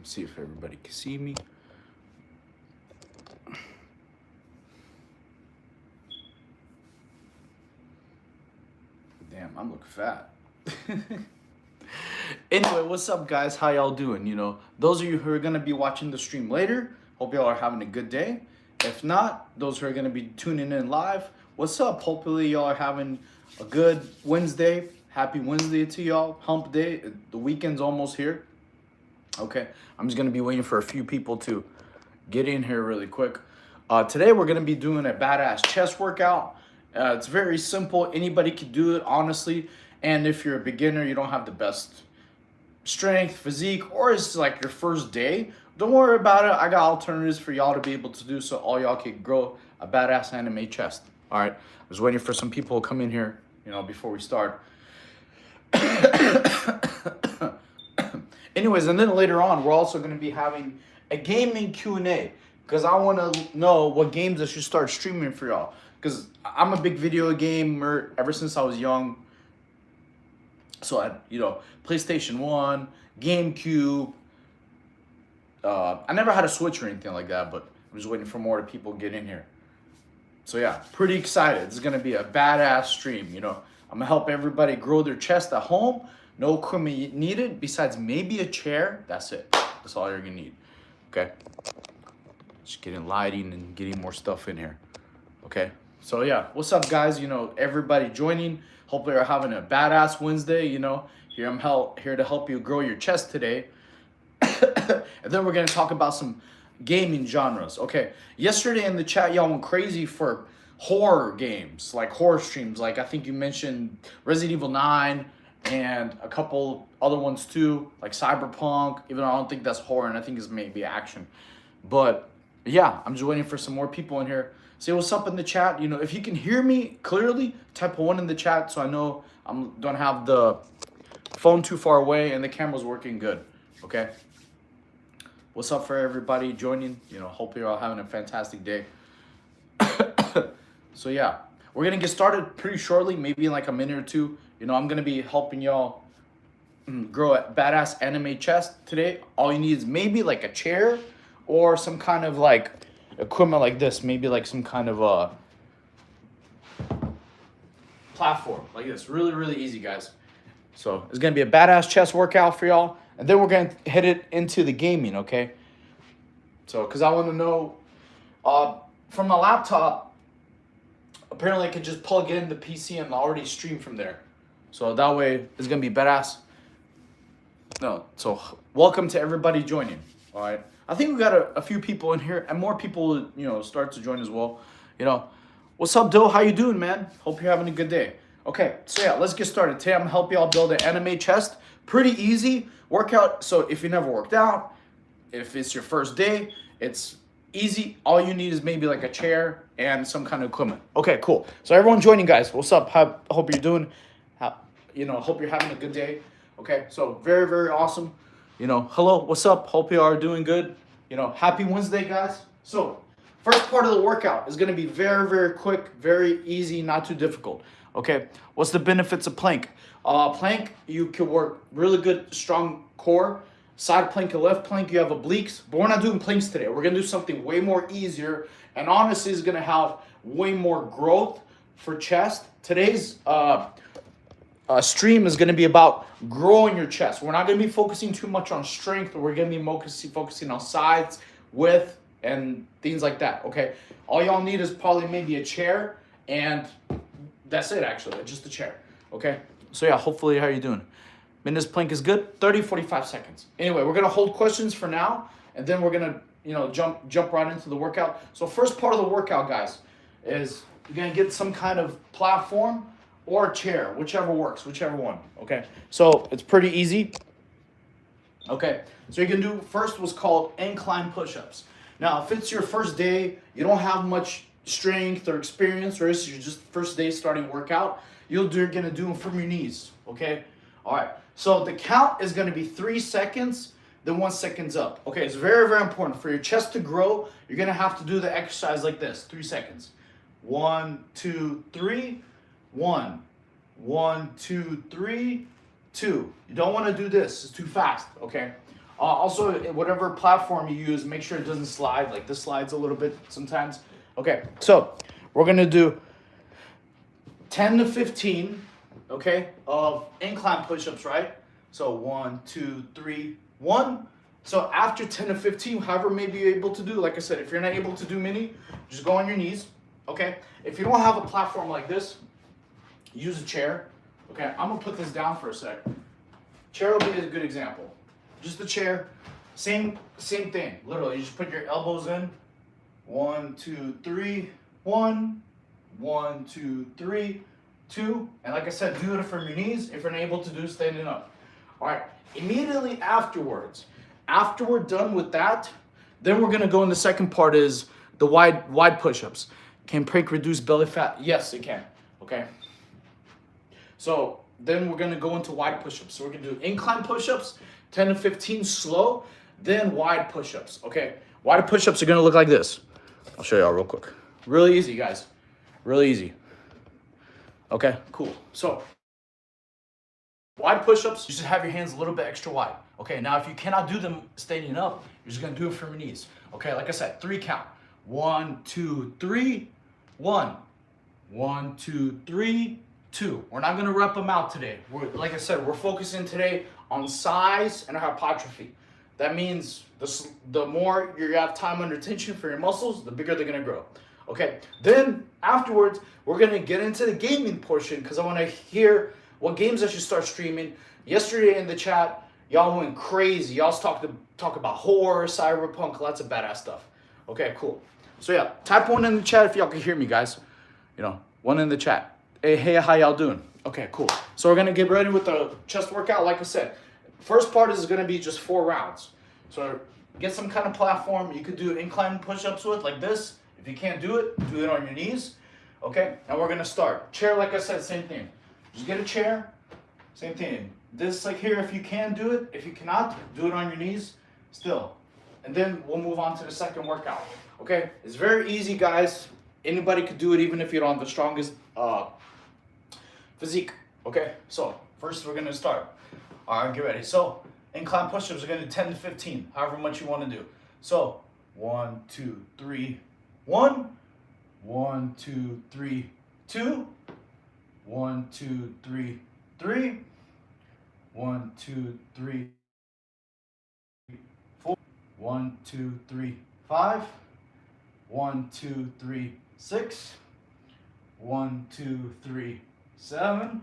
See if everybody can see me. Damn, I'm looking fat. Anyway, what's up, guys? How y'all doing? You know, those of you who are gonna be watching the stream later, hope y'all are having a good day. If not, those who are gonna be tuning in live, what's up? Hopefully y'all are having a good Wednesday. Happy Wednesday to y'all. Hump day. The weekend's almost here. Okay, I'm just gonna be waiting for a few people to get in here really quick. Today we're gonna be doing a badass chest workout. It's very simple. Anybody can do it, honestly. And if you're a beginner, you don't have the best strength, physique, or it's like your first day, don't worry about it. I got alternatives for y'all to be able to do so all y'all can grow a badass anime chest. All right, I was waiting for some people to come in here, you know, before we start. Anyways, and then later on, we're also going to be having a gaming Q&A because I want to know what games I should start streaming for y'all. Because I'm a big video gamer ever since I was young. So I, you know, PlayStation 1, GameCube. I never had a Switch or anything like that, but I'm just waiting for more people to get in here. So yeah, pretty excited. This is going to be a badass stream, you know. I'm going to help everybody grow their chest at home. No equipment needed besides maybe a chair. That's it. That's all you're gonna need. Okay. Just getting lighting and getting more stuff in here. Okay. So yeah, what's up, guys? You know, everybody joining. Hopefully you're having a badass Wednesday. You know, here I'm here to help you grow your chest today. And then we're gonna talk about some gaming genres. Okay. Yesterday in the chat, y'all went crazy for horror games, like horror streams. Like I think you mentioned Resident Evil 9. And a couple other ones too, like Cyberpunk, even though I don't think that's horror and I think it's maybe action. But yeah, I'm just waiting for some more people in here. Say what's up in the chat. You know, if you can hear me clearly, type 1 in the chat so I know I don't have the phone too far away and the camera's working good. Okay. What's up for everybody joining? You know, hope you're all having a fantastic day. So yeah, we're gonna get started pretty shortly, maybe in like a minute or two. You know, I'm going to be helping y'all grow a badass anime chest today. All you need is maybe like a chair or some kind of like equipment like this. Maybe like some kind of a platform like this. Really, really easy, guys. So it's going to be a badass chest workout for y'all. And then we're going to head it into the gaming, okay? So, because I want to know from my laptop, apparently I could just plug in the PC and already stream from there. So that way it's gonna be badass. No, so welcome to everybody joining. All right, I think we got a few people in here, and more people, you know, start to join as well. You know, what's up, Dill? How you doing, man? Hope you're having a good day. Okay, so yeah, let's get started. Today I'm gonna help y'all build an anime chest. Pretty easy workout. So if you never worked out, if it's your first day, it's easy. All you need is maybe like a chair and some kind of equipment. Okay, cool. So everyone joining, guys, what's up? Hope you're doing. You know, hope you're having a good day. Okay, so very, very awesome. You know, hello, what's up? Hope you are doing good. You know, happy Wednesday, guys. So, first part of the workout is going to be very, very quick, very easy, not too difficult. Okay, what's the benefits of plank? Plank, you can work really good, strong core. Side plank and left plank, you have obliques. But we're not doing planks today. We're going to do something way more easier. And honestly, is going to have way more growth for chest. Today's stream is going to be about growing your chest. We're not going to be focusing too much on strength. We're going to be focusing on sides, width, and things like that, okay? All y'all need is probably maybe a chair, and that's it, actually, just a chair, okay? So yeah, hopefully, how are you doing? Minutes plank is good, 30, 45 seconds. Anyway, we're going to hold questions for now, and then we're going to, you know, jump right into the workout. So first part of the workout, guys, is you're going to get some kind of platform or a chair, whichever works, whichever one, okay? So it's pretty easy. Okay, so you can do first what's called incline push-ups. Now, if it's your first day, you don't have much strength or experience, or it's your just first day starting workout, you're gonna do them from your knees, okay? All right, so the count is gonna be 3 seconds, then 1 second's up. Okay, it's very, very important. For your chest to grow, you're gonna have to do the exercise like this, 3 seconds. 1, 2, 3, 1, 1, 2, 3, 2. You don't want to do this. It's too fast, okay? Also, whatever platform you use, make sure it doesn't slide. Like this slides a little bit sometimes. Okay, so we're gonna do 10 to 15, okay, of incline push-ups, right? So 1, 2, 3, 1. So after 10 to 15, however maybe you're able to do, like I said, if you're not able to do many, just go on your knees, okay? If you don't have a platform like this, use a chair, okay? I'm gonna put this down for a sec. Chair will be a good example. Just the chair, same thing, literally. You just put your elbows in, 1, 2, 3, 1, 1, 2, 3, 2, and like I said, do it from your knees if you're not able to do standing up. All right, immediately afterwards, after we're done with that, then we're gonna go in the second part is the wide push-ups. Can prank reduce belly fat? Yes, it can, okay? So then we're gonna go into wide push-ups. So we're gonna do incline push-ups, 10 to 15 slow, then wide push-ups, okay? Wide push-ups are gonna look like this. I'll show y'all real quick. Really easy, guys, really easy. Okay, cool. So wide push-ups, you just have your hands a little bit extra wide. Okay, now if you cannot do them standing up, you're just gonna do it from your knees. Okay, like I said, 3 count. 1, 2, 3, 1. 1, 2, 3, 2. We're not gonna rep them out today. Like I said, we're focusing today on size and hypertrophy. That means the more you have time under tension for your muscles, the bigger they're gonna grow. Okay, then afterwards, we're gonna get into the gaming portion because I wanna hear what games I should start streaming. Yesterday in the chat, y'all went crazy. Y'all talk about horror, cyberpunk, lots of badass stuff. Okay, cool. So yeah, type 1 in the chat if y'all can hear me, guys. You know, 1 in the chat. Hey, how y'all doing? Okay, cool. So we're gonna get ready with the chest workout. Like I said, first part is gonna be just 4 rounds. So get some kind of platform you could do incline push-ups with, like this. If you can't do it on your knees. Okay, and we're gonna start. Chair, like I said, same thing. Just get a chair, same thing. This like here, if you can do it. If you cannot, do it on your knees still. And then we'll move on to the second workout. Okay, it's very easy, guys. Anybody could do it, even if you don't have the strongest physique. Okay, so first we're gonna start. All right, get ready. So incline push-ups are gonna do 10 to 15, however much you want to do. So 1, 2, 3, 1. 1, 2, 3, 2. 1, 2, 3, 3. 1, 2, 3, 4. 1, 2, 3, 5. 1, 2, 3, 6. 1, 2, 3, 7.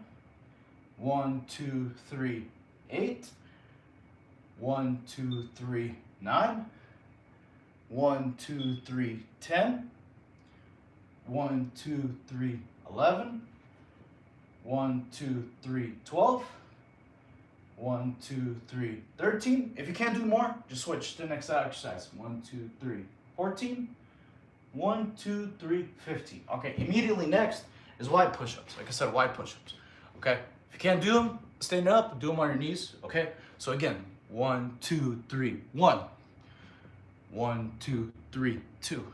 1, 2, 3, 8. 1, 2, 3, 9. 1, 2, 3, 10. 1, 2, 3, 11. 1, 2, 3, 12. 1, 2, 3, 13. If you can't do more, just switch to the next exercise. 1, 2, 3, 14. 1, 2, 3, 15. Okay, immediately next is wide push-ups. Like I said, wide push-ups. Okay, if you can't do them, stand up, do them on your knees. Okay, so again, 1, 2, 3, 1. 1, 2, 3, 2.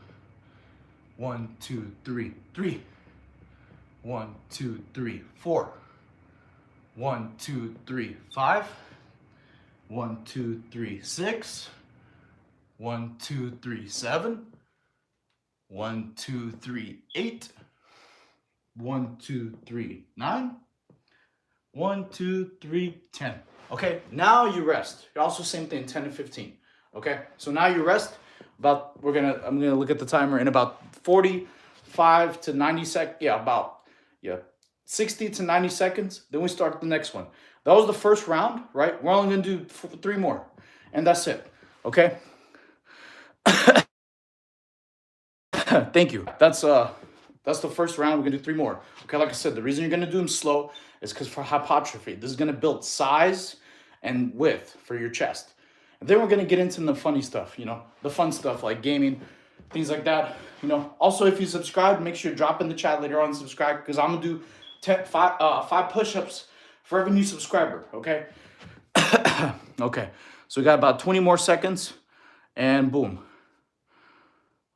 1, 2, 3, 3. 1, 2, 3, 4. 1, 2, 3, 5. 1, 2, 3, 6. 1, 2, 3, 7. 1, 2, 3, 8. 1, 2, 3, 9. 1, 2, 3, 10. Okay, now you rest. Also same thing, 10 to 15. Okay, so now you rest. I'm gonna look at the timer in about 45 to 90 seconds. Yeah, 60 to 90 seconds. Then we start the next one. That was the first round, right? We're only gonna do 3 more, and that's it. Okay. Thank you. That's the first round. We're gonna do 3 more. Okay, like I said, the reason you're gonna do them slow is because for hypertrophy, this is gonna build size and width for your chest. And then we're gonna get into the funny stuff, the fun stuff like gaming, things like that. Also if you subscribe, make sure you drop in the chat later on and subscribe because I'm gonna do 5 push-ups for every new subscriber. Okay. Okay. So we got about 20 more seconds, and boom.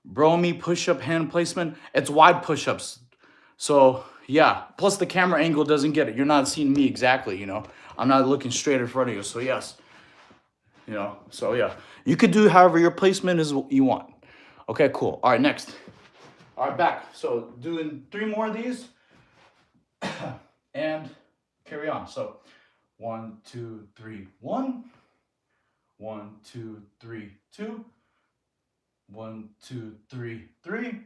Bro, me push-up hand placement. It's wide push-ups. So yeah. Plus the camera angle doesn't get it. You're not seeing me exactly. I'm not looking straight in front of you. So yes. you know. So yeah, you could do however your placement is you want. Okay, cool. All right, next. All right, back. So doing 3 more of these and carry on. So 1, 2, 3, 1. 1, 2, 3, 2. 1, 2, 3, 3.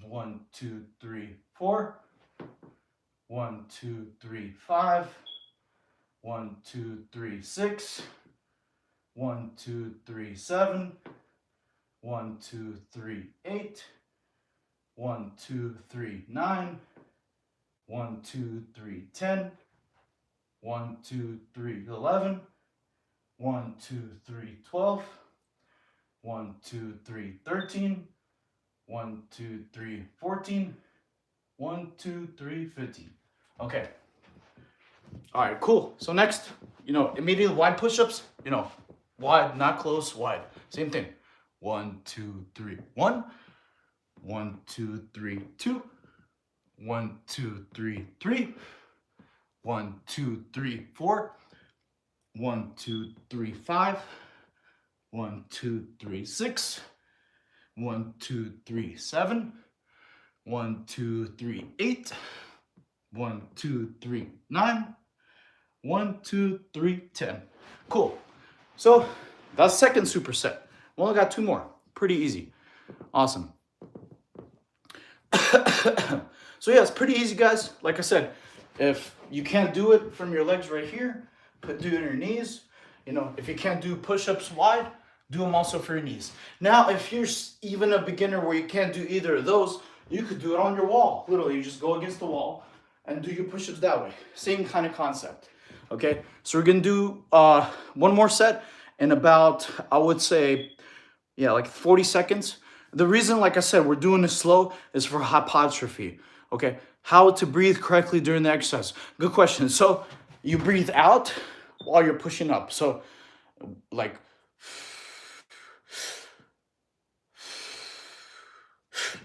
1, 2, 3, 4. 1, 2, 3, 5. 1, 2, 3, 6. 1, 2, 3, 7. 1, 2, 3, 8. 1, 2, 3, 9. 1, 2, 3, 10. 1, 2, 3, 11. 1, 2, 3, 12. 1, 2, 3, 13. 1, 2, 3, 14. 1, 2, 3, 15. Okay. All right, cool. So next, immediately wide push-ups, wide, not close, wide. Same thing. 1, 2, 3, 1. 1, 2, 3, 2. 1, 2, 3, 3. 1, 2, 3, 4. 1, 2, 3, 5. 1, 2, 3, 6. 1, 2, 3, 7. 1, 2, 3, 8. 1, 2, 3, 9. 1, 2, 3, 10. Cool. So that's second superset. We only got 2 more. Pretty easy. Awesome. So yeah, it's pretty easy, guys. Like I said, if you can't do it from your legs right here, do it on your knees. If you can't do push-ups wide, do them also for your knees. Now, if you're even a beginner where you can't do either of those, you could do it on your wall. Literally, you just go against the wall and do your push-ups that way. Same kind of concept. Okay, so we're gonna do 1 more set in about, I would say, yeah, like 40 seconds. The reason, like I said, we're doing this slow is for hypertrophy. Okay, how to breathe correctly during the exercise. Good question. So you breathe out while you're pushing up. So like,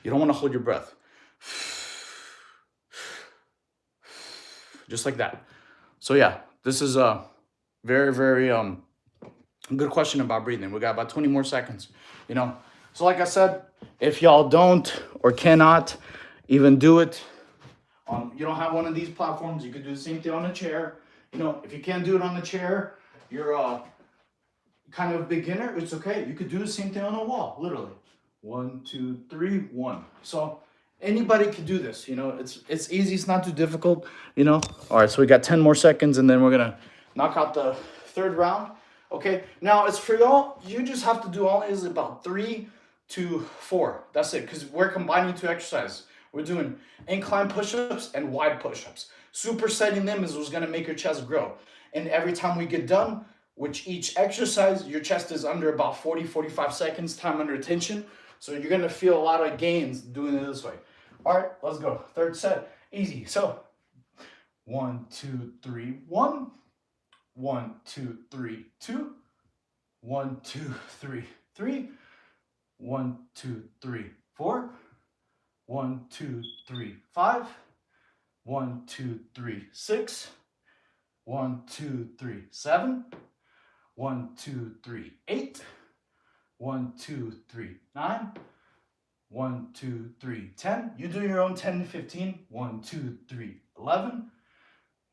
you don't want to hold your breath. Just like that. So yeah, this is a very, very good question about breathing. We got about 20 more seconds, So like I said, if y'all don't or cannot even do it, you don't have one of these platforms, you could do the same thing on a chair. If you can't do it on the chair, you're kind of beginner, it's okay. You could do the same thing on a wall, literally. 1, 2, 3, 1. So anybody could do this, it's easy, it's not too difficult, All right, so we got 10 more seconds and then we're gonna knock out the 3rd round. Okay, now it's for y'all, you just have to do all is about 3 to 4. That's it, because we're combining 2 exercises. We're doing incline push-ups and wide push-ups. Supersetting them is what's gonna make your chest grow. And every time we get done, which each exercise, your chest is under about 40, 45 seconds, time under tension. So you're gonna feel a lot of gains doing it this way. All right, let's go. 3rd set, easy. So 1, 2, 3, 1. 1, 2, 3, 2. 1, 2, 3, 3. 1, 2, 3, 4. 1, 2, 3, 5. 1, 2, 3, 6. 1, 2, 3, 7. 1, 2, 3, 8. 1, 2, 3, 9. 1, 2, 3, 10. You do your own 10 to 15. 1, 2, 3, 11.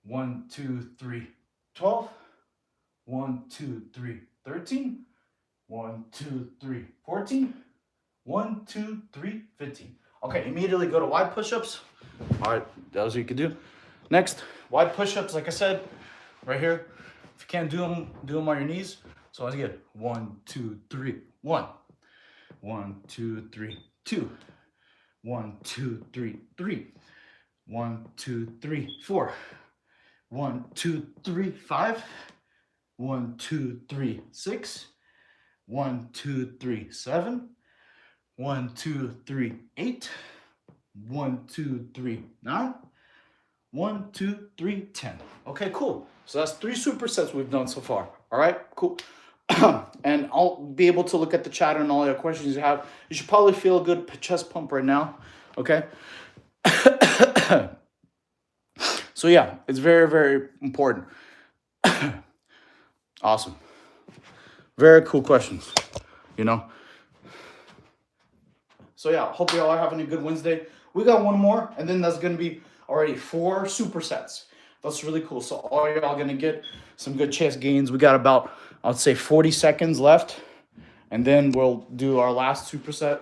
1, 2, 3, 12. 1, 2, 3, 13. 1, 2, 3, 14. 1, 2, 3, 15. Okay, immediately go to wide push-ups. All right, that's what you can do. Next, wide push-ups, like I said, right here. If you can't do them on your knees. So let's get 1, 2, 3, 1. 1, 2, 3, 2. 1, 2, 3, 3. 1, 2, 3, 4. 1, 2, 3, 5. 1, 2, 3, 6. 1, 2, 3, 7. 1, 2, 3, 8. 1, 2, 3, 9. 1, 2, 3, 10. Okay, cool. So that's 3 supersets we've done so far. All right, cool. And I'll be able to look at the chat and all your questions you have. You should probably feel a good chest pump right now. Okay. So yeah, it's very, very important. Awesome. Very cool questions, you know. So yeah, hope you all are having a good Wednesday. We got one more, and then that's gonna be already 4 supersets. That's really cool. So all y'all gonna get some good chest gains. We got about, I'd say 40 seconds left, and then we'll do our last superset.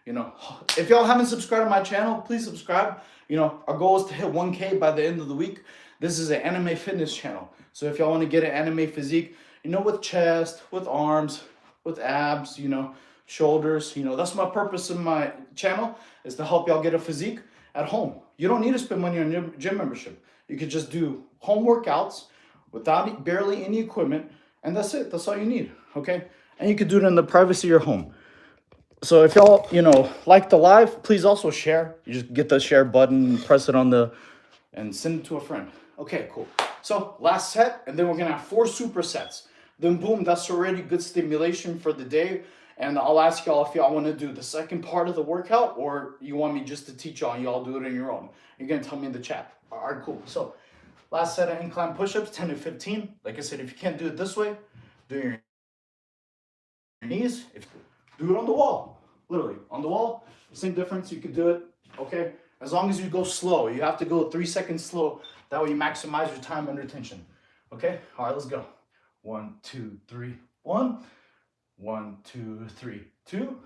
You know, if y'all haven't subscribed to my channel, please subscribe. You know, our goal is to hit 1K by the end of the week. This is an anime fitness channel. So if y'all want to get an anime physique, you know, with chest, with arms, with abs, you know, shoulders, you know, that's my purpose in my channel, is to help y'all get a physique at home. You don't need to spend money on your gym membership. You could just do home workouts without barely any equipment, and that's it. That's all you need, okay? And you could do it in the privacy of your home. So if y'all, you know, like the live, please also share. You just get the share button, press it on the, and send it to a friend. Okay, cool. So last set, and then we're gonna have 4 supersets. Then boom, that's already good stimulation for the day. And I'll ask y'all if y'all wanna do the second part of the workout, or you want me just to teach y'all and y'all do it on your own. You're gonna tell me in the chat. All right, cool. So last set of incline push-ups, 10 to 15. Like I said, if you can't do it this way, do your knees. Do it on the wall, literally on the wall. Same difference. You could do it, okay? As long as you go slow. You have to go 3 seconds slow. That way you maximize your time under tension. Okay? All right, let's go. 1, 2, 3, 1. 1, 2, 3, 2.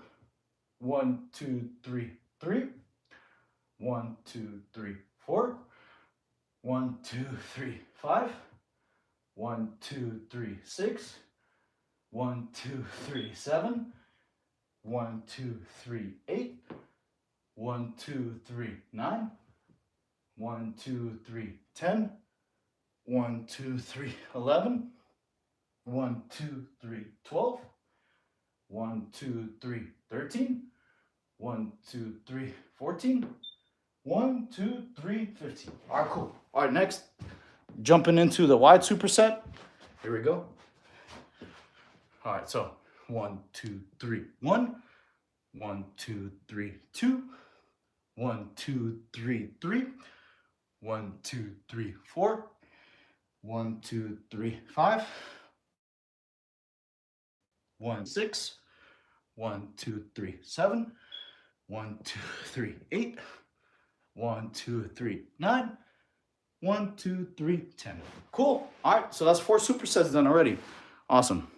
1, 2, 3, 3. 1, 2, 3, 4. 1, 2, 3, 5. 1, 2, 3, 6. 1, 2, 3, 7. 1, 2, 3, 8. 1, 2, 3, 9. 1, 2, 3, 10. 1, 2, 3, 11. 1, 2, 3, 12. 1, 2, 3, 13. 1, 2, 3, 14. 1, 2, 3, 15. All right, cool. All right, next, jumping into the wide superset. Here we go. All right, so 1, 2, 3, 1. 1, 2, 3, 2. 1, 2, 3, 3. 1, 2, 3, 4. 1, 2, 3, 5. 1, 6. 1, 2, 3, 7. 1, 2, 3, 8. 1, 2, 3, 9. 1, 2, 3, 10. Cool. All right, so that's 4 supersets done already. Awesome.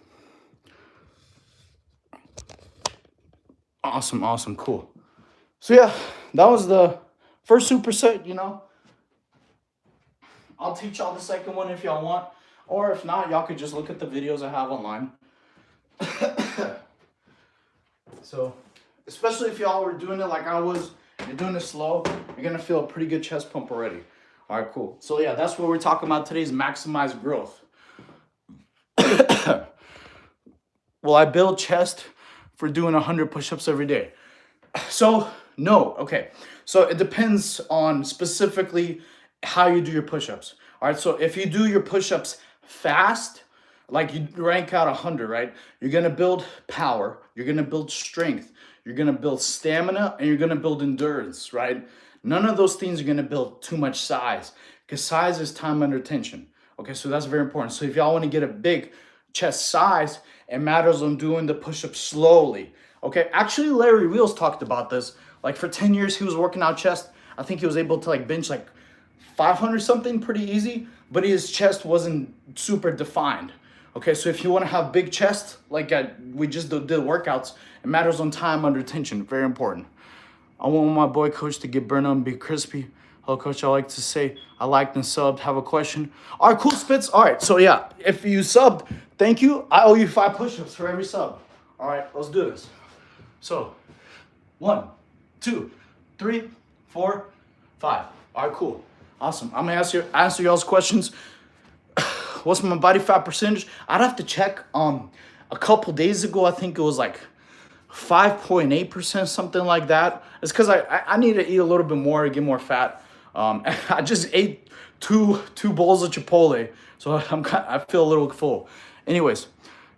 Awesome, cool. So yeah, that was the first superset, you know. I'll teach y'all the second one if y'all want, or if not, y'all could just look at the videos I have online. So, especially if y'all were doing it like I was, you're doing it slow, you're gonna feel a pretty good chest pump already. All right, cool. So yeah, that's what we're talking about today, is maximize growth. Will I build chest for doing 100 push-ups every day? So no. Okay, so it depends on specifically how you do your push-ups. All right, so if you do your push-ups fast, like you rank out 100, right, you're gonna build power, you're gonna build strength, you're gonna build stamina, and you're gonna build endurance, right? None of those things are gonna build too much size, because size is time under tension. Okay, so that's very important. So if y'all want to get a big chest size, it matters on doing the push-ups slowly. Okay, actually Larry Wheels talked about this. Like for 10 years he was working out chest. I think he was able to like bench like 500 something pretty easy, but his chest wasn't super defined. Okay, so if you want to have big chest, like we just did workouts, it matters on time under tension. Very important. I want my boy coach to get burned up and be crispy. Hello, coach. I like to say I liked and subbed. Have a question? All right, cool, Spitz. All right, so yeah, if you subbed, thank you. I owe you 5 push-ups for every sub. All right, let's do this. So 1, 2, 3, 4, 5. All right, cool. Awesome. I'm gonna answer y'all's questions. What's my body fat percentage? I'd have to check. A couple days ago, I think it was like 5.8%, something like that. It's because I need to eat a little bit more to get more fat. I just ate two bowls of Chipotle, so I feel a little full. Anyways,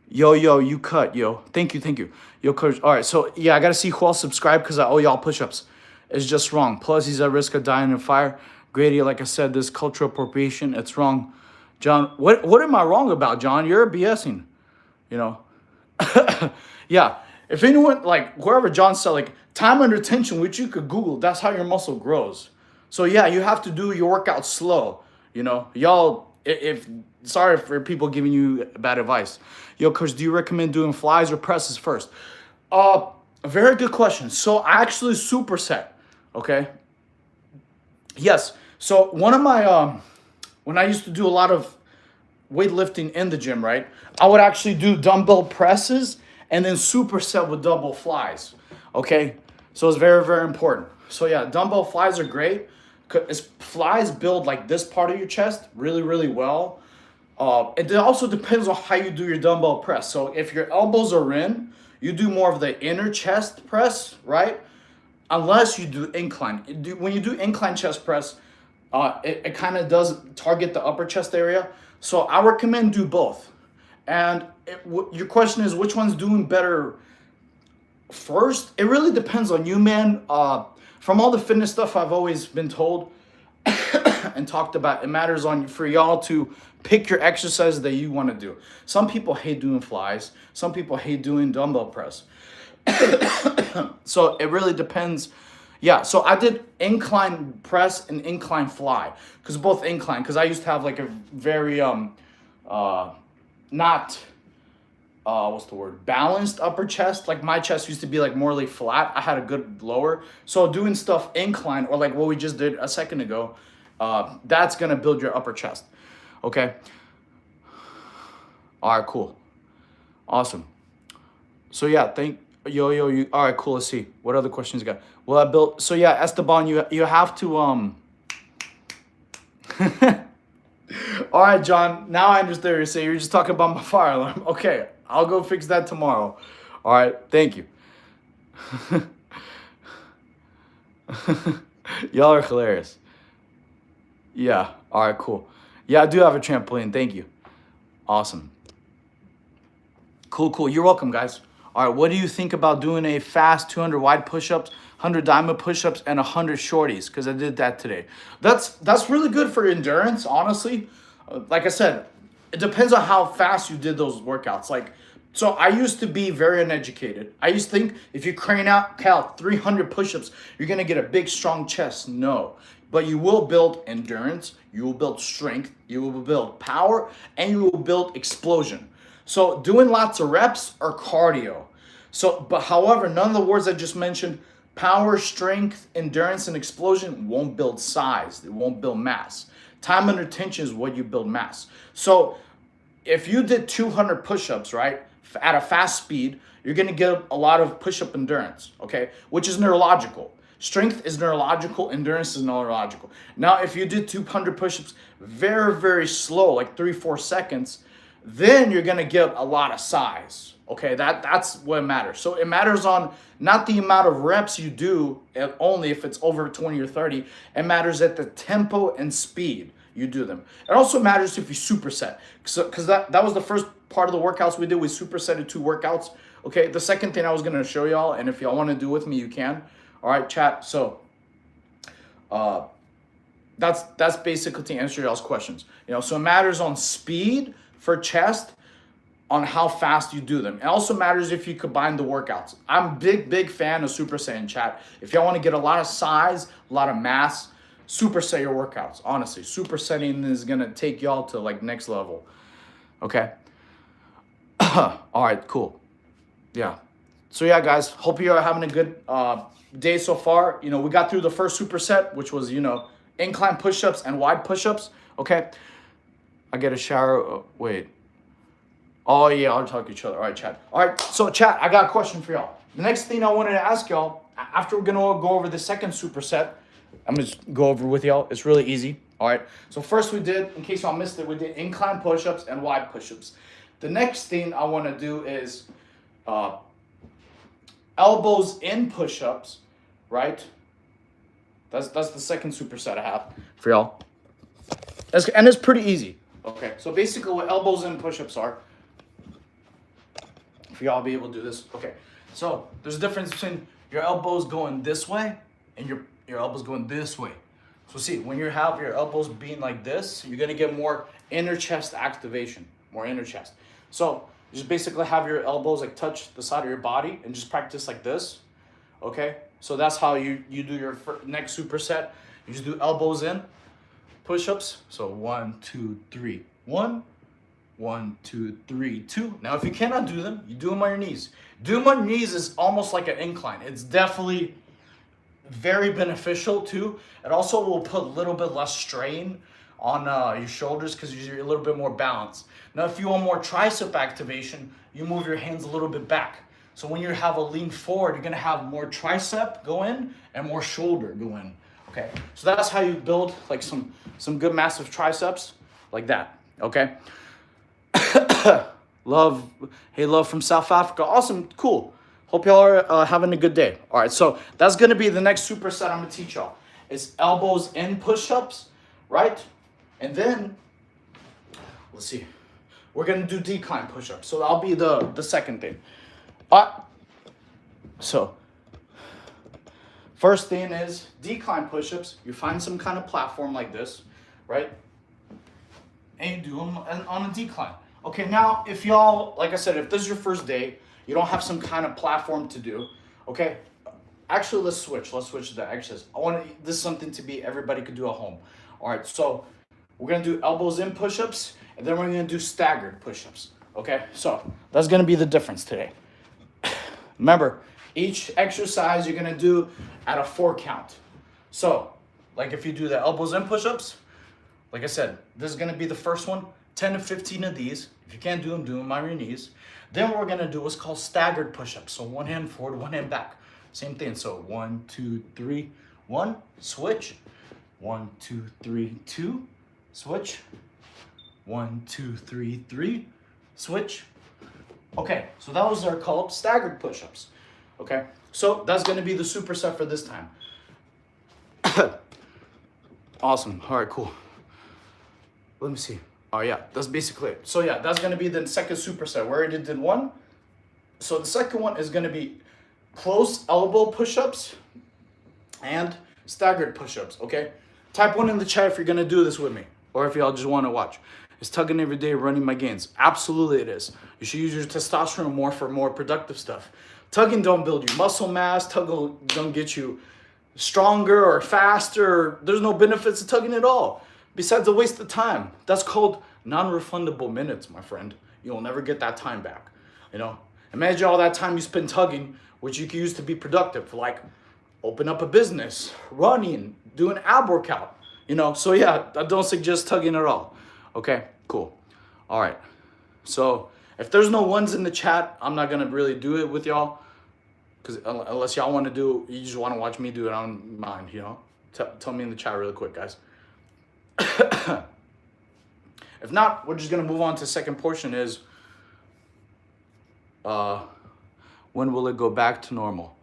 yo, you cut, yo. Thank you. Yo, coach. All right, so yeah, I gotta see who else subscribed because I owe y'all push-ups. It's just wrong. Plus, he's at risk of dying in fire. Grady, like I said, this cultural appropriation, it's wrong. John, what am I wrong about, John? You're BSing, you know. Yeah. If anyone, like whoever John said, like time under tension, which you could Google, that's how your muscle grows. So yeah, you have to do your workout slow. You know, y'all. If sorry for people giving you bad advice. Yo, coach, do you recommend doing flies or presses first? A very good question. So I actually superset. Okay. Yes. So one of my when I used to do a lot of weightlifting in the gym, right? I would actually do dumbbell presses and then superset with double flies. Okay, so it's very, very important. So yeah, dumbbell flies are great because flies build like this part of your chest really, really well. It also depends on how you do your dumbbell press. So if your elbows are in, you do more of the inner chest press, right? Unless you do incline. When you do incline chest press, it kind of does target the upper chest area. So I recommend do both. And your question is which one's doing better first? It really depends on you, man. From all the fitness stuff I've always been told and talked about, it matters on for y'all to pick your exercises that you want to do. Some people hate doing flies. Some people hate doing dumbbell press. So it really depends. Yeah, so I did incline press and incline fly because both incline. Because I used to have like a very not what's the word, balanced upper chest. Like my chest used to be like morely flat. I had a good lower. So doing stuff incline or like what we just did a second ago, that's gonna build your upper chest. Okay. All right, cool, awesome. So yeah, you. All right, cool. Let's see what other questions you got. Well, I built. So yeah, Esteban, you have to All right, John. Now I understand what you're saying. You're just talking about my fire alarm. Okay, I'll go fix that tomorrow. All right, thank you. Y'all are hilarious. Yeah. All right, cool. Yeah, I do have a trampoline. Thank you. Awesome. Cool, cool. You're welcome, guys. All right, what do you think about doing a fast 200 wide push-ups, 100 diamond push-ups, and 100 shorties? Because I did that today. That's really good for endurance, honestly. Like I said, it depends on how fast you did those workouts. Like, so I used to be very uneducated. I used to think if you crank out 300 push-ups, you're going to get a big, strong chest. No. But you will build endurance, you will build strength, you will build power, and you will build explosion. So doing lots of reps are cardio. So, but however, none of the words I just mentioned, power, strength, endurance, and explosion won't build size. It won't build mass. Time under tension is what you build mass. So if you did 200 push-ups, right, at a fast speed, you're gonna get a lot of push-up endurance, okay, which is neurological. Strength is neurological, endurance is neurological. Now, if you did 200 push-ups very, very slow, like 3-4 seconds, then you're gonna get a lot of size. Okay, that's what matters. So it matters on not the amount of reps you do, only if it's over 20 or 30. It matters at the tempo and speed you do them. It also matters if you superset. Because that was the first part of the workouts we did. We supersetted 2 workouts. Okay, the second thing I was gonna show y'all, and if y'all wanna do with me, you can. All right, chat. So that's basically to answer y'all's questions. You know, so it matters on speed for chest, on how fast you do them. It also matters if you combine the workouts. I'm big fan of Super Saiyan, chat. If y'all want to get a lot of size, a lot of mass, superset your workouts. Honestly, supersetting is gonna take y'all to like next level. Okay. All right, cool. Yeah. So yeah, guys, hope you're having a good day so far. You know, we got through the first superset, which was, you know, incline push-ups and wide push-ups. Okay. I get a shower. Wait. Oh yeah, I'll talk to each other. All right, chat. All right, so chat, I got a question for y'all. The next thing I wanted to ask y'all, after we're gonna go over the second superset, I'm gonna just go over with y'all. It's really easy. All right. So first we did, in case y'all missed it, we did incline push-ups and wide push-ups. The next thing I want to do is elbows in push-ups, right? That's the second superset I have for y'all. And it's pretty easy. Okay. So basically, what elbows in push-ups are. For y'all be able to do this. Okay, so there's a difference between your elbows going this way and your elbows going this way. So see, when you have your elbows being like this, you're gonna get more inner chest activation, more inner chest. So just basically have your elbows like touch the side of your body and just practice like this, okay? So that's how you do your next superset. You just do elbows in, push-ups. So 1, 2, 3, 1, 1, 2, 3, 2. Now if you cannot do them, you do them on your knees. Do them on your knees is almost like an incline. It's definitely very beneficial too. It also will put a little bit less strain on your shoulders because you're a little bit more balanced. Now if you want more tricep activation, you move your hands a little bit back. So when you have a lean forward, you're gonna have more tricep go in and more shoulder go in. Okay, so that's how you build like some good massive triceps like that. Okay. Love, hey, love from South Africa. Awesome, cool. Hope y'all are having a good day. All right, so that's gonna be the next superset I'm gonna teach y'all. It's elbows in push-ups, right? And then, let's see, we're gonna do decline push-ups. So that'll be the second thing. So, first thing is decline push-ups. You find some kind of platform like this, right? And you do them on a decline. Okay, now if y'all, like I said, if this is your first day, you don't have some kind of platform to do, okay? Actually, let's switch the exercise. This is something to be everybody could do at home. All right, so we're gonna do elbows in push-ups, and then we're gonna do staggered push-ups, okay? So that's gonna be the difference today. Remember, each exercise you're gonna do at a 4 count. So, like if you do the elbows in push-ups, like I said, this is gonna be the first one, 10 to 15 of these. If you can't do them on your knees. Then what we're gonna do what's called staggered push-ups. So one hand forward, one hand back. Same thing, so 1, 2, 3, 1, switch. 1, 2, 3, 2, switch. 1, 2, 3, 3, switch. Okay, so those are called staggered push-ups. Okay, so that's gonna be the superset for this time. Awesome, all right, cool. Let me see. Oh yeah, that's basically it. So yeah, that's gonna be the second superset. We already did one. So the second one is gonna be close elbow push-ups and staggered push-ups, okay? Type 1 in the chat if you're gonna do this with me, or if y'all just wanna watch. Is tugging every day running my gains? Absolutely it is. You should use your testosterone more for more productive stuff. Tugging don't build you muscle mass, tugging don't get you stronger or faster. There's no benefits to tugging at all. Besides a waste of time. That's called non-refundable minutes, my friend. You'll never get that time back. You know, imagine all that time you spend tugging, which you can use to be productive, like open up a business, running, do an ab workout. You know, so yeah, I don't suggest tugging at all. Okay, cool. All right. So if there's no ones in the chat, I'm not gonna really do it with y'all, because unless y'all want to do, you just want to watch me do it on mine. You know, tell me in the chat really quick, guys. If not, we're just gonna move on to the second portion is when will it go back to normal?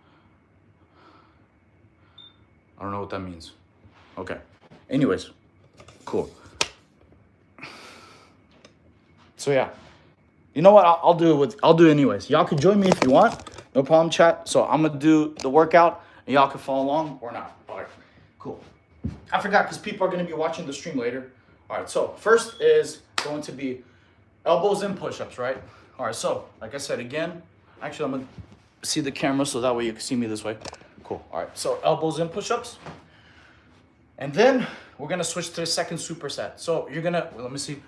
I don't know what that means. Okay. Anyways, cool. So yeah, you know what? I'll do it anyways. Y'all can join me if you want. No problem, chat. So I'm gonna do the workout, and y'all can follow along or not. All right, cool. I forgot because people are gonna be watching the stream later. All right. So first is going to be elbows in push-ups, right? All right. So like I said again, actually I'm gonna see the camera so that way you can see me this way. Cool. All right. So elbows in push-ups, and then we're gonna switch to the second superset. So you're gonna let me see.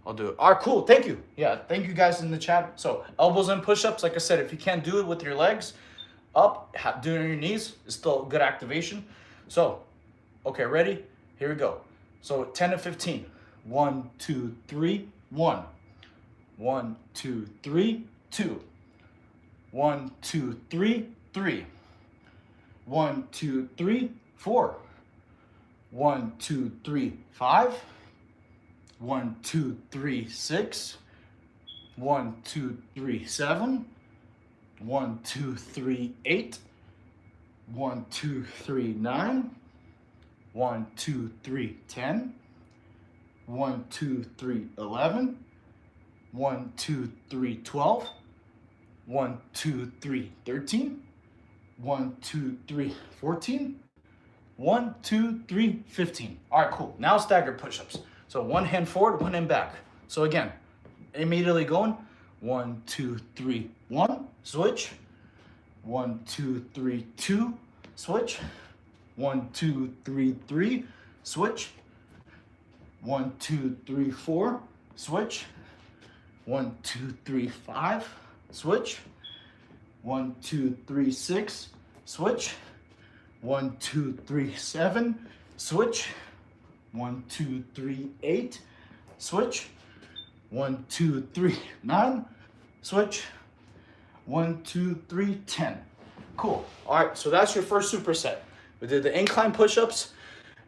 I'll do it. All right, cool. Thank you. Yeah, thank you guys in the chat. So elbows and push-ups. Like I said, if you can't do it with your legs up, doing it on your knees is still good activation. So, okay, ready? Here we go. So 10 to 15. 1, 2, 3, 1. 1, 2, 3, 2. 1, 2, 3, 3. 1, 2, 3, 4. 1, 2, 3, 5. 1, 2, 3, 6. 1, 2, 3, 7. 1, 2, 3, 8. 1, 2, 3, 9. 1, 2, 3, 10. 1, 2, 3, 11. 1, 2, 3, 12. 1, 2, 3, 13. 1, 2, 3, 14. 1, 2, 3, 15. All right, cool. Now staggered push-ups. So one hand forward, one hand back. So again, immediately going 1, 2, 3, 1, switch. 1, 2, 3, 2, switch. 1, 2, 3, 3, switch. 1, 2, 3, 4, switch. 1, 2, 3, 5, switch. 1, 2, 3, 6, switch. 1, 2, 3, 7, switch. 1, 2, 3, 8, switch. 1, 2, 3, 9, switch. 1, 2, 3, 10. Cool. All right, so that's your first superset. We did the incline push-ups,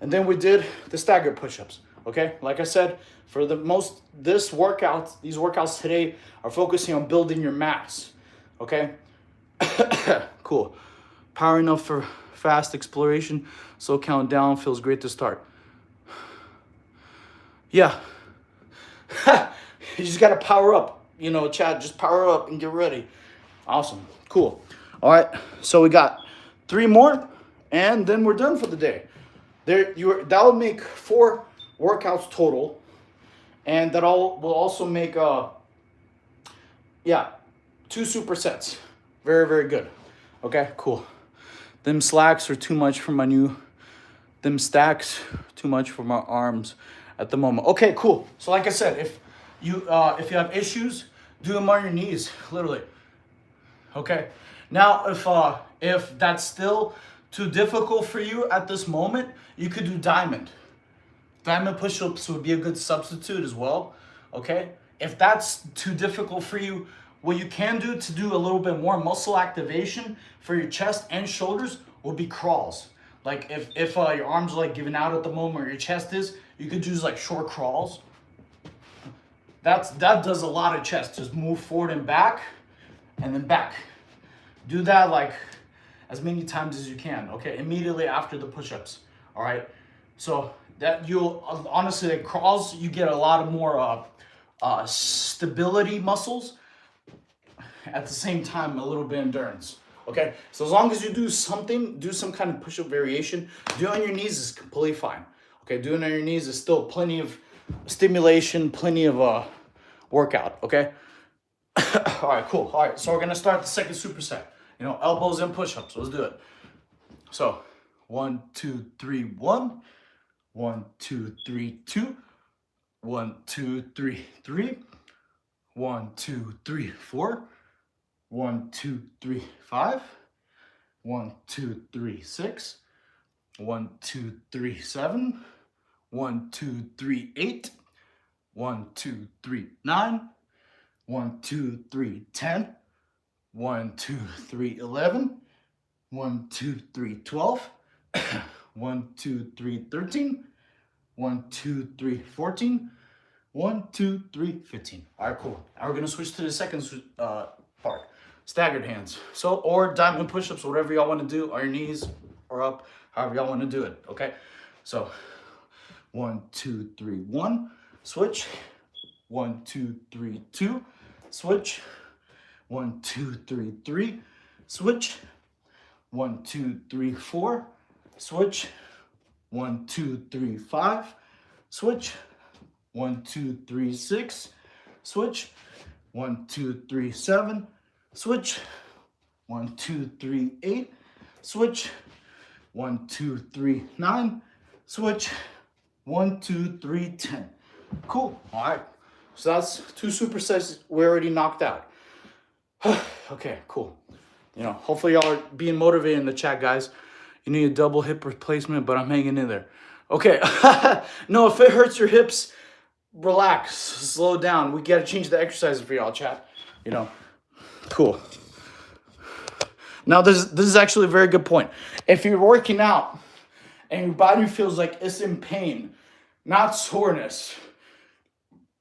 and then we did the staggered push-ups. Okay, like I said, for these workouts today are focusing on building your mass. Okay, cool. Powering up for fast exploration, slow count down, feels great to start. Yeah, you just gotta power up, Chad, just power up and get ready. Awesome, cool. All right, so we got 3 more, and then we're done for the day. That will make 4 workouts total, and that will also make 2 supersets. Very, very good. Okay, cool. Them slacks are too much for them stacks too much for my arms at the moment. Okay, cool. So like I said, if you have issues, do them on your knees, literally. Okay. Now, if that's still too difficult for you at this moment, you could do diamond. Diamond push-ups would be a good substitute as well. Okay. If that's too difficult for you, what you can do to do a little bit more muscle activation for your chest and shoulders would be crawls. Like if your arms are like giving out at the moment or your chest is, you could use like short crawls. That does a lot of chest. Just move forward and then back. Do that like as many times as you can. Okay, immediately after the push-ups. All right. So that you'll honestly, like crawls, you get a lot of more stability muscles. At the same time, a little bit endurance. Okay, so as long as you do some kind of push-up variation, do it on your knees is completely fine. Okay, doing it on your knees is still plenty of stimulation, plenty of workout. Okay. All right, cool. All right, so we're gonna start the second superset. Elbows and push-ups. Let's do it. So 1, 2, 3, 1. 1, 2, 3, 2. 1, 2, 3, 3. 1, 2, 3, 4. 1, 2, 3, 5. 1, 2, 3, 6. 1, 2, 3, 7. 1, 2, 3, 8. 1, 2, 3, 9. 1, 2, 3, 10. 1, 2, 3, 11. 1, 2, 3, 12. 1, 2, 3, 13. 1, 2, 3, 14. 1, 2, 3, 15. All right, cool. Now we're gonna switch to the second part, staggered hands. So, or diamond push-ups, whatever y'all want to do, on your knees or up, however y'all want to do it. Okay. So, 1, 2, 3, 1. Switch. 1, 2, 3, 2. Switch. 1, 2, 3, 3. Switch. 1, 2, 3, 4. Switch. 1, 2, 3, 5. Switch. 1, 2, 3, 6. Switch. 1, 2, 3, 7. Switch. 1, 2, 3, 8. Switch. 1, 2, 3, 9. Switch. 1, 2, 3, 10. Cool. All right. So that's 2 supersets we already knocked out. Okay, cool. Hopefully y'all are being motivated in the chat, guys. You need a double hip replacement, but I'm hanging in there. Okay. No, if it hurts your hips, relax, slow down. We got to change the exercise for y'all, chat. Cool. Now, this is actually a very good point. If you're working out and your body feels like it's in pain, not soreness,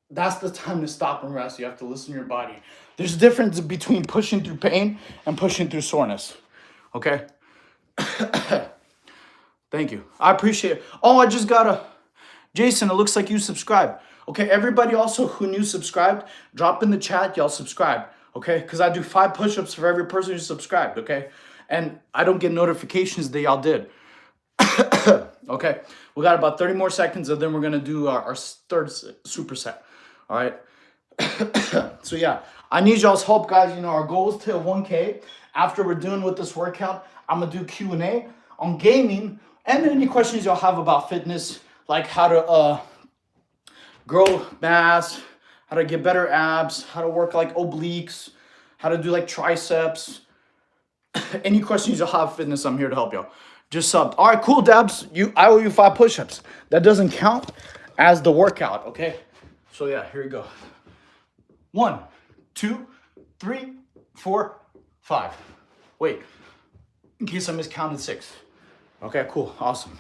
that's the time to stop and rest. You have to listen to your body. There's a difference between pushing through pain and pushing through soreness. Okay? Thank you. I appreciate it. Oh, I just got Jason, it looks like you subscribed. Okay, everybody also who new subscribed, drop in the chat, y'all subscribe. Okay? Because I do 5 push-ups for every person who subscribed. Okay? And I don't get notifications that y'all did. Okay, we got about 30 more seconds, and then we're gonna do our third superset. All right. So yeah, I need y'all's help, guys. You know, our goal is to 1K. After we're done with this workout, I'm gonna do Q&A on gaming, and any questions y'all have about fitness, like how to grow mass, how to get better abs, how to work like obliques, how to do like triceps. Any questions you'll have fitness, I'm here to help y'all. Just sub. All right, cool, Dabs. I owe you 5 push-ups. That doesn't count as the workout, okay? So yeah, here we go. 1, 2, 3, 4, 5. Wait, in case I miscounted 6. Okay, cool, awesome.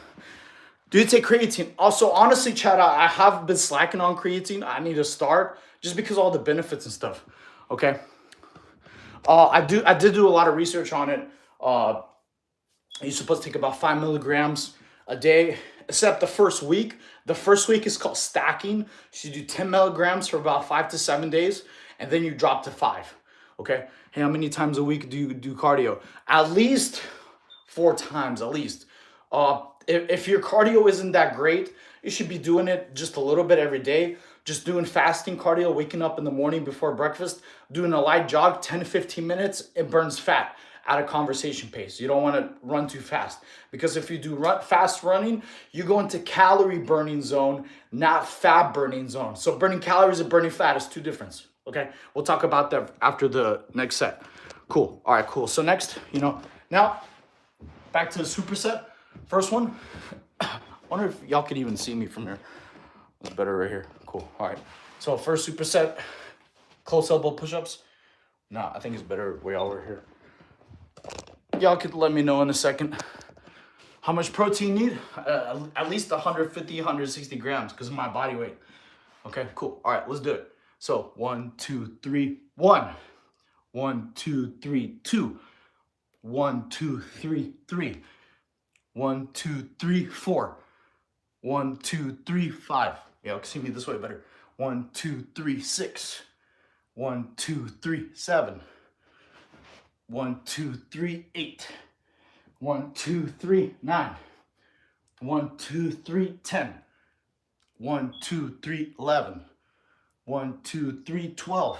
Do you take creatine? Also, honestly, Chad, I have been slacking on creatine. I need to start just because of all the benefits and stuff. Okay. I did do a lot of research on it. You're supposed to take about 5 milligrams a day, except the first week. The first week is called stacking. So you do 10 milligrams for about 5 to 7 days, and then you drop to 5. Okay. Hey, how many times a week do you do cardio? At least 4 times, at least. If your cardio isn't that great, you should be doing it just a little bit every day. Just doing fasting cardio, waking up in the morning before breakfast, doing a light jog, 10 to 15 minutes, it burns fat at a conversation pace. You don't want to run too fast, because if you do fast running, you go into calorie burning zone, not fat burning zone. So burning calories and burning fat is 2 different. Okay, we'll talk about that after the next set. Cool. All right, cool. So next, now back to the superset. First one. I wonder if y'all could even see me from here. It's better right here. Cool. All right. So first superset, close elbow push-ups. No, I think it's better way over here. Y'all could let me know in a second how much protein you need. At least 150, 160 grams because of my body weight. Okay, cool. All right, let's do it. So 1, 2, 3, 1. 1, 2, 3, 2. 1, 2, 3, 3. 1, 2, 3, 4. 1, 2, 3, 5. Yeah, see me this way better. 1, 2, 3, 6. 1, 2, 3, 7. 1, 2, 3, 8. 1, 2, 3, 9. 1, 2, 3, 10. 1, 2, 3, 11. 1, 2, 3, 12.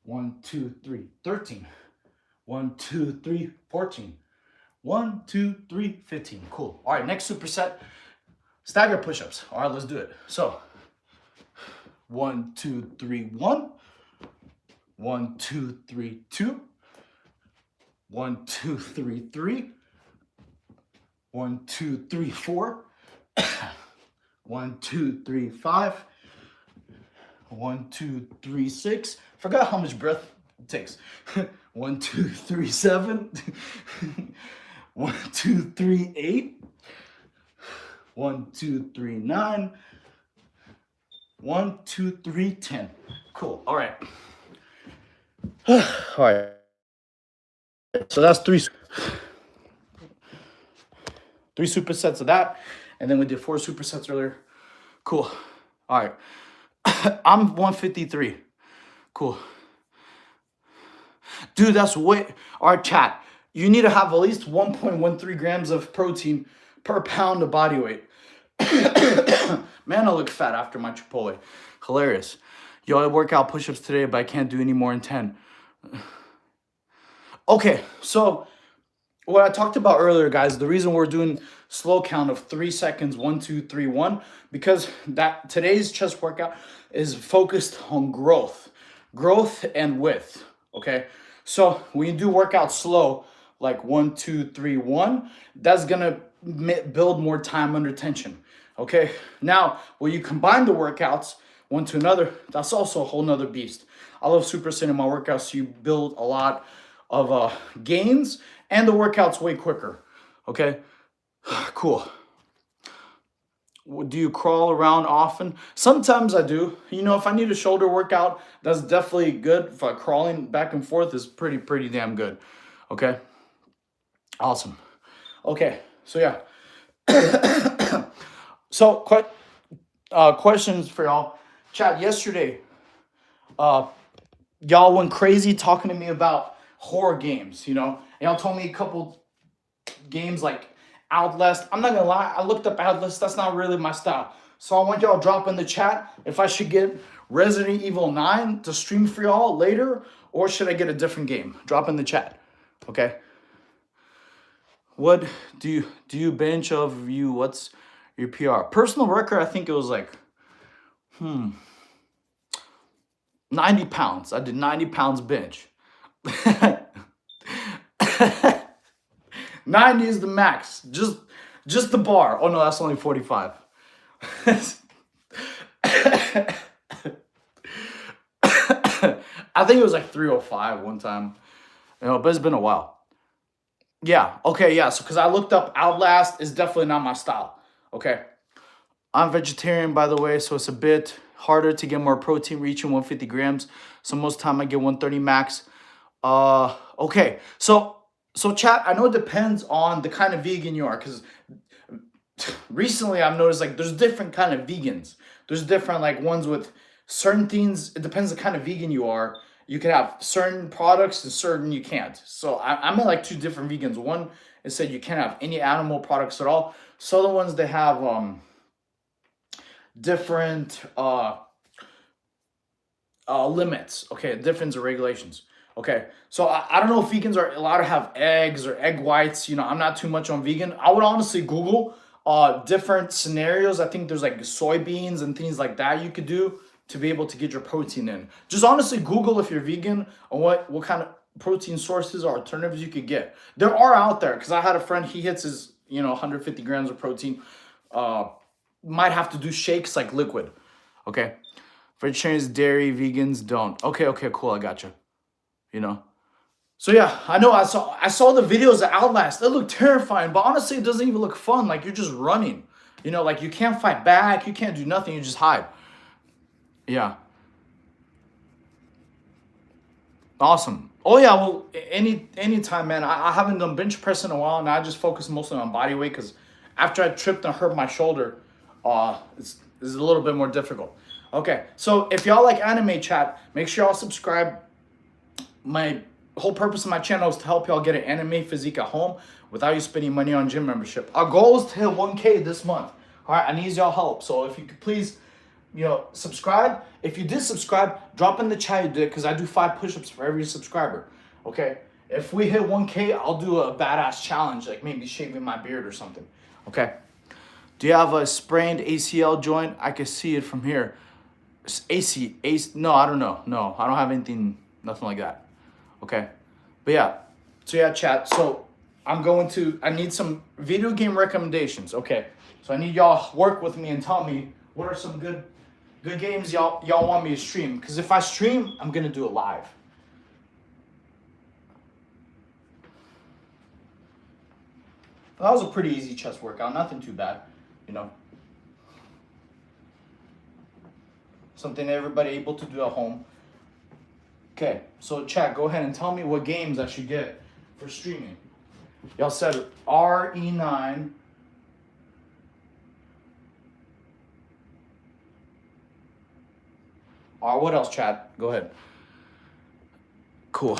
1, 2, 3, 13. 1, 2, 3, 14. 1, 2, 3, 15. Cool. All right, next superset, stagger push-ups. All right, let's do it. So 1, 2, 3, 1. 1, 2, 3, 2. 1, 2, 3, 3. 1, 2, 3, 4. 1, 2, 3, 5. 1, 2, 3, 6. Forgot how much breath it takes. 1, 2, 3, 7. 1, 2, 3, 8. 1, 2, 3, 9. 1, 2, 3, 10. Cool. All right. All right. So that's three supersets of that. And then we did 4 supersets earlier. Cool. All right. I'm 153. Cool. Dude, that's way. All right, chat. You need to have at least 1.13 grams of protein per pound of body weight. Man, I look fat after my Chipotle. Hilarious. Yo, I work out push-ups today, but I can't do any more than 10. Okay, so what I talked about earlier, guys, the reason we're doing slow count of 3 seconds, 1, 2, 3, 1, because that today's chest workout is focused on growth and width. Okay, so when you do workout slow, like 1, 2, 3, 1, that's gonna build more time under tension. Okay, now when you combine the workouts one to another, that's also a whole nother beast. I love supersetting my workouts. So you build a lot of gains, and the workout's way quicker. Okay, cool. Do you crawl around often? Sometimes I do. If I need a shoulder workout, that's definitely good. If crawling back and forth is pretty damn good. Okay, awesome. Okay, so yeah. So questions for y'all. Chat, yesterday, y'all went crazy talking to me about horror games, and y'all told me a couple games like Outlast. I'm not gonna lie, I looked up Outlast. That's not really my style. So I want y'all to drop in the chat if I should get Resident Evil 9 to stream for y'all later, or should I get a different game? Drop in the chat. Okay. What do you bench of you? What's your PR? Personal record, I think it was like 90 pounds. I did 90 pounds bench. 90 is the max. Just the bar. Oh no, that's only 45. I think it was like 305 one time. But it's been a while. Yeah. Okay. Yeah. So, because I looked up Outlast is definitely not my style. Okay. I'm vegetarian, by the way, so it's a bit harder to get more protein, reaching 150 grams. So most time I get 130 max. Okay. So chat, I know it depends on the kind of vegan you are, because recently I've noticed like there's different kind of vegans. There's different like ones with certain things. It depends the kind of vegan you are. You can have certain products and certain you can't. So I'm in like two different vegans. One, it said you can't have any animal products at all. So the ones that have different limits. Okay, different regulations. Okay, so I don't know if vegans are allowed to have eggs or egg whites. I'm not too much on vegan. I would honestly Google different scenarios. I think there's like soybeans and things like that you could do to be able to get your protein in. Just honestly Google if you're vegan and what kind of protein sources or alternatives you could get. There are out there, because I had a friend, he hits his 150 grams of protein. Might have to do shakes like liquid. Okay, vegetarians, dairy, vegans don't. Okay, cool, I gotcha. So yeah, I know I saw the videos of Outlast. They look terrifying, but honestly, it doesn't even look fun. Like you're just running. Like you can't fight back, you can't do nothing, you just hide. Yeah. Awesome. Oh yeah, well, anytime, man. I haven't done bench press in a while, and I just focus mostly on body weight, because after I tripped and hurt my shoulder, it's a little bit more difficult. Okay, so if y'all like anime, chat, make sure y'all subscribe. My whole purpose of my channel is to help y'all get an anime physique at home without you spending money on gym membership. Our goal is to hit 1K this month. All right, I need y'all help. So if you could please, subscribe. If you did subscribe, drop in the chat you did, because I do 5 push-ups for every subscriber. Okay, if we hit 1K, I'll do a badass challenge, like maybe shaving my beard or something. Okay. Do you have a sprained ACL joint? I can see it from here. AC, no, I don't know. No, I don't have anything, nothing like that. Okay, but yeah, so yeah, chat. So I need some video game recommendations. Okay, so I need y'all work with me and tell me what are some good games y'all want me to stream. Because if I stream, I'm gonna do it live. That was a pretty easy chest workout, nothing too bad, Something everybody able to do at home. Okay, so chat, go ahead and tell me what games I should get for streaming. Y'all said RE9. What else, chat? Go ahead. Cool.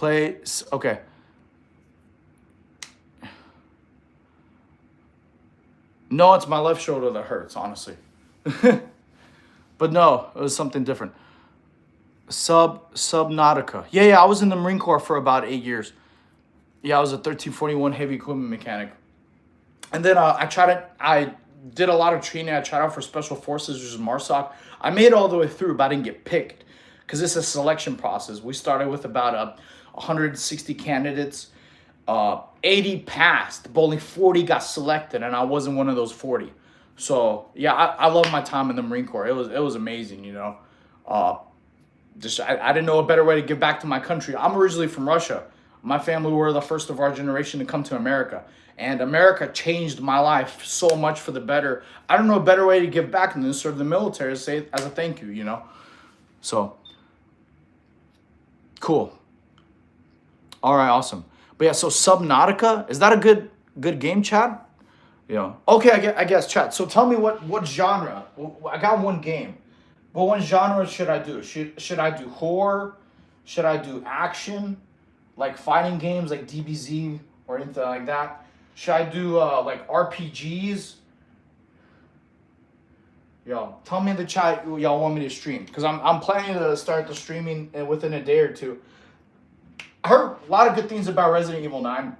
Okay. No, it's my left shoulder that hurts, honestly. But no, it was something different. Subnautica. Yeah, I was in the Marine Corps for about 8 years. Yeah, I was a 1341 heavy equipment mechanic. And then I did a lot of training. I tried out for Special Forces, which is MARSOC. I made it all the way through, but I didn't get picked, because it's a selection process. We started with about 160 candidates. 80 passed, but only 40 got selected, and I wasn't one of those 40. So yeah, I love my time in the Marine Corps. It was amazing, I didn't know a better way to give back to my country. I'm originally from Russia. My family were the first of our generation to come to America. And America changed my life so much for the better. I don't know a better way to give back than to serve the military as a thank you, So, cool. All right, awesome. But yeah, so Subnautica, is that a good game, chat? Okay, I guess, chat. So tell me what genre. I got one game. Well, what genre should I do? Should I do horror? Should I do action? Like fighting games like DBZ or anything like that? Should I do like RPGs? Yo, tell me in the chat y'all want me to stream, because I'm planning to start the streaming within a day or two. I heard a lot of good things about Resident Evil 9.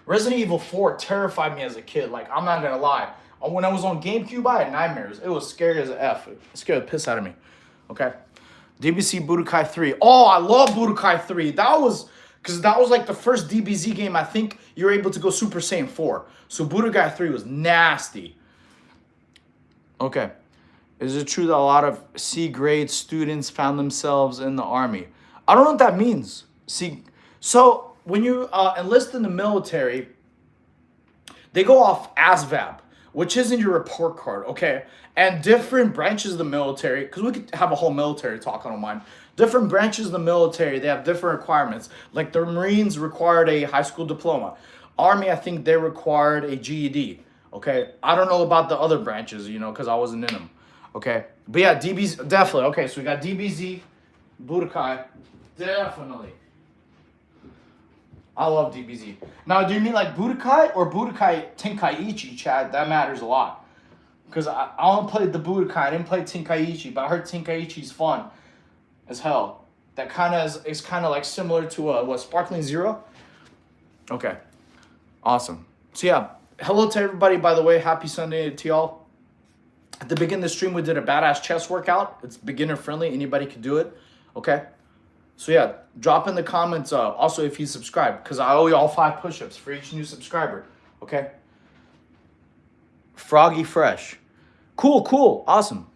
Resident Evil 4 terrified me as a kid. Like, I'm not gonna lie. When I was on GameCube, I had nightmares. It was scary as an F. It scared the piss out of me. Okay. DBZ Budokai 3. Oh, I love Budokai 3. That was like the first DBZ game I think you were able to go Super Saiyan 4. So Budokai 3 was nasty. Okay. Is it true that a lot of C-grade students found themselves in the army? I don't know what that means. See, so when you enlist in the military, they go off ASVAB, which is in your report card, okay? And different branches of the military, because we could have a whole military talk, I don't mind. Different branches of the military, they have different requirements. Like the Marines required a high school diploma. Army, I think they required a GED, okay? I don't know about the other branches, you know, because I wasn't in them, okay? But yeah, DBZ, definitely. Okay, so we got DBZ, Budokai, definitely. I love DBZ. Now, do you mean like Budokai or Budokai Tenkaichi, Chad? That matters a lot. Because I only played the Budokai. I didn't play Tenkaichi, but I heard Tenkaichi's fun as hell. That kind of is kind of like similar to what, Sparkling Zero? Okay. Awesome. So yeah, hello to everybody, by the way. Happy Sunday to y'all. At the beginning of the stream, we did a badass chest workout. It's beginner friendly. Anybody can do it. Okay. So yeah, drop in the comments also if you subscribe, because I owe you all 5 push-ups for each new subscriber, okay? Froggy Fresh. Cool, awesome.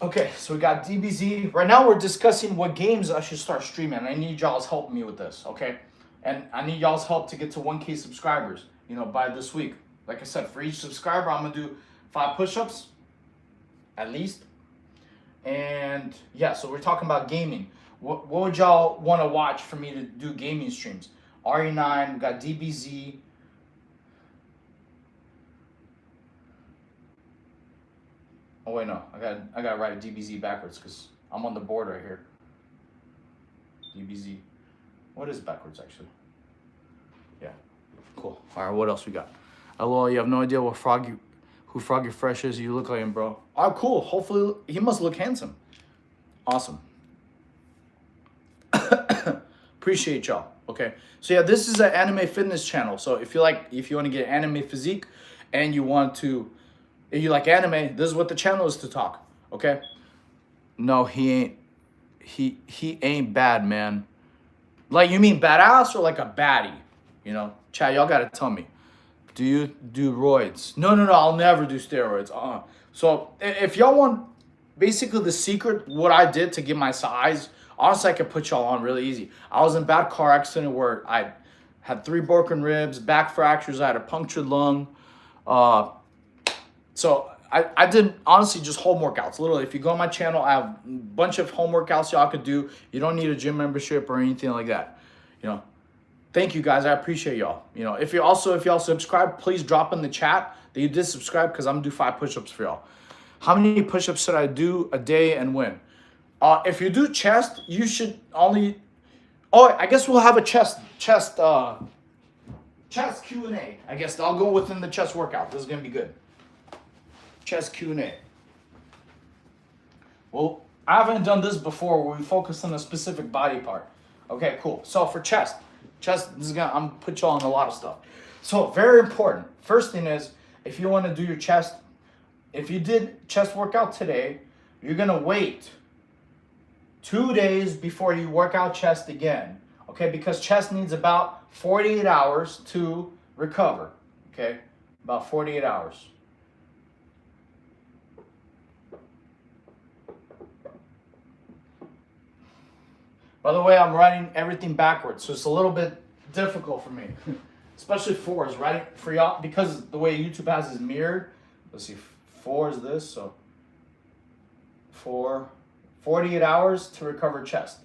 Okay, so we got DBZ. Right now we're discussing what games I should start streaming, and I need y'all's help me with this, okay? And I need y'all's help to get to 1K subscribers, you know, by this week. Like I said, for each subscriber, I'm gonna do 5 push-ups, at least. And yeah, so we're talking about gaming. What would y'all want to watch for me to do gaming streams? RE9, we got DBZ. Oh wait, no, I gotta write DBZ backwards because I'm on the board right here. DBZ. What is backwards actually? Yeah, cool. All right, what else we got? LOL, you have no idea who Froggy Fresh is. You look like him, bro. Oh, cool. Hopefully, he must look handsome. Awesome. Appreciate y'all. Okay. So yeah, this is an anime fitness channel. So if you want to get anime physique, and if you like anime, this is what the channel is to talk. Okay. No, he ain't. He ain't bad, man. Like, you mean badass or like a baddie? You know, Chad, y'all gotta tell me. Do you do roids? No, I'll never do steroids. So if y'all want basically the secret, what I did to get my size, honestly, I could put y'all on really easy. I was in a bad car accident where I had 3 broken ribs, back fractures, I had a punctured lung. So I did honestly just home workouts. Literally, if you go on my channel, I have a bunch of home workouts y'all could do. You don't need a gym membership or anything like that. You know. Thank you guys, I appreciate y'all. You know, if y'all subscribe, please drop in the chat that you did subscribe, because I'm gonna do 5 push-ups for y'all. How many push-ups should I do a day and when? If you do chest, you should only. Oh, I guess we'll have a chest Q&A. I guess I'll go within the chest workout. This is gonna be good. Chest Q&A. Well, I haven't done this before where we focus on a specific body part. Okay, cool. So for chest, this is I'm gonna put y'all on a lot of stuff. So very important. First thing is, if you want to do your chest, if you did chest workout today, you're gonna wait 2 days before you work out chest again. Okay, because chest needs about 48 hours to recover. Okay, about 48 hours. By the way, I'm writing everything backwards, so it's a little bit difficult for me, especially 4s, writing for y'all, because the way YouTube has is mirrored. Let's see, 4 is this, so 48 hours to recover chest.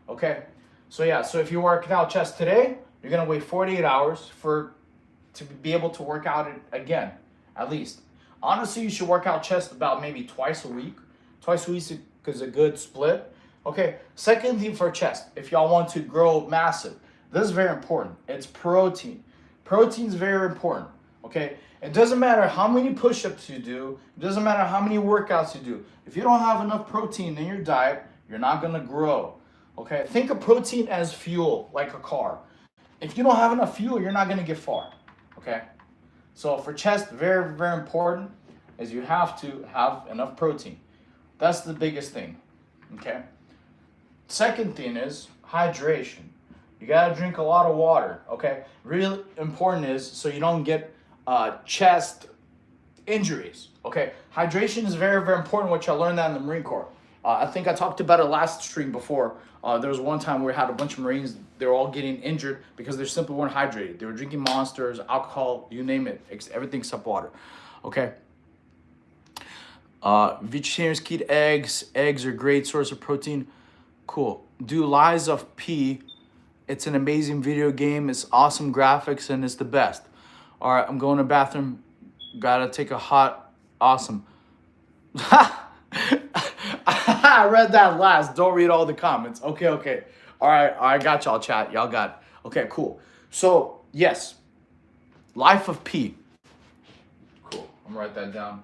Okay, so yeah, so if you work out chest today, you're gonna wait 48 hours to be able to work out it again, at least. Honestly, you should work out chest about maybe twice a week. Twice a week is a good split. Okay, second thing for chest, if y'all want to grow massive, This is very important. It's protein. Protein is very important. Okay? It doesn't matter how many push-ups you do. It doesn't matter how many workouts you do. If you don't have enough protein in your diet, you're not going to grow. Okay? Think of protein as fuel, like a car. If you don't have enough fuel, you're not going to get far. Okay? So for chest, very, very important is you have to have enough protein. That's the biggest thing. Okay? Second thing is hydration. You gotta drink a lot of water, okay? Really important is so you don't get chest injuries, okay? Hydration is very, very important, which I learned that in the Marine Corps. I think I talked about it last stream before. There was one time where we had a bunch of Marines, they were all getting injured because they simply weren't hydrated. They were drinking Monsters, alcohol, you name it, everything except water, okay? Vegetarians eat eggs. Eggs are a great source of protein. Cool. Do Lies of P. It's an amazing video game. It's awesome graphics and it's the best. All right, I'm going to the bathroom. Gotta take a hot, awesome. I read that last. Don't read all the comments. Okay. All right, I got y'all, chat. Y'all got it. Okay, cool. So, yes. Life of P. Cool. I'm gonna write that down.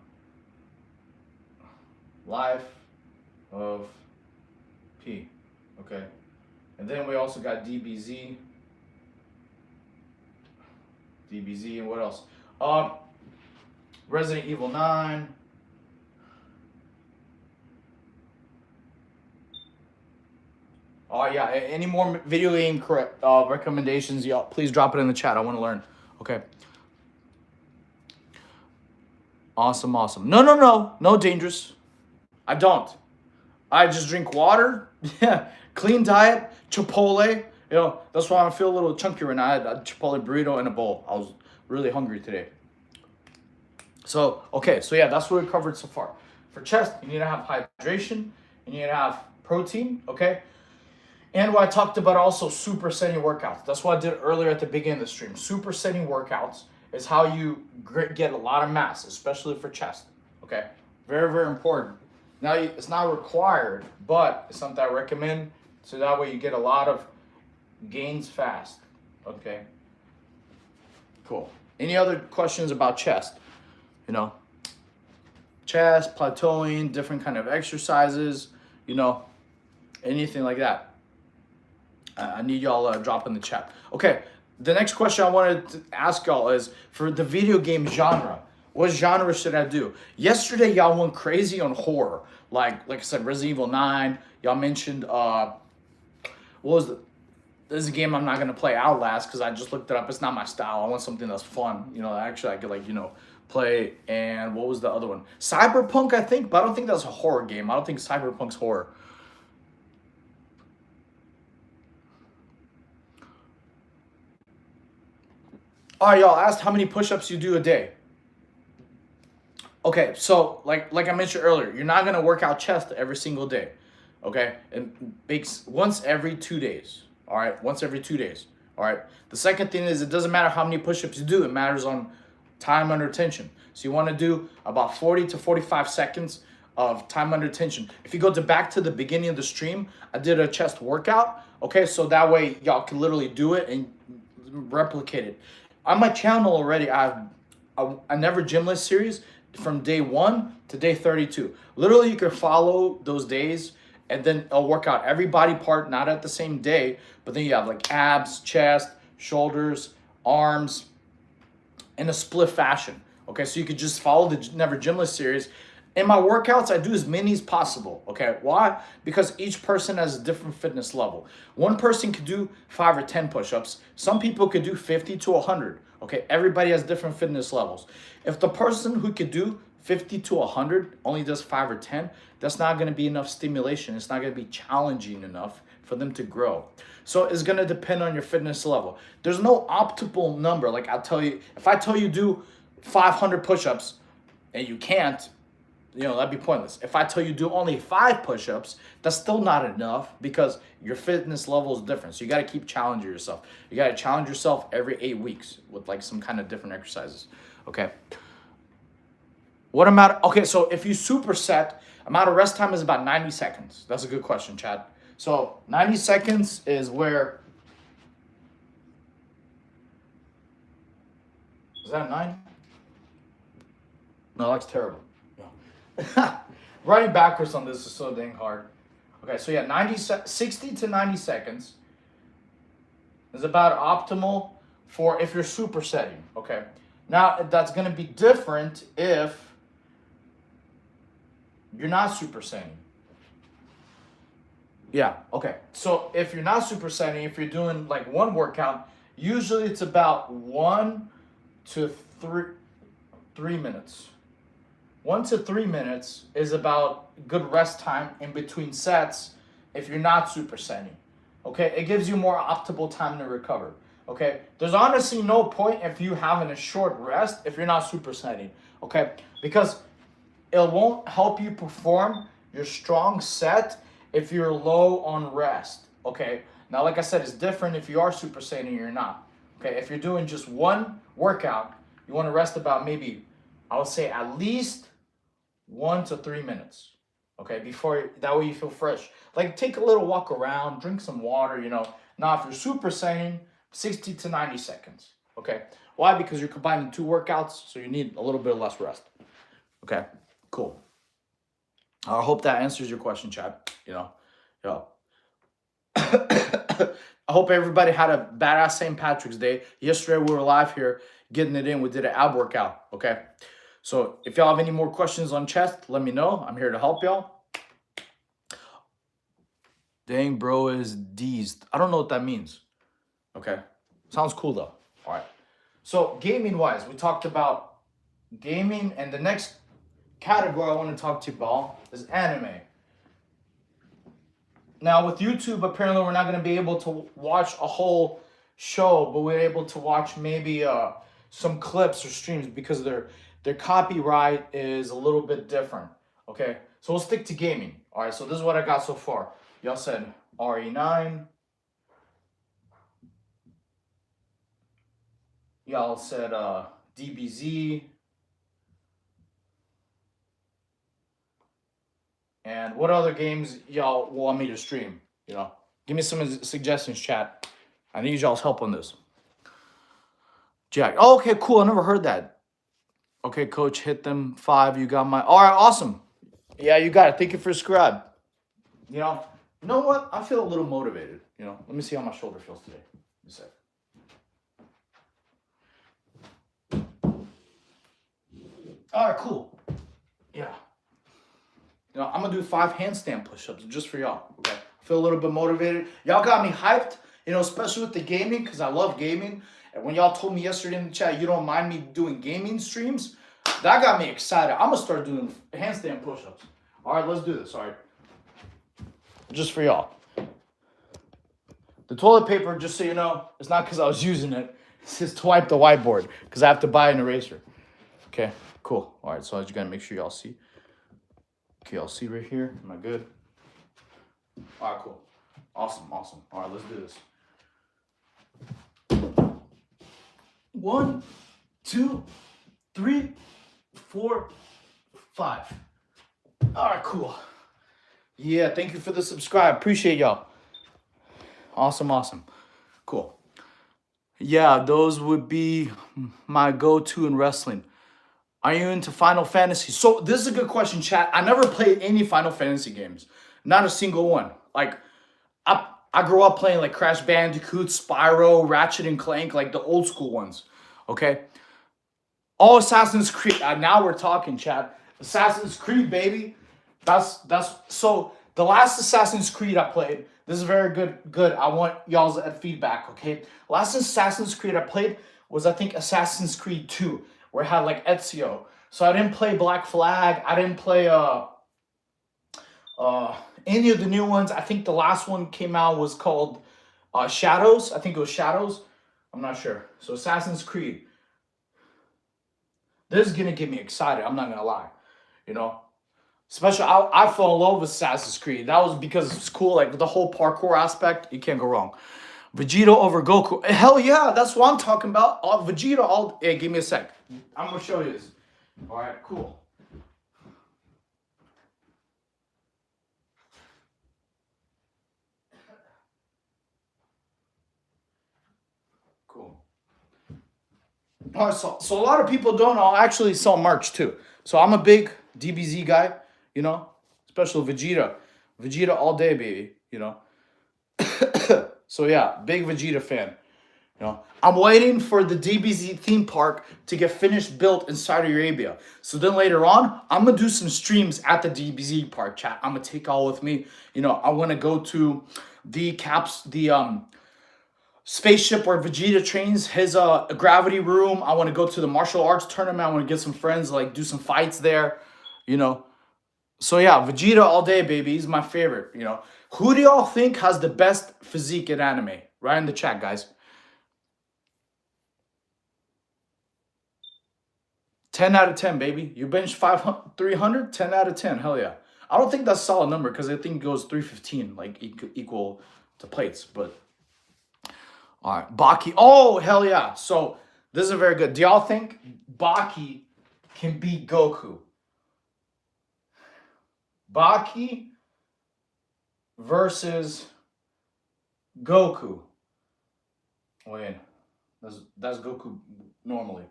Life of P. Okay. And then we also got DBZ. And what else? Resident Evil 9. Oh yeah, any more video game recommendations, y'all, please drop it in the chat. I want to learn. Okay. Awesome. No dangerous. I don't. I just drink water. Yeah. Clean diet. Chipotle. You know, that's why I feel a little chunky right now. I had a Chipotle burrito in a bowl. I was really hungry today. So, okay. So, yeah, that's what we covered so far. For chest, you need to have hydration. You need to have protein, okay? And what I talked about also, supersetting workouts. That's what I did earlier at the beginning of the stream. Supersetting workouts is how you get a lot of mass, especially for chest, okay? Very, very important. Now, it's not required, but it's something I recommend, so that way you get a lot of gains fast, okay? Cool. Any other questions about chest? You know, chest, plateauing, different kind of exercises, you know, anything like that. I need y'all drop in the chat. Okay, the next question I wanted to ask y'all is, for the video game genre, what genre should I do? Yesterday, y'all went crazy on horror. Like I said, Resident Evil 9. Y'all mentioned, what was the... This is a game I'm not going to play, Outlast, because I just looked it up. It's not my style. I want something that's fun. You know, actually I could, like, you know, play. And what was the other one? Cyberpunk, I think, but I don't think that's a horror game. I don't think Cyberpunk's horror. All right, y'all asked how many push-ups you do a day. Okay, so like I mentioned earlier, you're not gonna work out chest every single day. Okay, it makes once every 2 days. All right, once every 2 days. All right. The second thing is, it doesn't matter how many push-ups you do. It matters on time under tension. So you want to do about 40 to 45 seconds of time under tension. If you go back to the beginning of the stream, I did a chest workout. Okay, so that way y'all can literally do it and replicate it. On my channel already, I have a Never Gymless series from day 1 to day 32. Literally, you can follow those days, and then I'll work out every body part, not at the same day, but then you have like abs, chest, shoulders, arms, in a split fashion. Okay, so you could just follow the Never Gymless series. In my workouts, I do as many as possible. Okay, why? Because each person has a different fitness level. One person could do 5 or 10 push-ups. Some people could do 50 to 100. Okay, everybody has different fitness levels. If the person who could do 50 to 100 only does 5 or 10, that's not going to be enough stimulation. It's not going to be challenging enough for them to grow. So it's going to depend on your fitness level. There's no optimal number. Like I'll tell you, if I tell you do 500 push-ups and you can't, you know, that'd be pointless. If I tell you do only 5 push-ups, that's still not enough because your fitness level is different. So you got to keep challenging yourself. You got to challenge yourself every 8 weeks with like some kind of different exercises. Okay. What amount? Okay, so if you superset, amount of rest time is about 90 seconds. That's a good question, Chad. So 90 seconds is where Is that 9? No, that's terrible. Yeah. Writing backwards on this is so dang hard. Okay, so yeah, 60 to 90 seconds is about optimal for if you're supersetting. Okay, now that's going to be different if you're not supersetting. Yeah, okay. So if you're not supersetting, if you're doing like one workout, usually it's about 1 to 3 minutes. 1 to 3 minutes is about good rest time in between sets if you're not supersetting. Okay, it gives you more optimal time to recover. Okay, there's honestly no point if you having a short rest if you're not supersetting. Okay, because it won't help you perform your strong set if you're low on rest. Okay, now like I said, it's different if you are supersetting or you're not. Okay, if you're doing just one workout, you want to rest about maybe, I would say at least 1 to 3 minutes. Okay, before that way you feel fresh. Like take a little walk around, drink some water, you know. Now if you're supersetting, 60 to 90 seconds. Okay. Why? Because you're combining two workouts, so you need a little bit less rest. Okay, cool. I hope that answers your question, Chad. You know, yeah. I hope everybody had a badass St. Patrick's Day. Yesterday we were live here getting it in. We did an ab workout. Okay. So if y'all have any more questions on chest, let me know. I'm here to help y'all. Dang, bro is deezed. I don't know what that means. Okay. Sounds cool though. All right. So gaming wise, we talked about gaming, and the next category I want to talk to you about is anime. Now with YouTube, apparently we're not going to be able to watch a whole show, but we're able to watch maybe some clips or streams because their copyright is a little bit different. Okay, so we'll stick to gaming. All right, so this is what I got so far. Y'all said RE9. Y'all said DBZ. And what other games y'all want me to stream? You know, give me some suggestions, chat. I need y'all's help on this. Jack. Oh, okay, cool. I never heard that. Okay, coach, hit them 5. You got my. All right, awesome. Yeah, you got it. Thank you for subscribe. You know what? I feel a little motivated. You know, let me see how my shoulder feels today. Let me see. All right, cool. Yeah. You know, I'm gonna do 5 handstand push-ups just for y'all. Okay. I feel a little bit motivated. Y'all got me hyped. You know, especially with the gaming, because I love gaming. And when y'all told me yesterday in the chat you don't mind me doing gaming streams, that got me excited. I'm gonna start doing handstand push-ups. All right, let's do this. All right. Just for y'all. The toilet paper, just so you know, it's not because I was using it. It's just to wipe the whiteboard because I have to buy an eraser. Okay, cool. All right, so I just gotta make sure y'all see. Okay, I'll see right here. Am I good? All right, cool. Awesome. All right, let's do this. 1, 2, 3, 4, 5. All right, cool. Yeah, thank you for the subscribe. Appreciate y'all. Awesome. Cool. Yeah, those would be my go-to in wrestling. Are you into Final Fantasy? So this is a good question, chat. I never played any Final Fantasy games. Not a single one. Like, I grew up playing like Crash Bandicoot, Spyro, Ratchet and Clank, like the old school ones. Okay? All Assassin's Creed. Now we're talking, chat. Assassin's Creed, baby. That's so the last Assassin's Creed I played. This is very good. I want y'all's feedback, okay? Last Assassin's Creed I played was, I think, Assassin's Creed 2, where it had like Ezio. So I didn't play Black Flag. I didn't play any of the new ones. I think the last one came out was called Shadows. I think it was Shadows. I'm not sure. So Assassin's Creed. This is gonna get me excited. I'm not gonna lie. You know, especially I fell in love with Assassin's Creed. That was because it's cool. Like the whole parkour aspect, you can't go wrong. Vegeta over Goku. Hell yeah, that's what I'm talking about. Vegeta. Hey, give me a sec. I'm gonna show you this. All right, cool. Cool. So a lot of people don't know. I actually sell merch too. So I'm a big DBZ guy, you know, especially Vegeta. Vegeta all day, baby, you know. So yeah, big Vegeta fan. You know, I'm waiting for the DBZ theme park to get finished built in Saudi Arabia. So then later on, I'm gonna do some streams at the DBZ park, chat. I'm gonna take all with me. You know, I want to go to the spaceship where Vegeta trains his gravity room. I want to go to the martial arts tournament. I want to get some friends, like do some fights there, you know. So yeah, Vegeta all day, baby. He's my favorite, you know. Who do y'all think has the best physique in anime? Right in the chat, guys. 10 out of 10, baby. You bench 500, 300, 10 out of 10. Hell yeah. I don't think that's a solid number because I think it goes 315, like equal to plates. But all right, Baki. Oh, hell yeah. So this is very good. Do y'all think Baki can beat Goku? Baki versus Goku. Wait, that's Goku normally.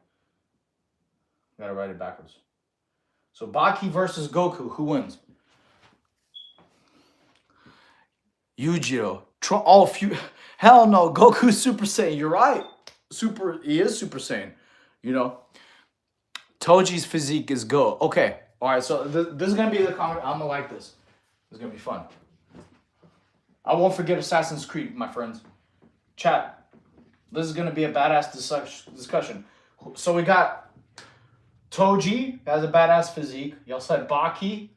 Gotta write it backwards. So Baki versus Goku. Who wins? Yujiro. Oh, hell no. Goku's Super Saiyan. You're right. He is Super Saiyan. You know. Toji's physique is go. Okay. All right. So this is gonna be the comment. I'm gonna like this. It's gonna be fun. I won't forget Assassin's Creed, my friends. Chat. This is gonna be a badass discussion. So we got Toji has a badass physique. Y'all said Baki,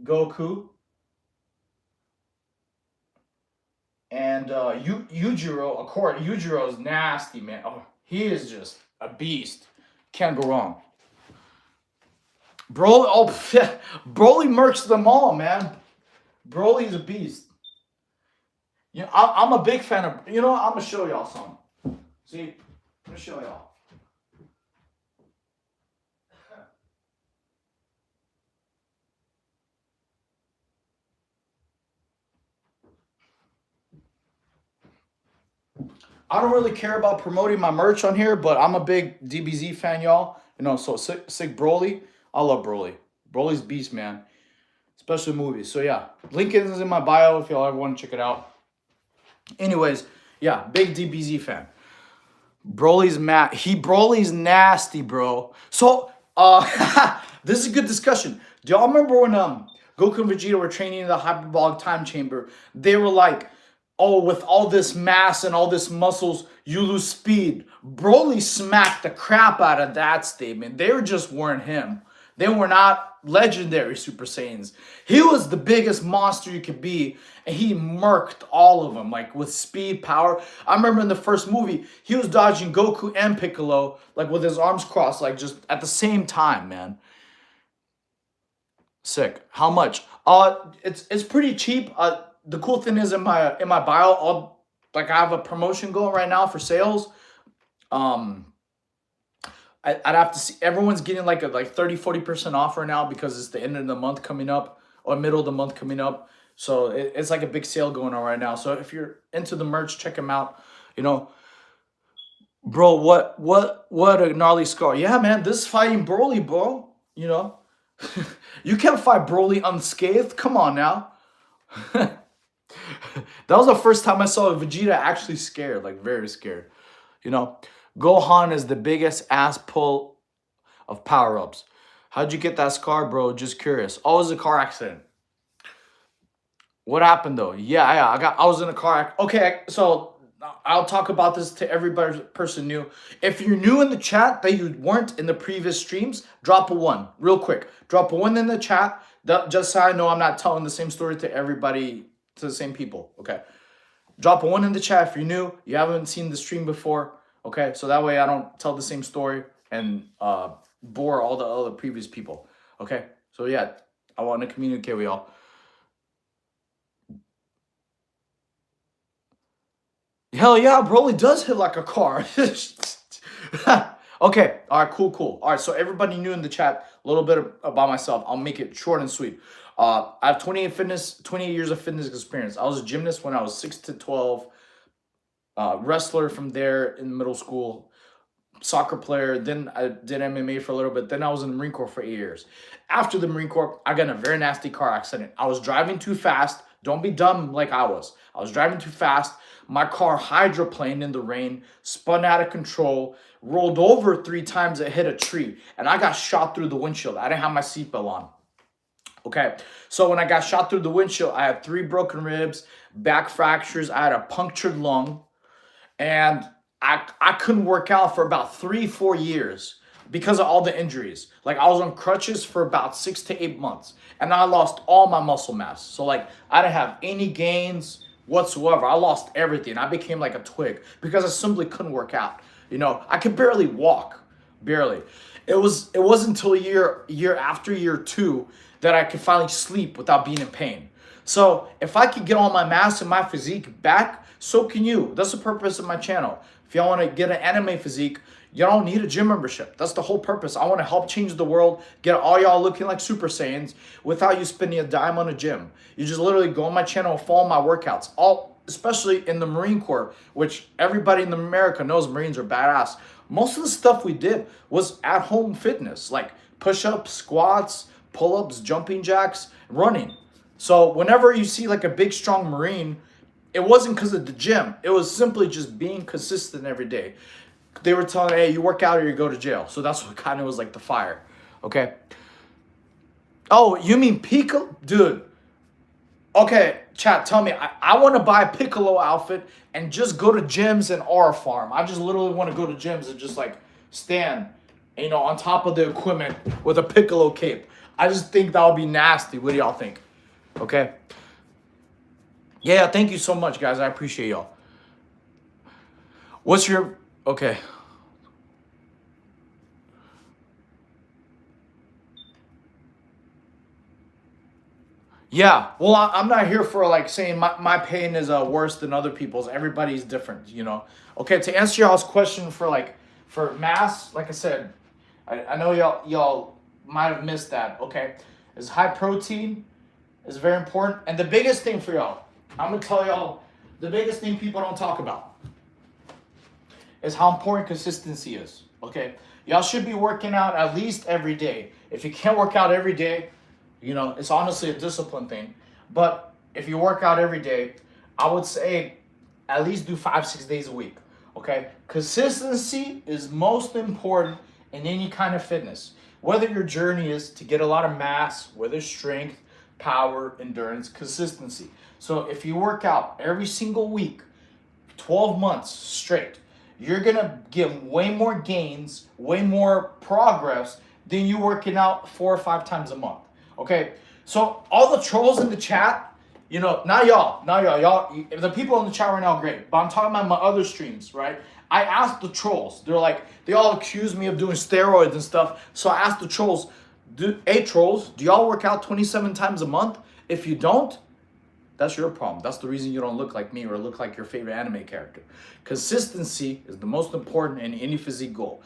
Goku, and Yujiro. Of course, Yujiro is nasty, man. Oh, he is just a beast. Can't go wrong. Broly, Broly mercs them all, man. Broly's a beast. You know, I'm a big fan of. You know, I'm gonna show y'all something. See, I'm gonna show y'all. I don't really care about promoting my merch on here, but I'm a big DBZ fan, y'all. You know, so sick Broly. I love Broly. Broly's beast, man. Especially movies. So yeah, link is in my bio if y'all ever want to check it out. Anyways, yeah, big DBZ fan. Broly's Broly's nasty, bro. So this is a good discussion. Do y'all remember when Goku and Vegeta were training in the hyperbolic time chamber? They were like, oh, with all this mass and all this muscles, you lose speed. Broly smacked the crap out of that statement. They weren't him. They were not legendary Super Saiyans. He was the biggest monster you could be, and he murked all of them, like with speed, power. I remember in the first movie, he was dodging Goku and Piccolo, like with his arms crossed, like just at the same time, man. Sick. How much? It's pretty cheap. The cool thing is in my bio, I have a promotion going right now for sales. I'd have to see. Everyone's getting like 30-40% off right now because it's the end of the month coming up or middle of the month coming up. So it's like a big sale going on right now. So if you're into the merch, check them out. You know, bro, what a gnarly scar. Yeah, man, this is fighting Broly, bro. You know, you can't fight Broly unscathed. Come on now. That was the first time I saw Vegeta actually scared, like very scared. You know, Gohan is the biggest ass pull of power-ups. How'd you get that scar, bro? Just curious. Oh, it was a car accident. What happened though? Yeah, I was in a car accident. Okay, so I'll talk about this to every person new. If you're new in the chat that you weren't in the previous streams, drop a 1 real quick. Drop a 1 in the chat. Just so I know I'm not telling the same story to everybody, to the same people. Okay. Drop a 1 in the chat if you're new. You haven't seen the stream before. Okay. So that way I don't tell the same story and bore all the other previous people. Okay. So yeah, I want to communicate with y'all. Hell yeah, Broly does hit like a car. Okay, all right, cool. All right, so everybody new in the chat, a little bit about myself. I'll make it short and sweet. I have 28 years of fitness experience. I was a gymnast when I was 6 to 12. wrestler from there in middle school, soccer player. Then I did MMA for a little bit. Then I was in the Marine Corps for 8 years. After the Marine Corps, I got in a very nasty car accident. I was driving too fast. Don't be dumb like I was. I was driving too fast. My car hydroplaned in the rain, spun out of control, rolled over 3 times. It hit a tree, and I got shot through the windshield. I didn't have my seatbelt on. Okay, so when I got shot through the windshield, I had 3 broken ribs, back fractures. I had a punctured lung, and I couldn't work out for about 3-4 years because of all the injuries. Like I was on crutches for about 6 to 8 months, and I lost all my muscle mass. So like I didn't have any gains whatsoever. I lost everything. I became like a twig because I simply couldn't work out. You know, I could barely walk, barely. It was until year after year 2 that I could finally sleep without being in pain. So if I could get all my mass and my physique back, so can you. That's the purpose of my channel. If y'all want to get an anime physique, you don't need a gym membership. That's the whole purpose. I want to help change the world, get all y'all looking like Super Saiyans without you spending a dime on a gym. You just literally go on my channel and follow my workouts. Especially in the Marine Corps, which everybody in America knows Marines are badass. Most of the stuff we did was at-home fitness, like push-ups, squats, pull-ups, jumping jacks, running. So whenever you see like a big, strong Marine, it wasn't because of the gym. It was simply just being consistent every day. They were telling, hey, you work out or you go to jail. So that's what kind of was like the fire. Okay. Oh, you mean Piccolo? Dude. Okay, chat, tell me. I want to buy a Piccolo outfit and just go to gyms and aura farm. I just literally want to go to gyms and just like stand, on top of the equipment with a Piccolo cape. I just think that would be nasty. What do y'all think? Okay. Yeah, thank you so much, guys. I appreciate y'all. What's your... Okay. Yeah, well, I'm not here for like saying my pain is worse than other people's. Everybody's different. Okay, to answer y'all's question for mass, like I said, I know y'all might have missed that. Okay, is high protein is very important, and the biggest thing for y'all, I'm gonna tell y'all, the biggest thing people don't talk about is how important consistency is. Okay, y'all should be working out at least every day. If you can't work out every day, it's honestly a discipline thing. But if you work out every day, I would say at least do 5-6 days a week. Okay? Consistency is most important in any kind of fitness. Whether your journey is to get a lot of mass, whether strength, power, endurance, consistency. So if you work out every single week, 12 months straight, you're going to get way more gains, way more progress than you working out 4 or 5 times a month. Okay, so all the trolls in the chat, not y'all, the people in the chat right now are great, but I'm talking about my other streams, right? I asked the trolls, they all accuse me of doing steroids and stuff, so I asked the trolls, trolls, do y'all work out 27 times a month? If you don't, that's your problem. That's the reason you don't look like me or look like your favorite anime character. Consistency is the most important in any physique goal.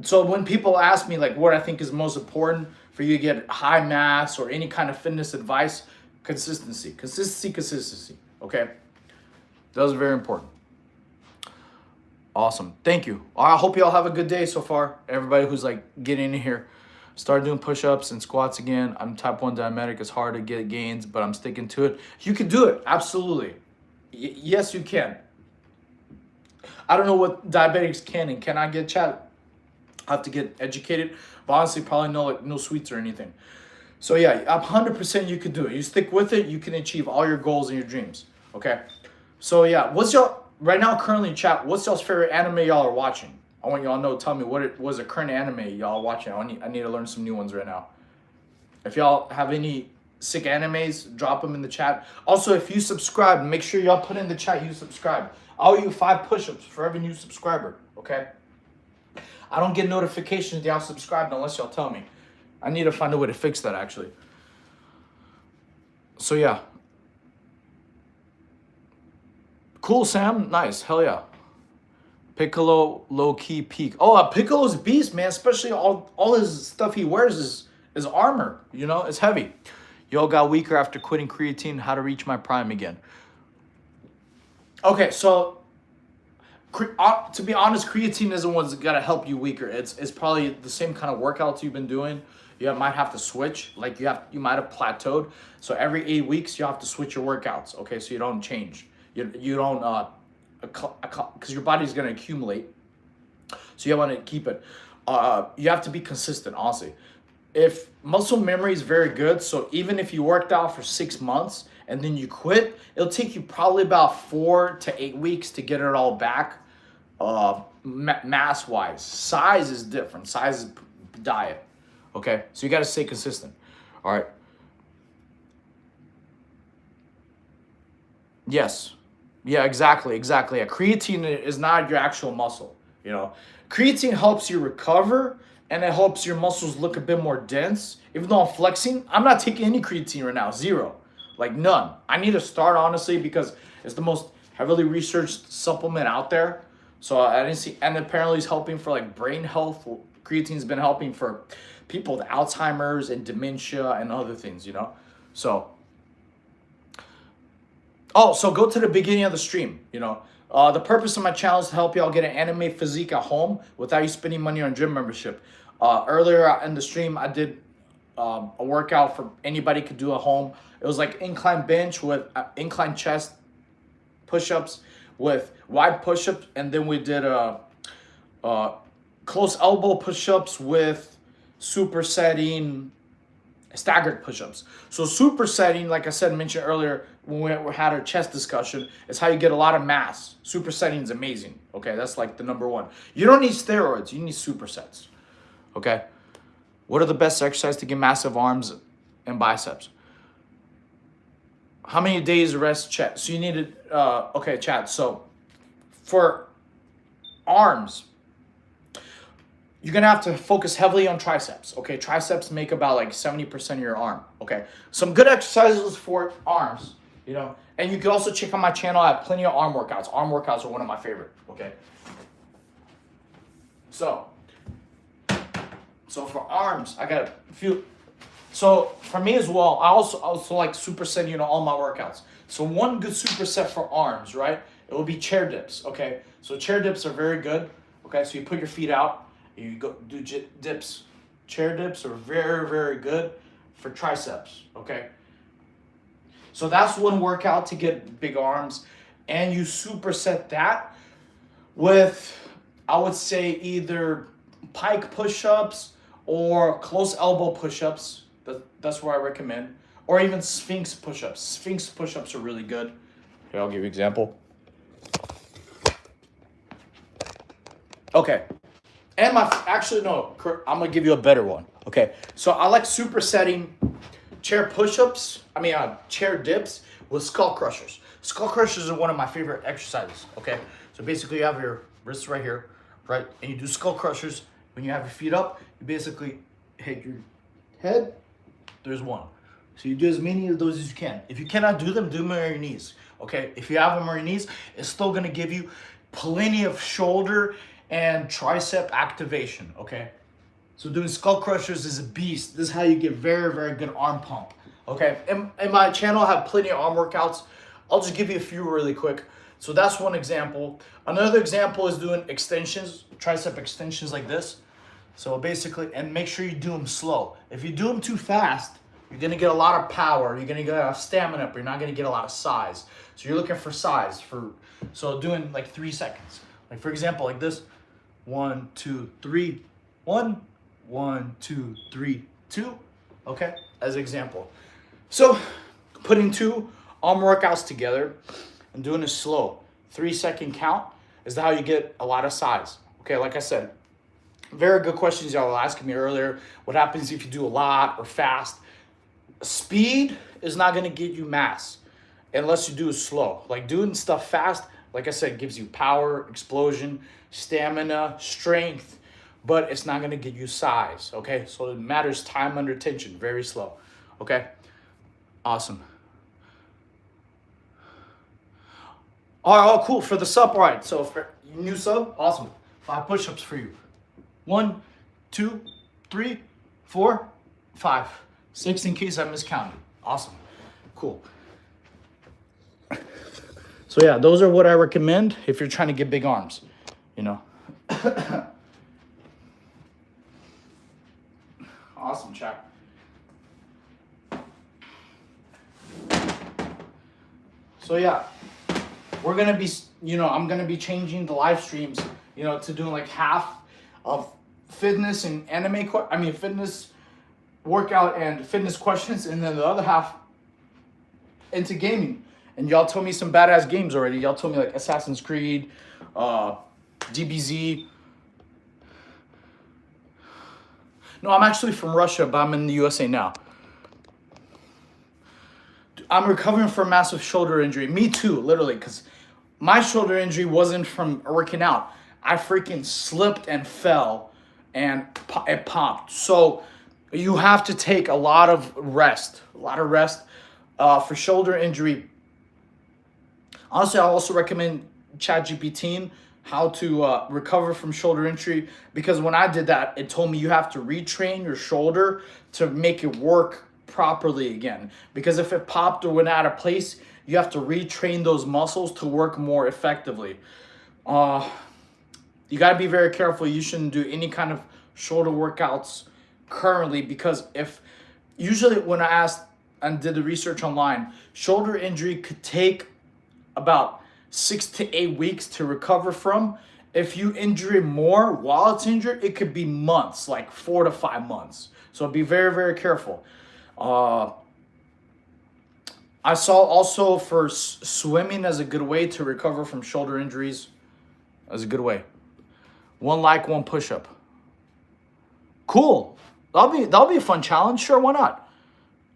So when people ask me like what I think is most important for you to get high mass or any kind of fitness advice, consistency, okay? That was very important. Awesome, thank you. I hope y'all have a good day so far. Everybody who's like getting in here. Start doing push-ups and squats again. I'm type 1 diabetic. It's hard to get gains, but I'm sticking to it. You can do it, absolutely. Yes, you can. I don't know what diabetics can and cannot get, chat. I have to get educated, but honestly, probably no sweets or anything. So yeah, 100% you can do it. You stick with it, you can achieve all your goals and your dreams. Okay. So yeah, right now currently chat? What's y'all's favorite anime y'all are watching? I want y'all to know. Tell me what it was a current anime y'all watching. I need to learn some new ones right now. If y'all have any sick animes, drop them in the chat. Also, if you subscribe, make sure y'all put in the chat you subscribe. I'll owe you 5 push-ups for every new subscriber. Okay. I don't get notifications that y'all subscribed unless y'all tell me. I need to find a way to fix that, actually. So, yeah. Cool, Sam. Nice. Hell yeah. Piccolo low-key peak. Oh, Piccolo's a beast, man. Especially all his stuff he wears is armor. It's heavy. Y'all got weaker after quitting creatine. How to reach my prime again. Okay, so To be honest, creatine isn't what's gonna help you weaker. It's probably the same kind of workouts you've been doing. You might have to switch. Like you might have plateaued. So every 8 weeks you have to switch your workouts. Okay, so you don't change. You don't because your body's gonna accumulate. So you want to keep it. You have to be consistent, honestly. If muscle memory is very good, so even if you worked out for 6 months and then you quit, it'll take you probably about 4 to 8 weeks to get it all back. Mass wise, size is different. Size is diet. Okay, so you got to stay consistent. All right. Yes. Yeah, exactly. Yeah, creatine is not your actual muscle. You know, creatine helps you recover and it helps your muscles look a bit more dense. Even though I'm flexing, I'm not taking any creatine right now. Zero. Like none. I need to start honestly because it's the most heavily researched supplement out there. So I didn't see, and apparently it's helping for like brain health. Creatine's been helping for people with Alzheimer's and dementia and other things, you know? So, oh, so go to the beginning of the stream, you know? The purpose of my channel is to help y'all get an anime physique at home without you spending money on gym membership. Earlier in the stream, I did a workout for anybody could do at home. It was like incline bench with incline chest push-ups with wide push-ups, and then we did close elbow push-ups with supersetting staggered push-ups. So supersetting, like I said, mentioned earlier when we had our chest discussion, is how you get a lot of mass. Supersetting is amazing. Okay, that's like the number one. You don't need steroids. You need supersets. Okay. What are the best exercises to get massive arms and biceps? How many days rest, chat? So you needed, okay, chat. So for arms, you're going to have to focus heavily on triceps. Okay, triceps make about like 70% of your arm. Okay, some good exercises for arms, you know. And you can also check on my channel. I have plenty of arm workouts. Arm workouts are one of my favorite. Okay. So for arms, I got a few. So for me as well, I also like superset, you know, all my workouts. So one good superset for arms, right? It will be chair dips. Okay. So chair dips are very good. Okay. So you put your feet out. You go do dips. Chair dips are very, very good for triceps, okay? So that's one workout to get big arms. And you superset that with, I would say, either pike push-ups or close elbow push-ups. That's where I recommend. Or even Sphinx push-ups. Sphinx push-ups are really good. Here, I'll give you an example. Okay. And actually, no, I'm going to give you a better one. Okay, so I like supersetting chair push-ups, chair dips with skull crushers. Skull crushers are one of my favorite exercises, okay? So basically you have your wrists right here, right? And you do skull crushers. When you have your feet up, you basically hit your head. There's one. So you do as many of those as you can. If you cannot do them on your knees, okay? If you have them on your knees, it's still going to give you plenty of shoulder and tricep activation, okay? So doing skull crushers is a beast. This is how you get very, very good arm pump, okay? In my channel, I have plenty of arm workouts. I'll just give you a few really quick. So that's one example. Another example is doing extensions, tricep extensions like this. So basically, and make sure you do them slow. If you do them too fast, you're gonna get a lot of power. You're gonna get a lot of stamina, but you're not gonna get a lot of size. So you're looking for size. So doing like 3 seconds. Like for example, like this. 1, 2, 3, 1, 1, 2, 3, 2. Okay, as an example. So putting 2 arm workouts together and doing it slow, 3-second count is how you get a lot of size. Okay, like I said, very good questions y'all were asking me earlier. What happens if you do a lot or fast? Speed is not gonna get you mass unless you do it slow. Like doing stuff fast, like I said, gives you power, explosion, stamina, strength, but it's not going to get you size, okay? So it matters time under tension, very slow, okay? Awesome. All right, oh, cool, for the sub, all right, so for new sub, awesome. 5 push-ups for you. 1, 2, 3, 4, 5, 6 in case I miscounted. Awesome, cool. So So yeah, those are what I recommend if you're trying to get big arms, you know. Awesome, chat. So yeah, we're gonna be, I'm gonna be changing the live streams, to doing like half of fitness and fitness workout and fitness questions, and then the other half into gaming. And y'all told me some badass games already. Y'all told me like Assassin's Creed, DBZ. No, I'm actually from Russia, but I'm in the USA now. I'm recovering from a massive shoulder injury. Me too, literally, because my shoulder injury wasn't from working out. I freaking slipped and fell, and it popped. So you have to take a lot of rest. For shoulder injury. Honestly, I also recommend ChatGPT how to recover from shoulder injury, because when I did that, it told me you have to retrain your shoulder to make it work properly again. Because if it popped or went out of place, you have to retrain those muscles to work more effectively. You got to be very careful. You shouldn't do any kind of shoulder workouts currently, because usually when I asked and did the research online, shoulder injury could take about 6 to 8 weeks to recover from. If you injure it more while it's injured, it could be months, like 4 to 5 months. So be very, very careful. I saw also for swimming as a good way to recover from shoulder injuries. As a good way. 1 like, 1 push-up. Cool. That'll be a fun challenge. Sure, why not?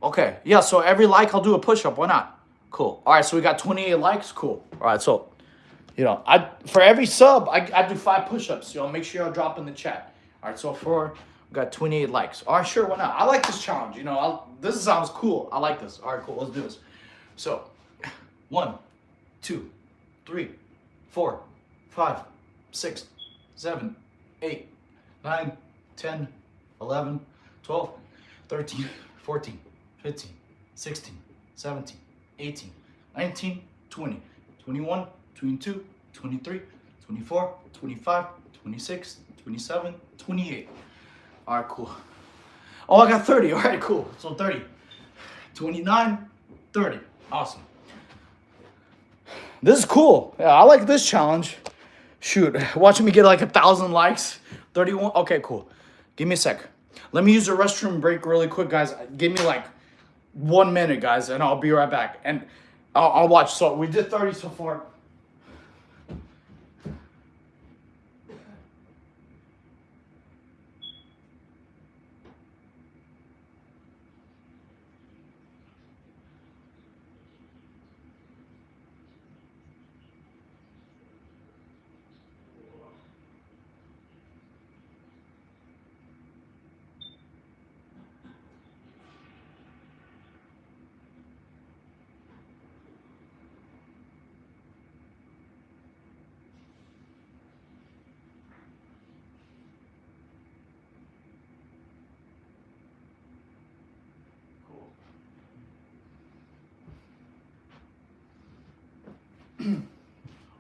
Okay, yeah, so every like I'll do a push-up. Why not? Cool. All right, so we got 28 likes. Cool. All right, so, for every sub, I do 5 push-ups. Make sure y'all drop in the chat. All right, so we got 28 likes. All right, sure, why not? I like this challenge. This sounds cool. I like this. All right, cool. Let's do this. So, 1, 2, 3, 4, 5, 6, 7, 8, 9, 10, 11, 12, 13, 14, 15, 16, 17, 18, 19, 20, 21, 22, 23, 24, 25, 26, 27, 28. All right, cool. Oh, I got 30. All right, cool. So 30, 29, 30. Awesome. This is cool. Yeah, I like this challenge. Shoot, watching me get like 1,000 likes. 31. Okay, cool. Give me a sec. Let me use the restroom break really quick, guys. Give me like 1 minute, guys, and I'll be right back. And I'll watch. So we did 30 so far.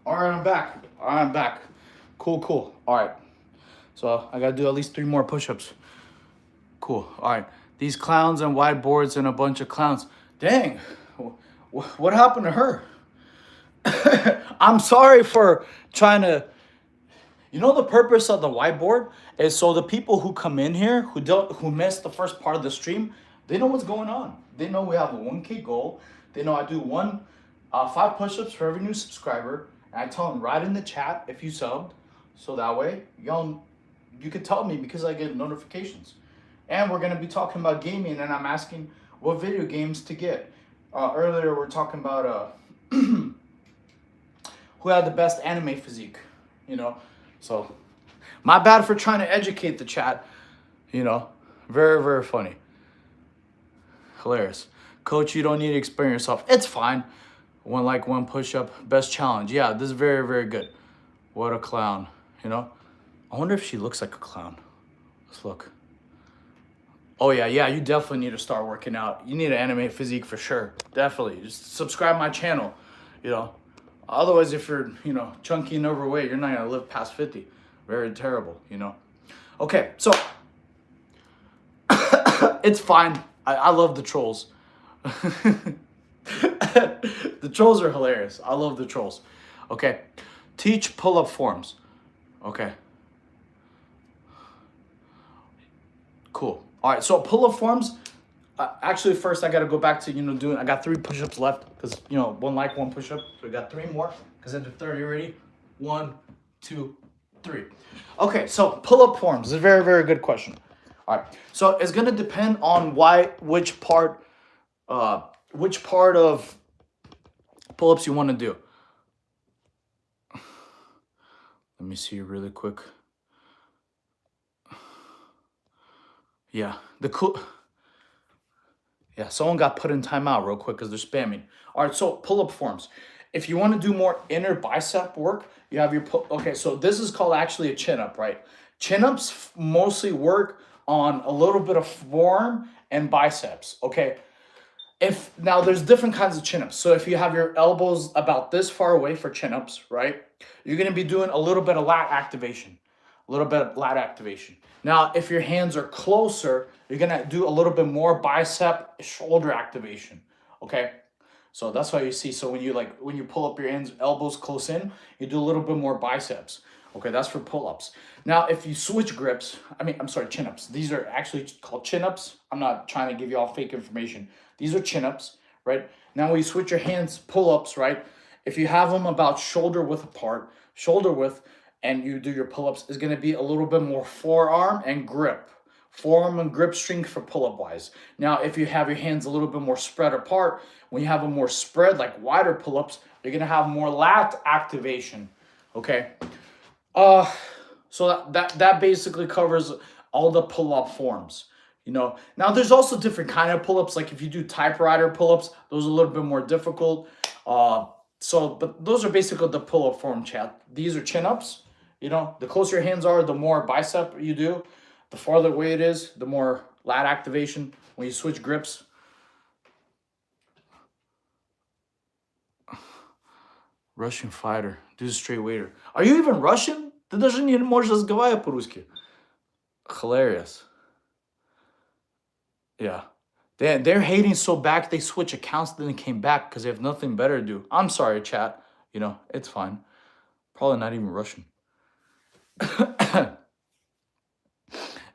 All right, I'm back. I'm back. Cool. All right. So I got to do at least 3 more push-ups. Cool. All right. These clowns and whiteboards and a bunch of clowns. Dang. What happened to her? I'm sorry for trying to... the purpose of the whiteboard is so the people who come in here, who missed the first part of the stream, they know what's going on. They know we have a 1K goal. They know I do 5 push-ups for every new subscriber. And I tell them right in the chat if you subbed. So that way, you could tell me because I get notifications. And we're going to be talking about gaming, and I'm asking what video games to get. Earlier, we're talking about who had the best anime physique, So, my bad for trying to educate the chat, Very, very funny. Hilarious. Coach, you don't need to explain yourself. It's fine. 1 like, 1 push-up. Best challenge. Yeah, this is very, very good. What a clown, I wonder if she looks like a clown. Let's look. Oh, yeah, you definitely need to start working out. You need an anime physique for sure. Definitely. Just subscribe my channel, Otherwise, if you're, chunky and overweight, you're not gonna live past 50. Very terrible. Okay, so it's fine. I love the trolls. The trolls are hilarious. I love the trolls. Okay, teach pull-up forms. Okay, cool. All right, so pull-up forms. Actually, first I gotta go back to doing. I got 3 push-ups left because one push-up. So we got 3 more because I did 30 already. 1, 2, 3. Okay, so pull-up forms is a very, very good question. All right, so it's gonna depend on which part of pull-ups you want to do. Let me see really quick. Yeah, someone got put in timeout real quick because they're spamming. All right, so pull-up forms. If you want to do more inner bicep work, you have your okay. So this is called actually a chin-up, right? Chin-ups mostly work on a little bit of forearm and biceps. Okay. If now there's different kinds of chin-ups. So if you have your elbows about this far away for chin-ups, right? You're gonna be doing a little bit of lat activation. Now, if your hands are closer, you're gonna do a little bit more bicep shoulder activation. Okay. So that's why you see. So when you pull up your hands, elbows close in, you do a little bit more biceps. Okay, that's for pull-ups. Now, if you switch grips, I'm sorry, chin-ups. These are actually called chin-ups. I'm not trying to give you all fake information. These are chin-ups, right? Now, when you switch your hands, pull-ups, right? If you have them about shoulder width apart, and you do your pull-ups, is going to be a little bit more forearm and grip. Forearm and grip strength for pull-up wise. Now, if you have your hands a little bit more spread apart, when you have them more spread, like wider pull-ups, you're going to have more lat activation, okay? So that basically covers all the pull-up forms. Now there's also different kind of pull-ups. Like if you do typewriter pull-ups, those are a little bit more difficult. But those are basically the pull-up form, chat. These are chin-ups. The closer your hands are, the more bicep you do. The farther away it is, the more lat activation. When you switch grips. Russian fighter. Do a straight waiter. Are you even Russian? Ты даже не можешь разговаривать по-русски. Hilarious. Yeah. They're hating so back they switch accounts, then they came back because they have nothing better to do. I'm sorry, chat. It's fine. Probably not even Russian.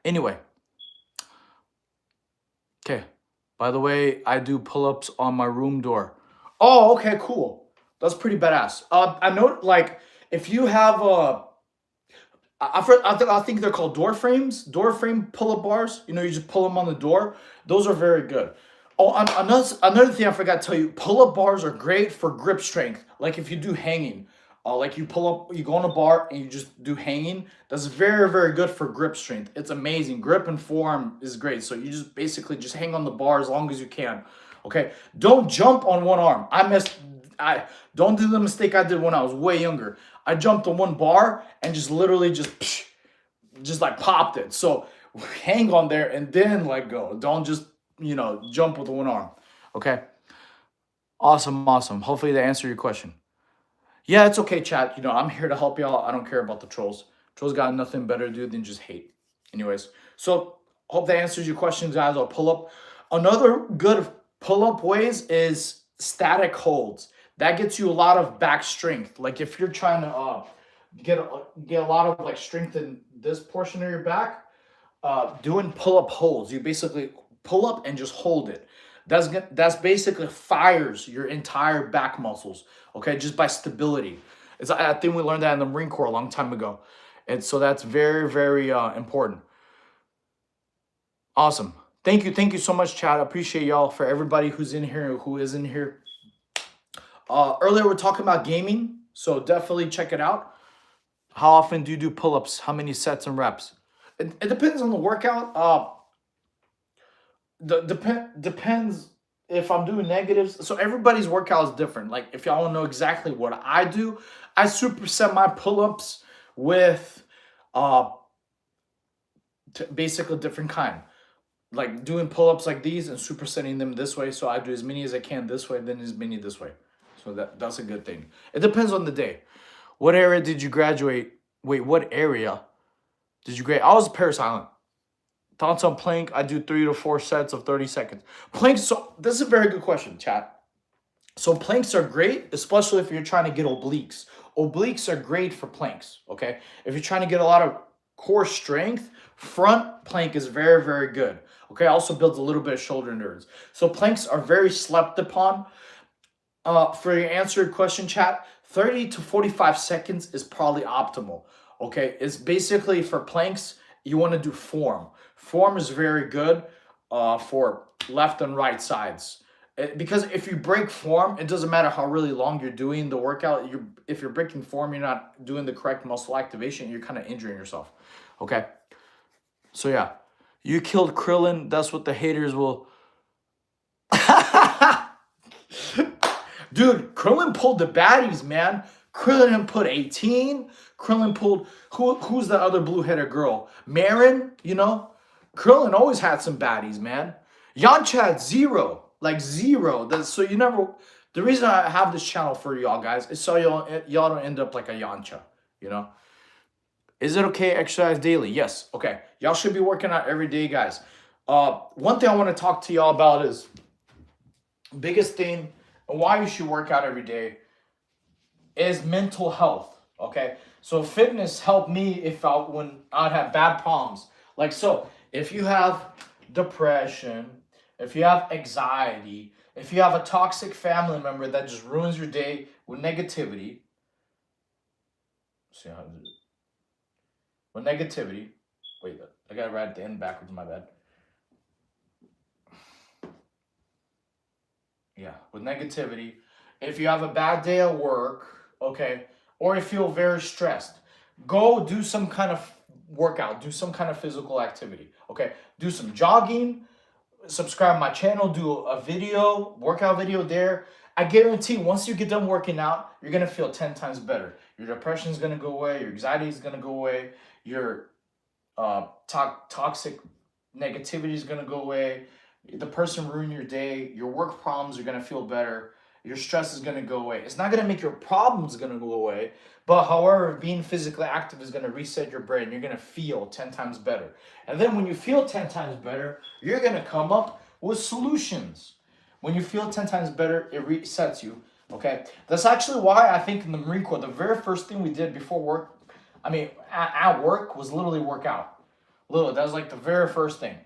Anyway. Okay. By the way, I do pull-ups on my room door. Oh, okay, cool. That's pretty badass. I know, like, if you have I think they're called door frame pull-up bars. You just pull them on the door. Those are very good. Oh, another thing I forgot to tell you, pull-up bars are great for grip strength. Like if you do hanging, like you pull up, you go on a bar and you just do hanging. That's very, very good for grip strength. It's amazing. Grip and forearm is great. So you just basically just hang on the bar as long as you can. Okay, don't jump on one arm. I don't do the mistake I did when I was way younger. I jumped on one bar and just literally just like popped it. So hang on there and then let go. Don't just, jump with one arm. Okay. Awesome. Hopefully that answered your question. Yeah, it's okay, chat. I'm here to help y'all. I don't care about the trolls. Trolls got nothing better to do than just hate. Anyways, so hope that answers your questions, guys. I'll pull up. Another good pull-up ways is static holds. That gets you a lot of back strength. Like if you're trying to get a lot of like strength in this portion of your back, doing pull-up holds. You basically pull up and just hold it. That's basically fires your entire back muscles. Okay, just by stability. I think we learned that in the Marine Corps a long time ago, and so that's very, very important. Awesome. Thank you so much, chat. I appreciate y'all. For everybody who's in here, who is in here. Earlier we're talking about gaming, so definitely check it out. How often do you do pull-ups? How many sets and reps? It depends on the workout. Depends if I'm doing negatives. So everybody's workout is different. Like if y'all want to know exactly what I do, I superset my pull-ups with basically different kind. Like doing pull-ups like these and supersetting them this way. So I do as many as I can this way, then as many this way. So that's a good thing. It depends on the day. What area did you graduate? Wait, what area did you grade? I was Paris Island. Thoughts on plank? I do 3 to 4 sets of 30 seconds. Planks, so this is a very good question, chat. So planks are great, especially if you're trying to get obliques. Obliques are great for planks, okay? If you're trying to get a lot of core strength, front plank is very, very good. Okay, also builds a little bit of shoulder endurance. So planks are very slept upon. For your answered question, chat, 30 to 45 seconds is probably optimal. Okay, it's basically for planks, you want to do form. Form is very good for left and right sides. Because if you break form, it doesn't matter how really long you're doing the workout. If you're breaking form, you're not doing the correct muscle activation, you're kind of injuring yourself. Okay, so yeah, you killed Krillin. That's what the haters will. Dude, Krillin pulled the baddies, man. Krillin put 18. Krillin pulled who's the other blue-headed girl? Marin, you know? Krillin always had some baddies, man. Yamcha had zero. Like zero. So you never. The reason I have this channel for y'all guys is so y'all don't end up like a Yamcha, you know? Is it okay to exercise daily? Yes. Okay. Y'all should be working out every day, guys. One thing I want to talk to y'all about is biggest thing and why you should work out every day is mental health. Okay. So fitness helped me when I'd have bad problems. Like, so if you have depression, if you have anxiety, if you have a toxic family member that just ruins your day with negativity, see how to do it. With negativity, wait, I gotta write the end backwards, my bad. Yeah, with negativity. If you have a bad day at work, okay, or you feel very stressed, go do some kind of workout, do some kind of physical activity, okay? Do some jogging, subscribe to my channel, do a video, workout video there. I guarantee once you get done working out, you're gonna feel 10 times better. Your depression is gonna go away, your anxiety is gonna go away, your toxic negativity is gonna go away, the person ruined your day, your work problems are gonna feel better, your stress is gonna go away. It's not gonna make your problems gonna go away, but however, being physically active is gonna reset your brain. You're gonna feel 10 times better. And then when you feel 10 times better, you're gonna come up with solutions. When you feel 10 times better, it resets you, okay? That's actually why I think in the Marine Corps, the very first thing we did before work, at work was literally work out. Literally, that was like the very first thing.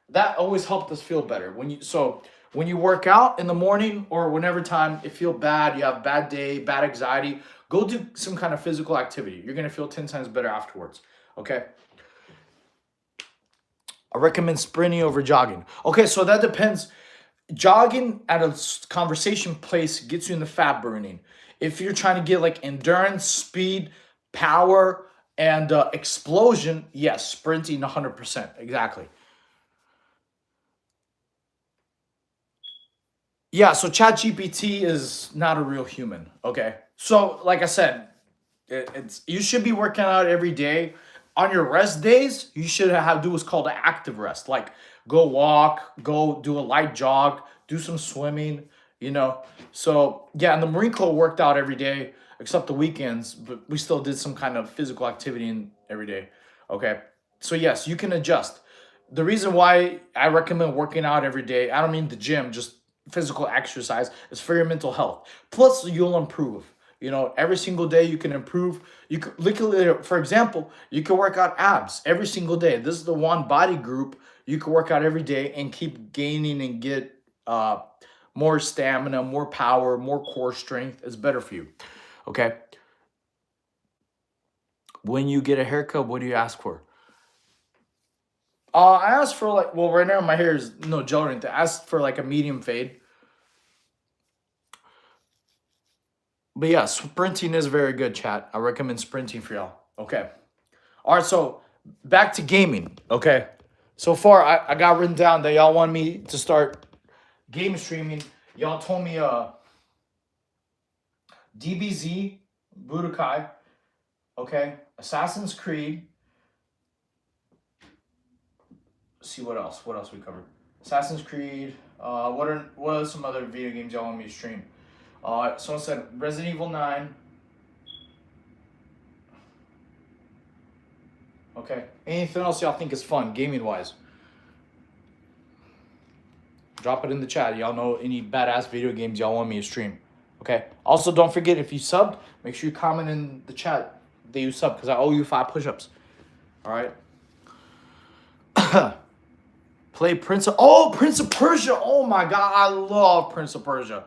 That always helped us feel better. When you work out in the morning or whenever time you feel bad, you have a bad day, bad anxiety, go do some kind of physical activity. You're going to feel 10 times better afterwards, okay? I recommend sprinting over jogging. Okay, so that depends. Jogging at a conversation place gets you in the fat burning. If you're trying to get like endurance, speed, power, and explosion, yes, sprinting 100%, exactly. Yeah, so ChatGPT is not a real human. Okay, so like I said, it's you should be working out every day. On your rest days, you should do what's called an active rest, like go walk, go do a light jog, do some swimming. You know, so yeah, and the Marine Corps worked out every day except the weekends, but we still did some kind of physical activity every day. Okay, so yes, you can adjust. The reason why I recommend working out every day, I don't mean the gym, just physical exercise, is for your mental health. Plus, you'll improve. You know, every single day you can improve. You could literally, for example, you can work out abs every single day. This is the one body group you can work out every day and keep gaining and get more stamina, more power, more core strength. It's better for you. Okay. When you get a haircut, what do you ask for? I asked for like, well, right now my hair is no gel or anything. I asked for like a medium fade. But yeah, sprinting is very good, chat. I recommend sprinting for y'all. Okay. All right, so back to gaming. Okay. So far, I got written down that y'all want me to start game streaming. Y'all told me DBZ, Budokai, okay, Assassin's Creed. Let's see what else. What else we covered? Assassin's Creed. What are some other video games y'all want me to stream? Someone said Resident Evil 9. Okay. Anything else y'all think is fun, gaming-wise? Drop it in the chat. Y'all know any badass video games y'all want me to stream. Okay. Also, don't forget, if you subbed, make sure you comment in the chat that you subbed, because I owe you 5 push-ups. All right. Play Prince of... Oh, Prince of Persia. Oh, my God. I love Prince of Persia.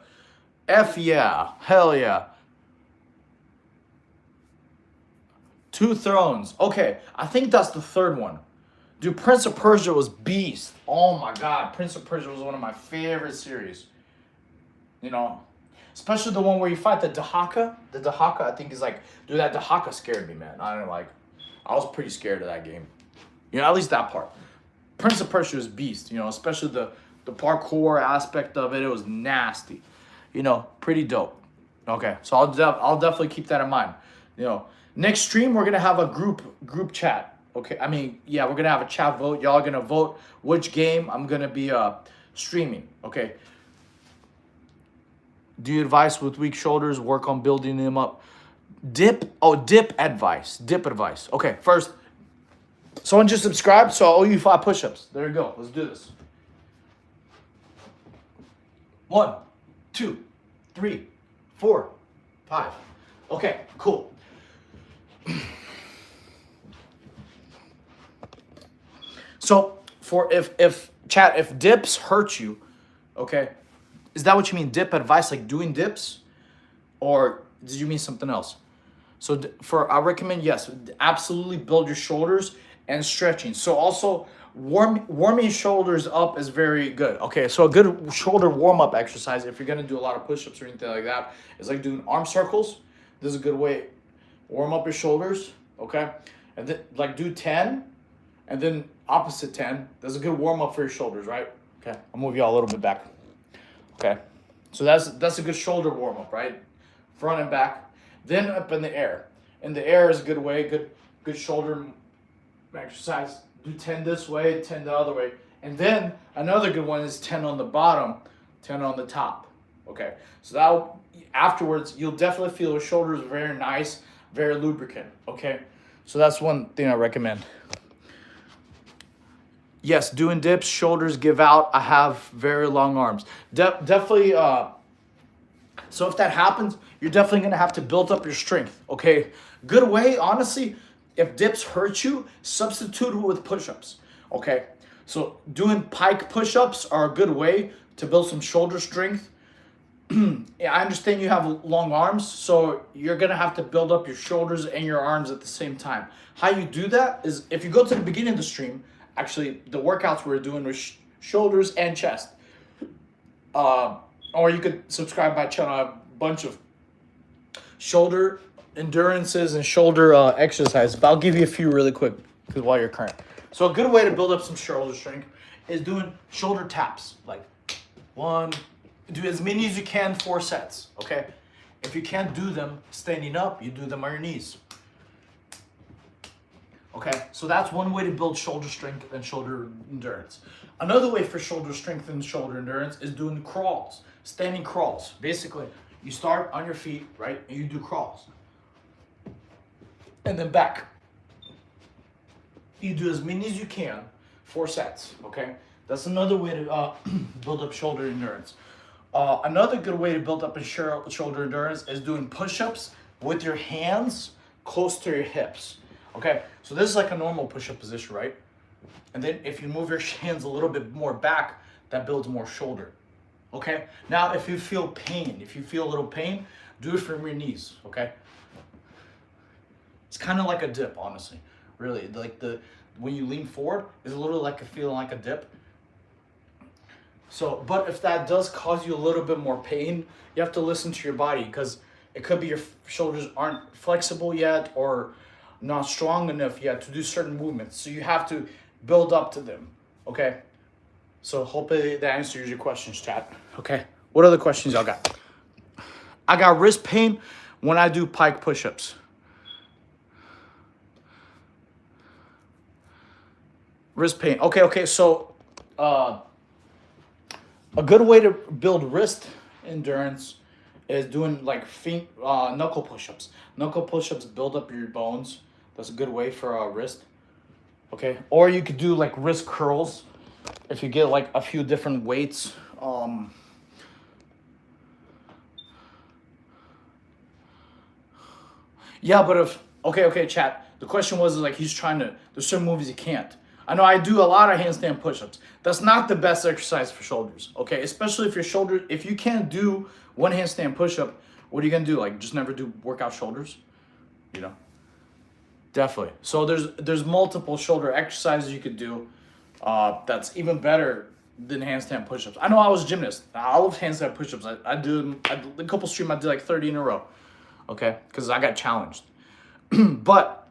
F yeah. Hell yeah. 2 Thrones. Okay. I think that's the 3rd one. Dude, Prince of Persia was beast. Oh, my God. Prince of Persia was one of my favorite series. You know, especially the one where you fight the Dahaka. The Dahaka, I think, is like... Dude, that Dahaka scared me, man. I don't know, like... I was pretty scared of that game. You know, at least that part. Prince of Persia was beast, you know, especially the parkour aspect of it. It was nasty. You know, pretty dope. Okay, so I'll definitely keep that in mind. You know, next stream, we're going to have a group chat. Okay, I mean, yeah, we're going to have a chat vote. Y'all are going to vote which game I'm going to be streaming. Okay. Do you advise with weak shoulders, work on building them up? Dip advice. Dip advice. Okay, first... Someone just subscribed, so I owe you 5 push-ups. There you go. Let's do this. 1, 2, 3, 4, 5. Okay, cool. So if dips hurt you, okay, is that what you mean? Dip advice, like doing dips, or did you mean something else? So I recommend, yes, absolutely build your shoulders and stretching. So also warming shoulders up is very good. Okay, so a good shoulder warm-up exercise, if you're gonna do a lot of push-ups or anything like that, is like doing arm circles. This is a good way. Warm up your shoulders, okay? And then like do 10, and then opposite 10. That's a good warm-up for your shoulders, right? Okay, I'll move y'all a little bit back. Okay, so that's a good shoulder warm-up, right? Front and back. Then up in the air. In the air is a good way, good shoulder exercise. Do 10 this way, 10 the other way. And then another good one is 10 on the bottom, 10 on the top. Okay, so afterwards, you'll definitely feel your shoulders very nice, very lubricant. Okay, so that's one thing I recommend. Yes, doing dips, shoulders give out. I have very long arms. Definitely, so if that happens, you're definitely going to have to build up your strength, okay? Good way, honestly, if dips hurt you, substitute it with push-ups, okay? So doing pike push-ups are a good way to build some shoulder strength. Yeah, I understand you have long arms, so you're going to have to build up your shoulders and your arms at the same time. How you do that is if you go to the beginning of the stream, actually the workouts we're doing with shoulders and chest. Or you could subscribe my channel. I have a bunch of shoulder endurances and shoulder exercises, but I'll give you a few really quick because while you're current. So a good way to build up some shoulder strength is doing shoulder taps. Like 1, do as many as you can, 4 sets, okay? If you can't do them standing up, you do them on your knees. Okay, so that's one way to build shoulder strength and shoulder endurance. Another way for shoulder strength and shoulder endurance is doing crawls, standing crawls. Basically, you start on your feet, right, and you do crawls. And then back. You do as many as you can, 4 sets, okay? That's another way to build up shoulder endurance. Another good way to build up a shoulder endurance is doing push-ups with your hands close to your hips. Okay, so this is like a normal push-up position, right? And then if you move your hands a little bit more back, that builds more shoulder. Okay, now if you feel pain, if you feel a little pain, do it from your knees, okay? It's kind of like a dip, honestly. Really, like when you lean forward, it's a little like feeling like a dip. So, but if that does cause you a little bit more pain, you have to listen to your body because it could be your shoulders aren't flexible yet or not strong enough yet to do certain movements. So you have to build up to them, okay? So hopefully that answers your questions, chat. Okay, what other questions y'all got? I got wrist pain when I do pike push-ups. Wrist pain. Okay, so a good way to build wrist endurance is doing like knuckle push-ups. Knuckle push-ups build up your bones. That's a good way for wrist. Okay, or you could do like wrist curls if you get like a few different weights. Yeah, but if okay, chat. The question was like he's trying to. There's certain movies he can't. I know I do a lot of handstand push-ups. That's not the best exercise for shoulders. Okay, especially if your shoulder. If you can't do one handstand push-up, what are you gonna do? Like just never do workout shoulders? You know. Definitely. So there's multiple shoulder exercises you could do. That's even better than handstand push-ups. I know I was a gymnast. I love handstand push-ups. I do. A couple stream. I did like 30 in a row. Okay, because I got challenged. But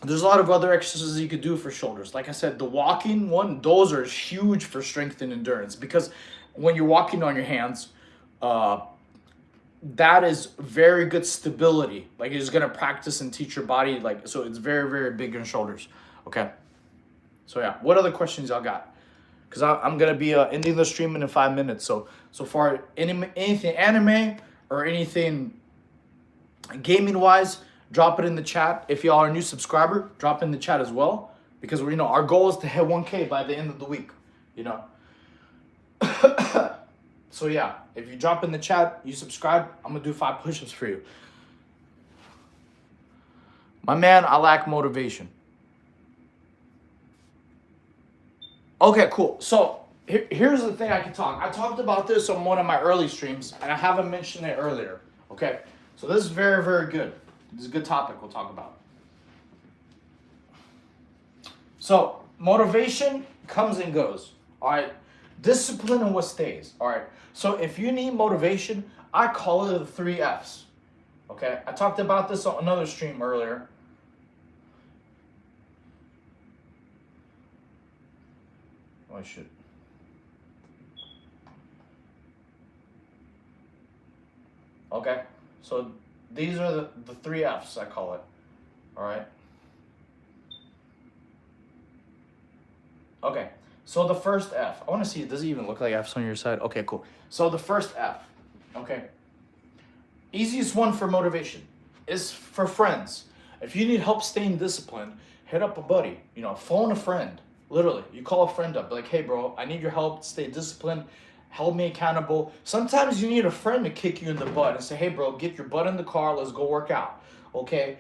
there's a lot of other exercises you could do for shoulders. Like I said, the walking one, those are huge for strength and endurance because when you're walking on your hands, that is very good stability. Like you're just gonna practice and teach your body. Like so, it's very very big in shoulders. Okay. So yeah, what other questions y'all got? Because I'm gonna be ending the stream in 5 minutes. So far, anything anime or anything gaming wise, drop it in the chat. If y'all are a new subscriber, drop it in the chat as well. Because our goal is to hit 1K by the end of the week. You know. So yeah, if you drop in the chat, you subscribe, I'm gonna do 5 push-ups for you. My man, I lack motivation. Okay, cool. So here's the thing I can talk. I talked about this on one of my early streams, and I haven't mentioned it earlier. Okay, so this is very, very good. This is a good topic we'll talk about. So motivation comes and goes. All right, discipline and what stays. All right. So if you need motivation, I call it the 3 F's. Okay, I talked about this on another stream earlier. Oh, I should. Okay, so these are the 3 F's, I call it. All right. Okay, so the first F. I want to see, does it even look like F's on your side? Okay, cool. So the first F, okay. Easiest one for motivation is for friends. If you need help staying disciplined, hit up a buddy. Phone a friend. Literally, you call a friend up, like, hey, bro, I need your help to stay disciplined. Hold me accountable. Sometimes you need a friend to kick you in the butt and say, hey, bro, get your butt in the car. Let's go work out. Okay?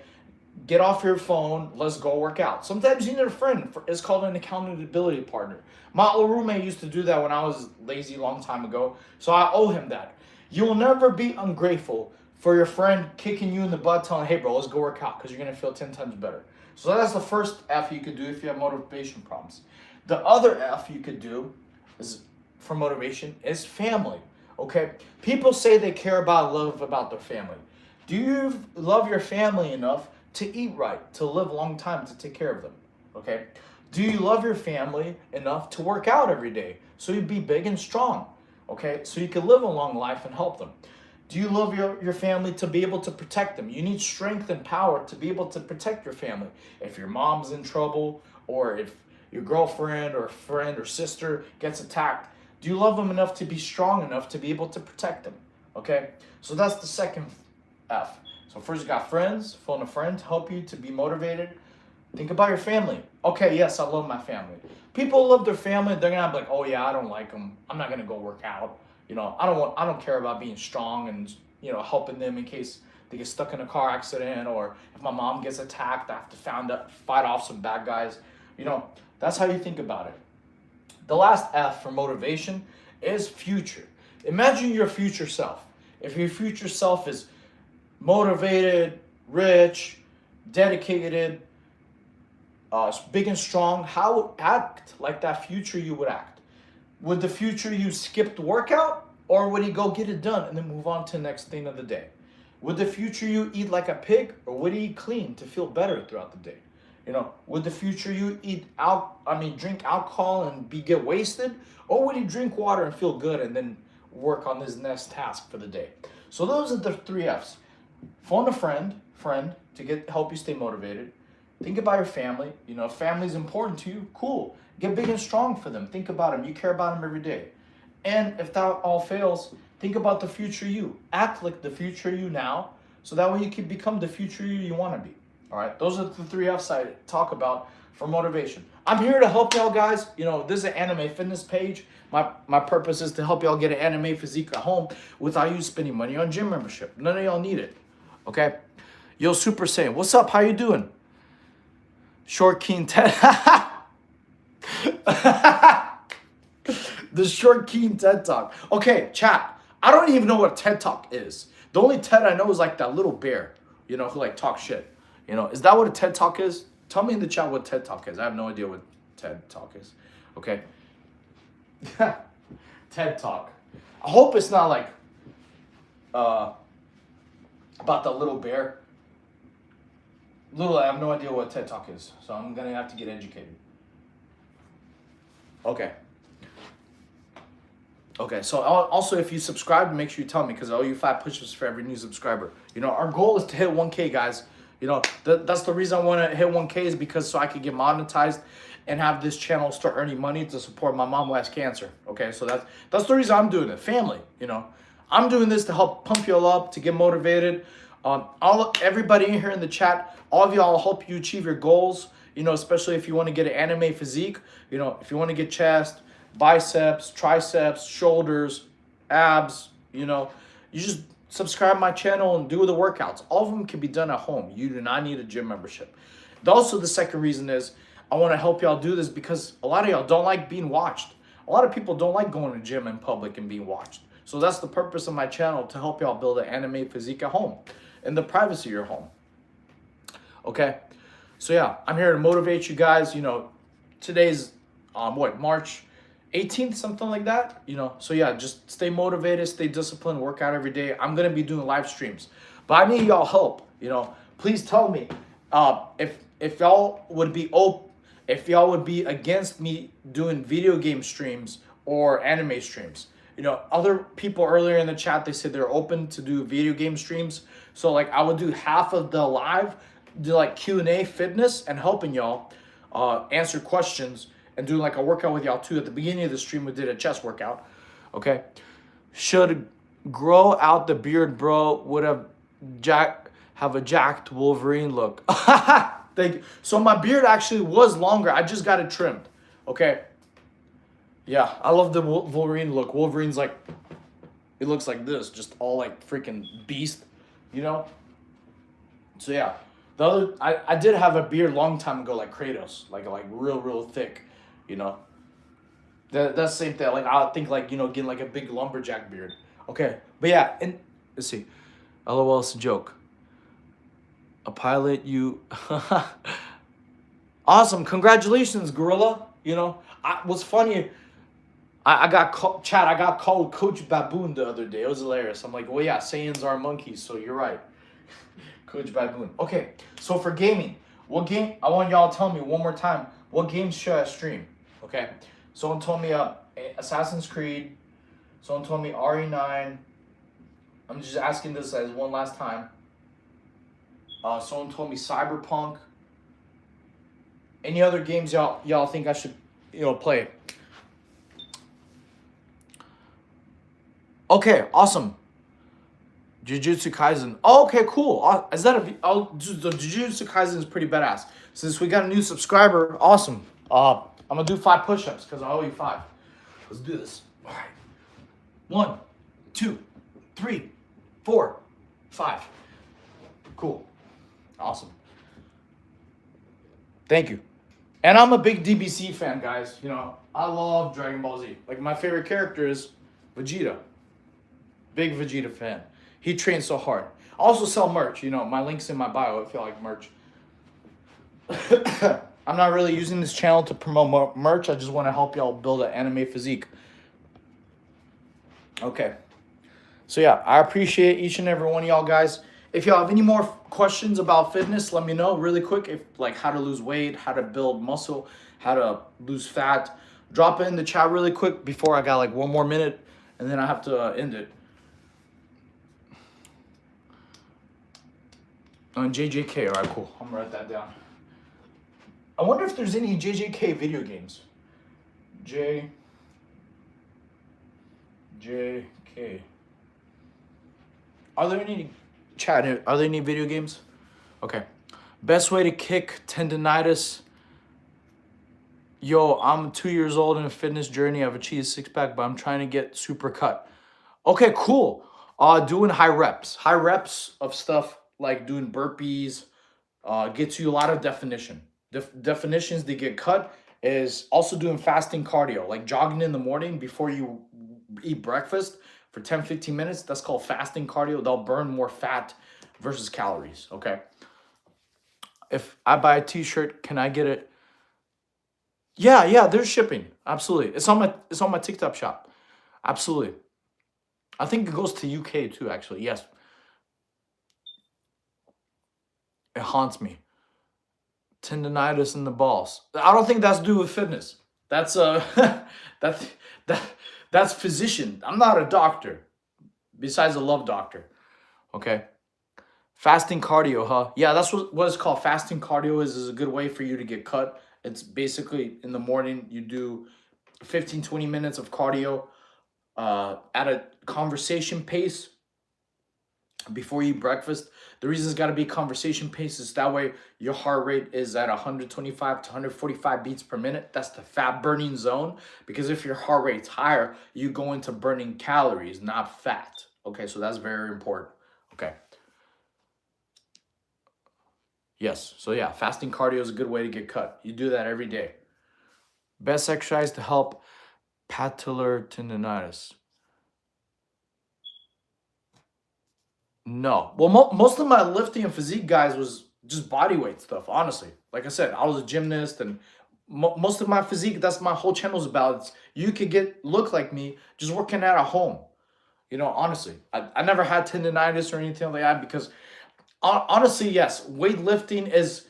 Get off your phone. Let's go work out. Sometimes you need a friend. It's called an accountability partner. My old roommate used to do that when I was lazy a long time ago, so I owe him that. You will never be ungrateful for your friend kicking you in the butt, telling, hey, bro, let's go work out because you're going to feel 10 times better. So that's the first F you could do if you have motivation problems. The other F you could do is for motivation is family. Okay? People say they care about, love about their family. Do you love your family enough to eat right, to live a long time, to take care of them? Okay? Do you love your family enough to work out every day so you be big and strong? Okay? So you can live a long life and help them. Do you love your family to be able to protect them? You need strength and power to be able to protect your family. If your mom's in trouble, or if your girlfriend or friend or sister gets attacked, do you love them enough to be strong enough to be able to protect them? Okay? So that's the second F. So first you got friends, phone a friend to help you to be motivated. Think about your family. Okay, yes, I love my family. People love their family, they're gonna be like, oh yeah, I don't like them. I'm not gonna go work out. I don't care about being strong and helping them in case they get stuck in a car accident, or if my mom gets attacked, I have to fight off some bad guys. That's how you think about it. The last F for motivation is future. Imagine your future self. If your future self is motivated, rich, dedicated, big and strong, how act like that future you would act? Would the future you skip the workout, or would he go get it done and then move on to the next thing of the day? Would the future you eat like a pig, or would he eat clean to feel better throughout the day? Would the future you drink alcohol and get wasted, or would he drink water and feel good and then work on his next task for the day? So those are the 3 F's. Phone a friend to help you stay motivated. Think about your family. If family's important to you, cool. Get big and strong for them. Think about them. You care about them every day. And if that all fails, Think about the future you. Act like the future you now, so that way you can become the future you want to be. All right, those are the 3 F's I talk about for motivation. I'm here to help y'all guys. You know, this is an anime fitness page. My purpose is to help y'all get an anime physique at home without you spending money on gym membership. None of y'all need it. Okay? Yo, Super Saiyan, what's up? How you doing? Short Keen TED. The Short Keen TED Talk. Okay, chat. I don't even know what TED Talk is. The only TED I know is like that little bear, you know, who like talks shit. You know, is that what a TED Talk is? Tell me in the chat what TED Talk is. I have no idea what TED Talk is. Okay. TED Talk. I hope it's not like about the little bear. I have no idea what TED Talk is, so I'm gonna have to get educated. Okay. Okay, so also if you subscribe, make sure you tell me, because I owe you 5 push-ups for every new subscriber. You know, our goal is to hit 1K, guys. You know, that's the reason I want to hit 1K, is because so I could get monetized and have this channel start earning money to support my mom who has cancer. Okay, so that's the reason I'm doing it. Family, you know. I'm doing this to help pump you all up, to get motivated. Everybody in here in the chat, all of y'all, help you achieve your goals. You know, especially if you want to get an anime physique. You know, if you want to get chest, biceps, triceps, shoulders, abs, you know, you just subscribe my channel and do the workouts. All of them can be done at home. You do not need a gym membership. Also, the second reason is I want to help y'all do this because a lot of y'all don't like being watched. A lot of people don't like going to the gym in public and being watched. So that's the purpose of my channel, to help y'all build an anime physique at home, in the privacy of your home. Okay? So yeah, I'm here to motivate you guys. You know, today's, March 18th, something like that, you know. So yeah, just stay motivated, stay disciplined, work out every day. I'm gonna be doing live streams, but I need y'all help. You know, please tell me if y'all would be against me doing video game streams or anime streams. You know, other people earlier in the chat, they said they're open to do video game streams. So like I would do half of the live, do like Q&A fitness and helping y'all answer questions, and do like a workout with y'all too. At the beginning of the stream, we did a chest workout. Okay. Should grow out the beard, bro. Would have a jacked Wolverine look. Thank you. So my beard actually was longer. I just got it trimmed. Okay. Yeah, I love the Wolverine look. Wolverine's like, it looks like this, just all like freaking beast, you know? So yeah. I did have a beard long time ago, like Kratos, like real thick, you know. That's the same thing. Like I think like, you know, getting like a big lumberjack beard. Okay, but yeah, and let's see. LOL, it's a joke. A pilot, you. Awesome, congratulations, Gorilla. You know, what's funny, I got called Coach Baboon the other day. It was hilarious. I'm like, well, yeah, Saiyans are monkeys, so you're right. Coach Baboon. Okay, so for gaming, what game, I want y'all to tell me one more time, what games should I stream? Okay, someone told me Assassin's Creed, someone told me RE9, I'm just asking this as one last time. Someone told me Cyberpunk. Any other games y'all think I should, you know, play? Okay, awesome. Jujutsu Kaisen. Oh, okay, cool. Is that the Jujutsu Kaisen is pretty badass. Since we got a new subscriber, awesome. I'm gonna do 5 push-ups because I owe you 5. Let's do this. All right. 1, 2, 3, 4, 5. Cool. Awesome. Thank you. And I'm a big DBC fan, guys. You know, I love Dragon Ball Z. Like, my favorite character is Vegeta. Big Vegeta fan. He trains so hard. I also sell merch. You know, my link's in my bio if you like merch. I'm not really using this channel to promote merch. I just want to help y'all build an anime physique. Okay. So yeah, I appreciate each and every one of y'all guys. If y'all have any more questions about fitness, let me know really quick. If like how to lose weight, how to build muscle, how to lose fat, drop it in the chat really quick before I got like 1 more minute and then I have to end it. On JJK, all right, cool. I'm gonna write that down. I wonder if there's any JJK video games. JJK. Are there any chat? Are there any video games? Okay. Best way to kick tendonitis. Yo, I'm 2 years old in a fitness journey. I've achieved 6 pack, but I'm trying to get super cut. Okay, cool. Doing high reps. High reps of stuff like doing burpees gets you a lot of definition. Definitions that get cut is also doing fasting cardio, like jogging in the morning before you eat breakfast for 10, 15 minutes. That's called fasting cardio. They'll burn more fat versus calories. Okay. If I buy a t-shirt, can I get it? Yeah, yeah, there's shipping. Absolutely. It's on my TikTok shop. Absolutely. I think it goes to UK too, actually. Yes. It haunts me. Tendonitis in the balls. I don't think that's to do with fitness. That's that's that that's physician. I'm not a doctor. Besides a love doctor. Okay. Fasting cardio, huh? Yeah, that's what it's called. Fasting cardio is a good way for you to get cut. It's basically in the morning you do 15, 20 minutes of cardio at a conversation pace before you eat breakfast. The reason it's got to be conversation pace is that way your heart rate is at 125 to 145 beats per minute. That's the fat burning zone. Because if your heart rate's higher, you go into burning calories, not fat. Okay, so that's very important. Okay. Yes. So yeah, fasting cardio is a good way to get cut. You do that every day. Best exercise to help patellar tendonitis. No. Well, most of my lifting and physique guys was just body weight stuff, honestly. Like I said, I was a gymnast and most of my physique, that's my whole channel's about. It's, you could look like me just working at a home. Honestly, I never had tendonitis or anything like that because honestly, yes, weightlifting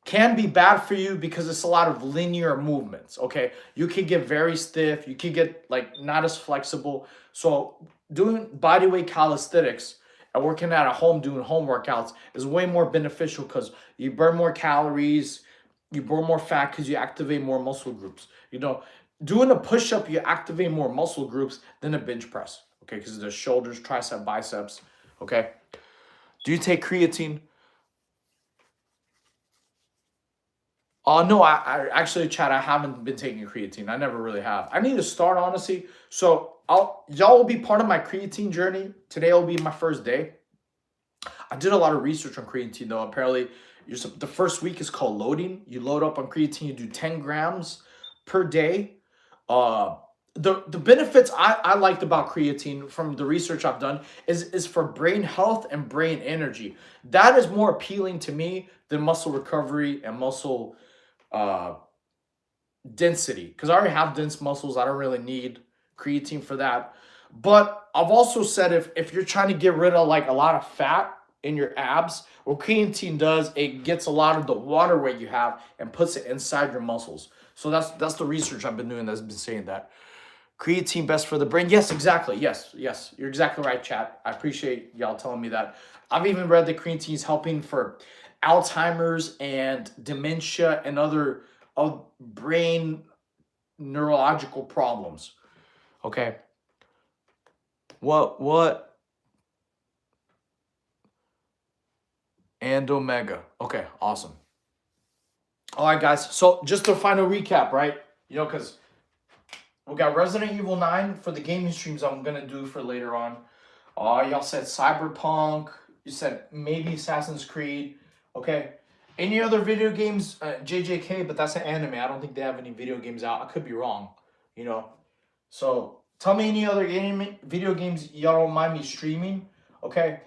can be bad for you because it's a lot of linear movements. Okay, you could get very stiff, you could get like not as flexible. So doing bodyweight calisthenics and working at a home doing home workouts is way more beneficial because you burn more calories, you burn more fat because you activate more muscle groups. Doing a push-up, you activate more muscle groups than a bench press. Okay, because the shoulders, tricep, biceps. Okay. Do you take creatine? No, I actually, Chad, I haven't been taking creatine. I never really have. I need to start, honestly. So y'all will be part of my creatine journey. Today will be my first day. I did a lot of research on creatine, though. Apparently, the first week is called loading. You load up on creatine. You do 10 grams per day. Uh, the benefits I liked about creatine from the research I've done is for brain health and brain energy. That is more appealing to me than muscle recovery and muscle uh, density because I already have dense muscles. I don't really need creatine for that. But I've also said if you're trying to get rid of like a lot of fat in your abs, what creatine does, it gets a lot of the water weight you have and puts it inside your muscles. So that's the research I've been doing that's been saying that. Creatine best for the brain. Yes, exactly. Yes. You're exactly right, chat. I appreciate y'all telling me that. I've even read that creatine is helping for Alzheimer's and dementia and other brain neurological problems. Okay. What? And Omega. Okay, awesome. All right, guys. So just a final recap, right? Because we got Resident Evil 9 for the gaming streams I'm going to do for later on. Y'all said Cyberpunk. You said maybe Assassin's Creed. Okay. Any other video games? JJK, but that's an anime. I don't think they have any video games out. I could be wrong. So tell me any other video games y'all don't mind me streaming. Okay.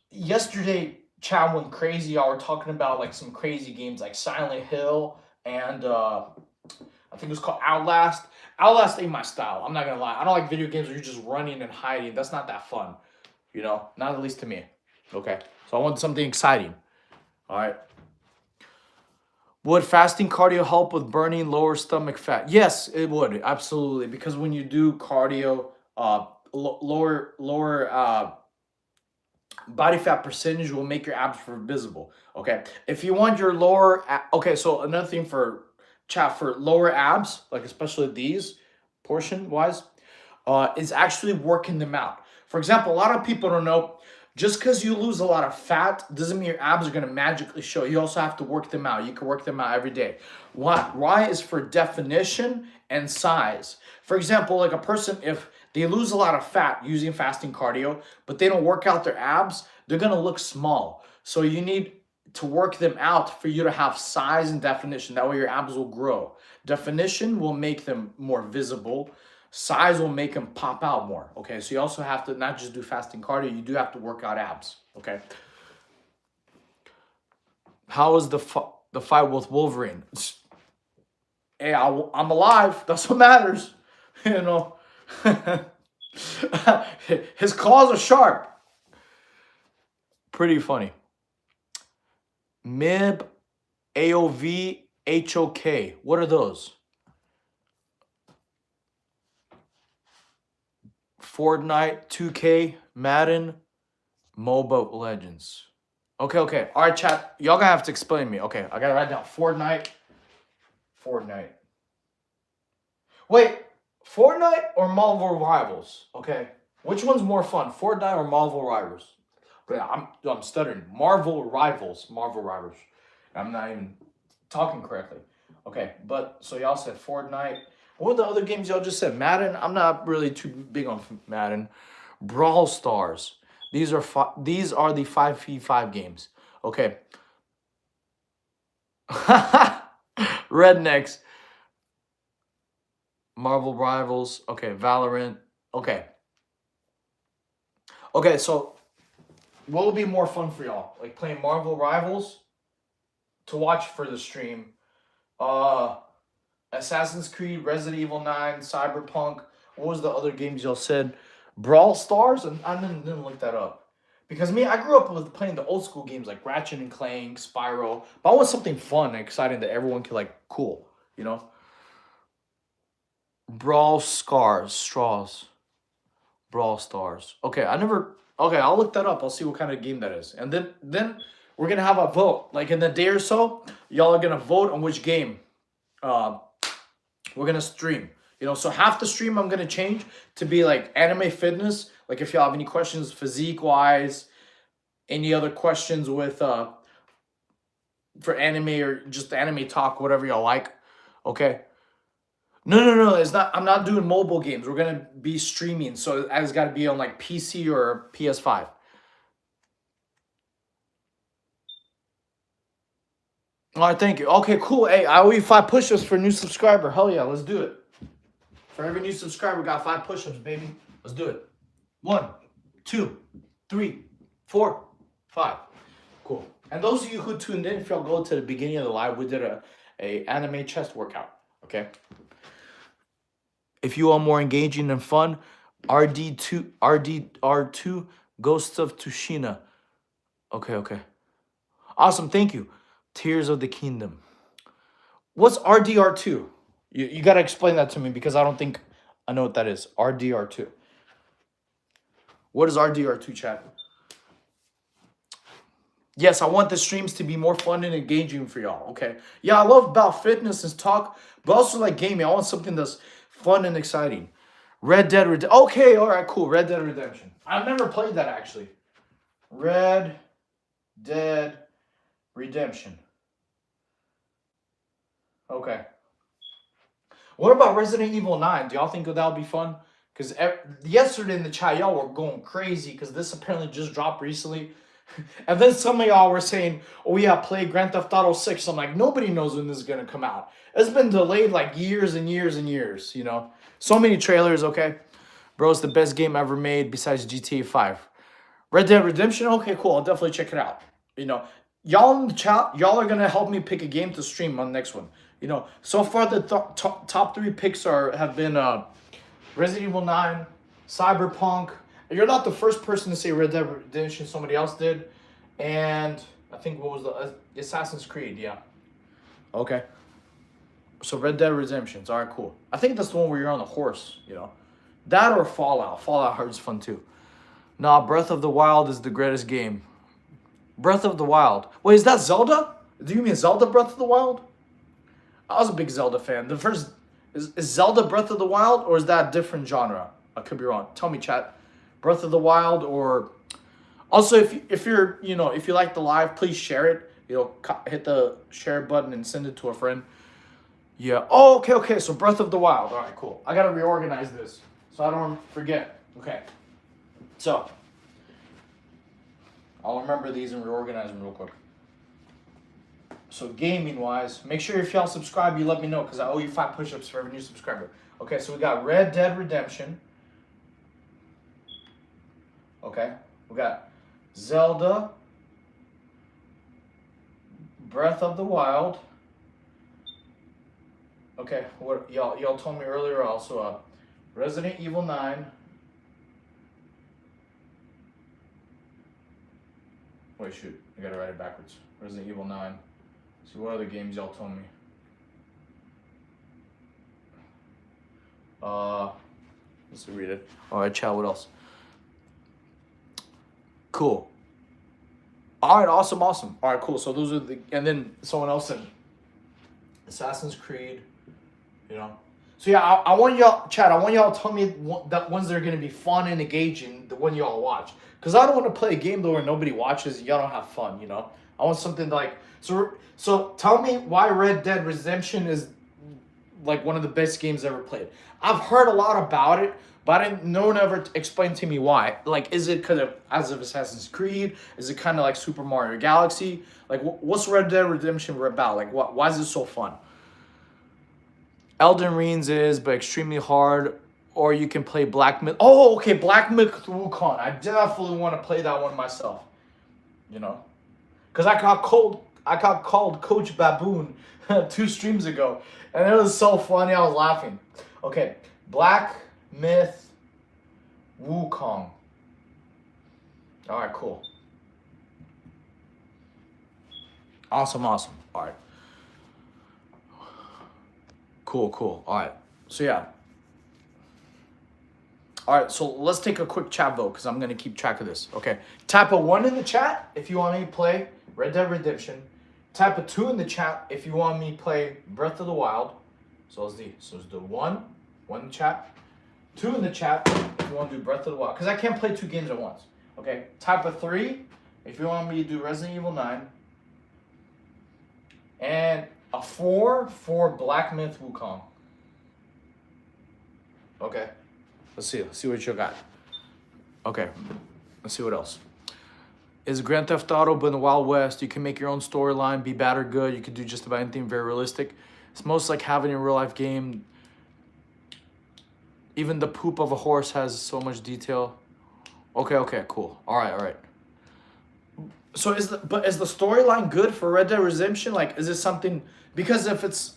Yesterday, chat went crazy. Y'all were talking about like some crazy games like Silent Hill and I think it was called Outlast. Outlast ain't my style. I'm not gonna lie. I don't like video games where you're just running and hiding. That's not that fun. Not at least to me. Okay. So I want something exciting. All right. Would fasting cardio help with burning lower stomach fat? Yes, it would. Absolutely. Because when you do cardio, lower body fat percentage will make your abs visible. Okay. If you want your okay, so another thing for chat for lower abs, like especially these portion wise, is actually working them out. For example, a lot of people don't know Just because you lose a lot of fat doesn't mean your abs are going to magically show. You also have to work them out. You can work them out every day. Why is for definition and size. For example, like a person, if they lose a lot of fat using fasting cardio, but they don't work out their abs, they're going to look small. So you need to work them out for you to have size and definition. That way your abs will grow. Definition will make them more visible. Size will make them pop out more. Okay, so you also have to not just do fasting cardio, you do have to work out abs. Okay. How was the fight with Wolverine? Hey, I'm alive. That's what matters. You know, his claws are sharp. Pretty funny. MIB, AOV, HOK. What are those? Fortnite, 2K, Madden, Mobile Legends. Okay. All right, chat. Y'all gonna have to explain to me. Okay, I gotta write down Fortnite. Wait, Fortnite or Marvel Rivals? Okay, which one's more fun, Fortnite or Marvel Rivals? But I'm stuttering. Marvel Rivals. I'm not even talking correctly. Okay, but so y'all said Fortnite. What were the other games y'all just said? Madden. I'm not really too big on Madden. Brawl Stars. These are the 5v5 games. Okay. Rednecks. Marvel Rivals. Okay, Valorant. Okay. Okay, so what would be more fun for y'all? Like playing Marvel Rivals to watch for the stream. Assassin's Creed, Resident Evil 9, Cyberpunk. What was the other games y'all said? Brawl Stars? And I didn't look that up. Because I grew up with playing the old school games like Ratchet and Clank, Spyro. But I want something fun and exciting that everyone can like, cool, you know? Brawl Stars. Okay, I'll look that up. I'll see what kind of game that is. And then we're going to have a vote. Like in a day or so, y'all are going to vote on which game we're going to stream. You know, so half the stream I'm going to change to be like anime fitness. Like if y'all have any questions physique-wise, any other questions with for anime or just anime talk, whatever y'all like. Okay? No. It's not. I'm not doing mobile games. We're going to be streaming. So it's got to be on like PC or PS5. All right, thank you. Okay, cool. Hey, I owe you 5 push-ups for a new subscriber. Hell yeah, let's do it. For every new subscriber, got 5 push-ups, baby. Let's do it. 1, 2, 3, 4, 5. Cool. And those of you who tuned in, if y'all go to the beginning of the live, we did a anime chest workout. Okay. If you are more engaging and fun, RDR2, Ghost of Tsushima. Okay. Awesome, thank you. Tears of the Kingdom. What's RDR2? You got to explain that to me because I don't think I know what that is. RDR2. What is RDR2, chat? Yes, I want the streams to be more fun and engaging for y'all. Okay. Yeah, I love about fitness and talk, but also like gaming. I want something that's fun and exciting. Red Dead Redemption. Okay, all right, cool. Red Dead Redemption. I've never played that actually. Red Dead Redemption. Okay. What about Resident Evil 9? Do y'all think that would be fun? Because yesterday in the chat, y'all were going crazy because this apparently just dropped recently. And then some of y'all were saying, oh yeah, play Grand Theft Auto 6. I'm like, nobody knows when this is going to come out. It's been delayed like years and years and years, you know. So many trailers, okay? Bro, it's the best game ever made besides GTA 5. Red Dead Redemption? Okay, cool. I'll definitely check it out. You know, y'all in the chat, y'all are going to help me pick a game to stream on the next one. You know, so far the top 3 picks have been Resident Evil 9, Cyberpunk. You're not the first person to say Red Dead Redemption. Somebody else did. And I think what was the Assassin's Creed, yeah. Okay. So Red Dead Redemption. All right, cool. I think that's the one where you're on the horse, you know. That or Fallout. Fallout is fun too. Nah, Breath of the Wild is the greatest game. Breath of the Wild. Wait, is that Zelda? Do you mean Zelda Breath of the Wild? I was a big Zelda fan. The first is Zelda Breath of the Wild, or is that a different genre? I could be wrong. Tell me, chat. Breath of the Wild or Also, if you're if you like the live, please share it. Hit the share button and send it to a friend. Yeah. Oh, okay, okay. So Breath of the Wild. All right, cool. I gotta reorganize this so I don't forget. Okay. So I'll remember these and reorganize them real quick. So gaming wise, make sure if y'all subscribe, you let me know because I owe you 5 push-ups for every new subscriber. Okay, so we got Red Dead Redemption. Okay, we got Zelda, Breath of the Wild. Okay, what y'all told me earlier also Resident Evil 9. Wait, shoot, I gotta write it backwards. Resident Evil 9. See what other games y'all told me. Let's read it. All right, chat. What else? Cool. All right, awesome. All right, cool. So those are and then someone else said Assassin's Creed. So yeah, I want y'all, chat. I want y'all to tell me that ones that are gonna be fun and engaging. The one y'all watch, because I don't want to play a game though where nobody watches and y'all don't have fun. I want something like so. Tell me why Red Dead Redemption is like one of the best games ever played. I've heard a lot about it, but no one ever explained to me why. Like, is it because of Assassin's Creed? Is it kind of like Super Mario Galaxy? Like, what's Red Dead Redemption about? Like, why is it so fun? Elden Rings is, but extremely hard. Or you can play Black Myth. Oh, okay, Black Myth Wukong. I definitely want to play that one myself. Because I got called Coach Baboon 2 streams ago, and it was so funny. I was laughing. Okay, Black Myth Wukong. All right, cool. Awesome. All right. Cool. All right. So yeah. All right, so let's take a quick chat vote because I'm going to keep track of this. Okay. Type a 1 in the chat if you want me to play Red Dead Redemption. Type a 2 in the chat if you want me to play Breath of the Wild. So it's the 1 in the chat. 2 in the chat if you want to do Breath of the Wild. Because I can't play 2 games at once. Okay. Type a 3 if you want me to do Resident Evil 9. And a 4 for Black Myth Wukong. Okay. Let's see what you got. Okay. Let's see what else. Is Grand Theft Auto but in the Wild West? You can make your own storyline, be bad or good. You can do just about anything, very realistic. It's most like having a real life game. Even the poop of a horse has so much detail. Okay, cool. All right. So is the storyline good for Red Dead Redemption? Like, is it something? Because if it's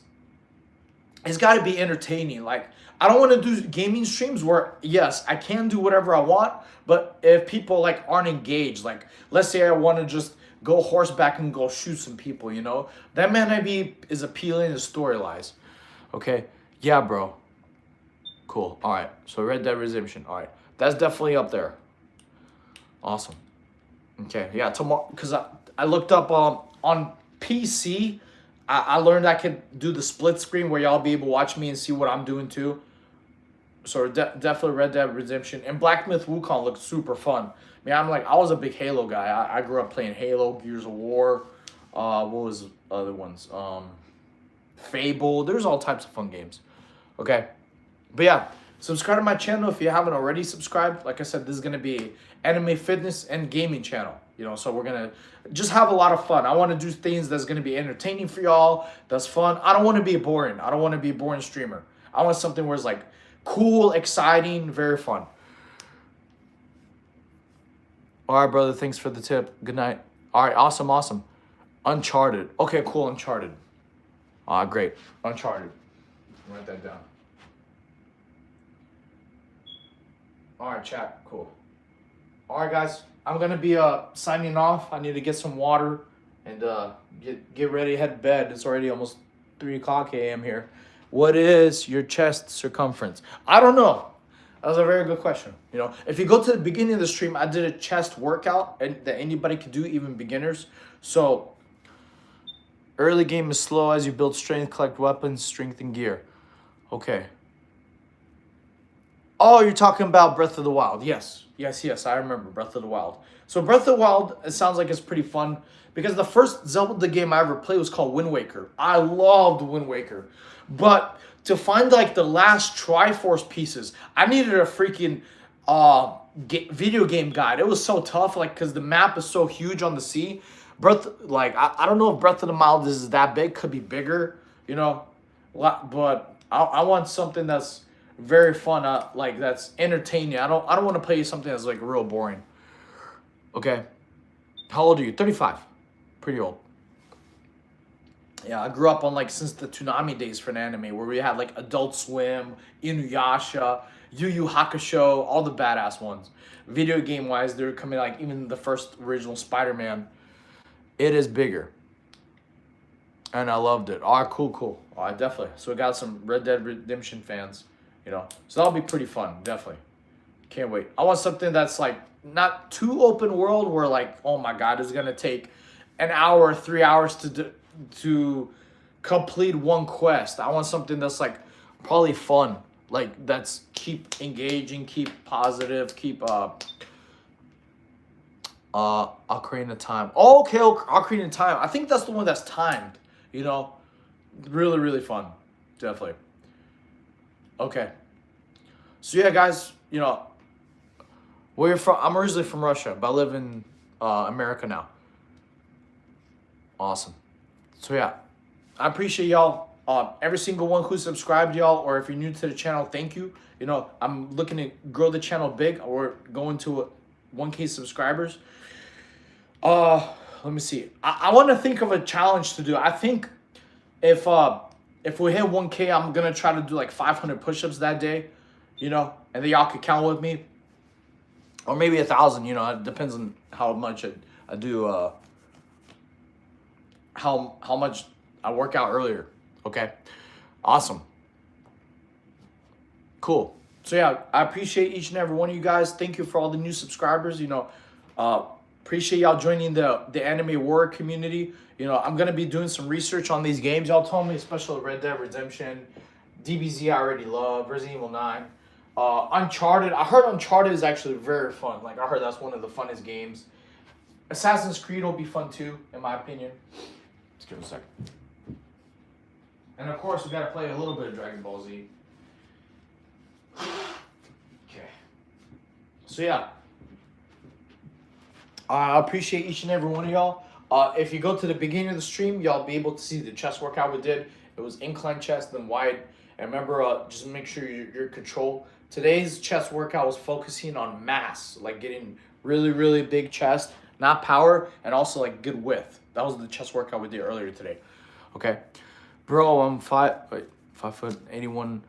got to be entertaining. Like, I don't want to do gaming streams where, yes, I can do whatever I want, but if people like aren't engaged, like let's say I want to just go horseback and go shoot some people, that may not be as appealing as storylines. Okay, yeah, bro. Cool. All right. So Red Dead Redemption. All right, that's definitely up there. Awesome. Okay, yeah. Tomorrow, because I looked up on PC. I learned I could do the split screen where y'all be able to watch me and see what I'm doing too. So definitely Red Dead Redemption. And Black Myth Wukong looked super fun. I was a big Halo guy. I grew up playing Halo, Gears of War. What was other ones? Fable. There's all types of fun games. Okay. But yeah, subscribe to my channel if you haven't already subscribed. Like I said, this is going to be anime, fitness, and gaming channel. So we're going to just have a lot of fun. I want to do things that's going to be entertaining for y'all. That's fun. I don't want to be boring. I don't want to be a boring streamer. I want something where it's like cool, exciting, very fun. All right, brother. Thanks for the tip. Good night. All right. Awesome. Uncharted. Okay, cool. Uncharted. Great. Uncharted. Write that down. All right, chat. Cool. All right, guys. I'm going to be signing off. I need to get some water and get ready to head to bed. It's already almost 3 o'clock a.m. here. What is your chest circumference? I don't know. That was a very good question. If you go to the beginning of the stream, I did a chest workout that anybody could do, even beginners. So early game is slow as you build strength, collect weapons, strength, and gear. Okay. Oh, you're talking about Breath of the Wild. Yes, I remember Breath of the Wild. So Breath of the Wild, it sounds like it's pretty fun because the first Zelda game I ever played was called Wind Waker. I loved Wind Waker, but to find like the last Triforce pieces, I needed a freaking video game guide. It was so tough, like because the map is so huge on the sea. I don't know if Breath of the Wild is that big. Could be bigger, you know, but I want something that's very fun, like that's entertaining. I don't want to play something that's like real boring. Okay. How old are you? 35. Pretty old. Yeah, I grew up on like since the Toonami days for an anime where we had like Adult Swim, Inuyasha, Yu Yu Hakusho, all the badass ones. Video game wise, they're coming like even the first original Spider-Man. It is bigger. And I loved it. All right, cool. All right, definitely. So we got some Red Dead Redemption fans, you know. So that'll be pretty fun, definitely. Can't wait. I want something that's like not too open world where like, oh my God, it's gonna take an hour, 3 hours to complete one quest. I want something that's like probably fun, like that's keep engaging, keep positive, keep Ocarina of Time. Oh, okay, Ocarina of Time. I think that's the one that's timed. You know, really fun, definitely. Okay, so yeah, guys, you know. Where you're from? I'm originally from Russia, but I live in America now. Awesome. So yeah, I appreciate y'all. Every single one who subscribed, y'all, or if you're new to the channel, thank you. You know, I'm looking to grow the channel big. We're going to 1K subscribers. Let me see. I want to think of a challenge to do. I think if we hit 1K, I'm gonna try to do like 500 push-ups that day. You know, and then y'all can count with me. Or maybe 1,000, you know, it depends on how much I do, how much I work out earlier, okay? Awesome. Cool. So yeah, I appreciate each and every one of you guys. Thank you for all the new subscribers, you know. Appreciate y'all joining the anime war community. You know, I'm going to be doing some research on these games. Y'all told me, especially Red Dead Redemption, DBZ I already love, Resident Evil 9. Uncharted. I heard Uncharted is actually very fun. Like, I heard that's one of the funnest games. Assassin's Creed will be fun too, in my opinion. Let's give it a second. And of course, we got to play a little bit of Dragon Ball Z. Okay. So yeah. I appreciate each and every one of y'all. If you go to the beginning of the stream, y'all be able to see the chest workout we did. It was incline chest, then wide. And remember, just make sure you're control. Today's chest workout was focusing on mass, like getting really big chest, not power, and also like good width. That was the chest workout we did earlier today. Okay, bro, I'm 5'81".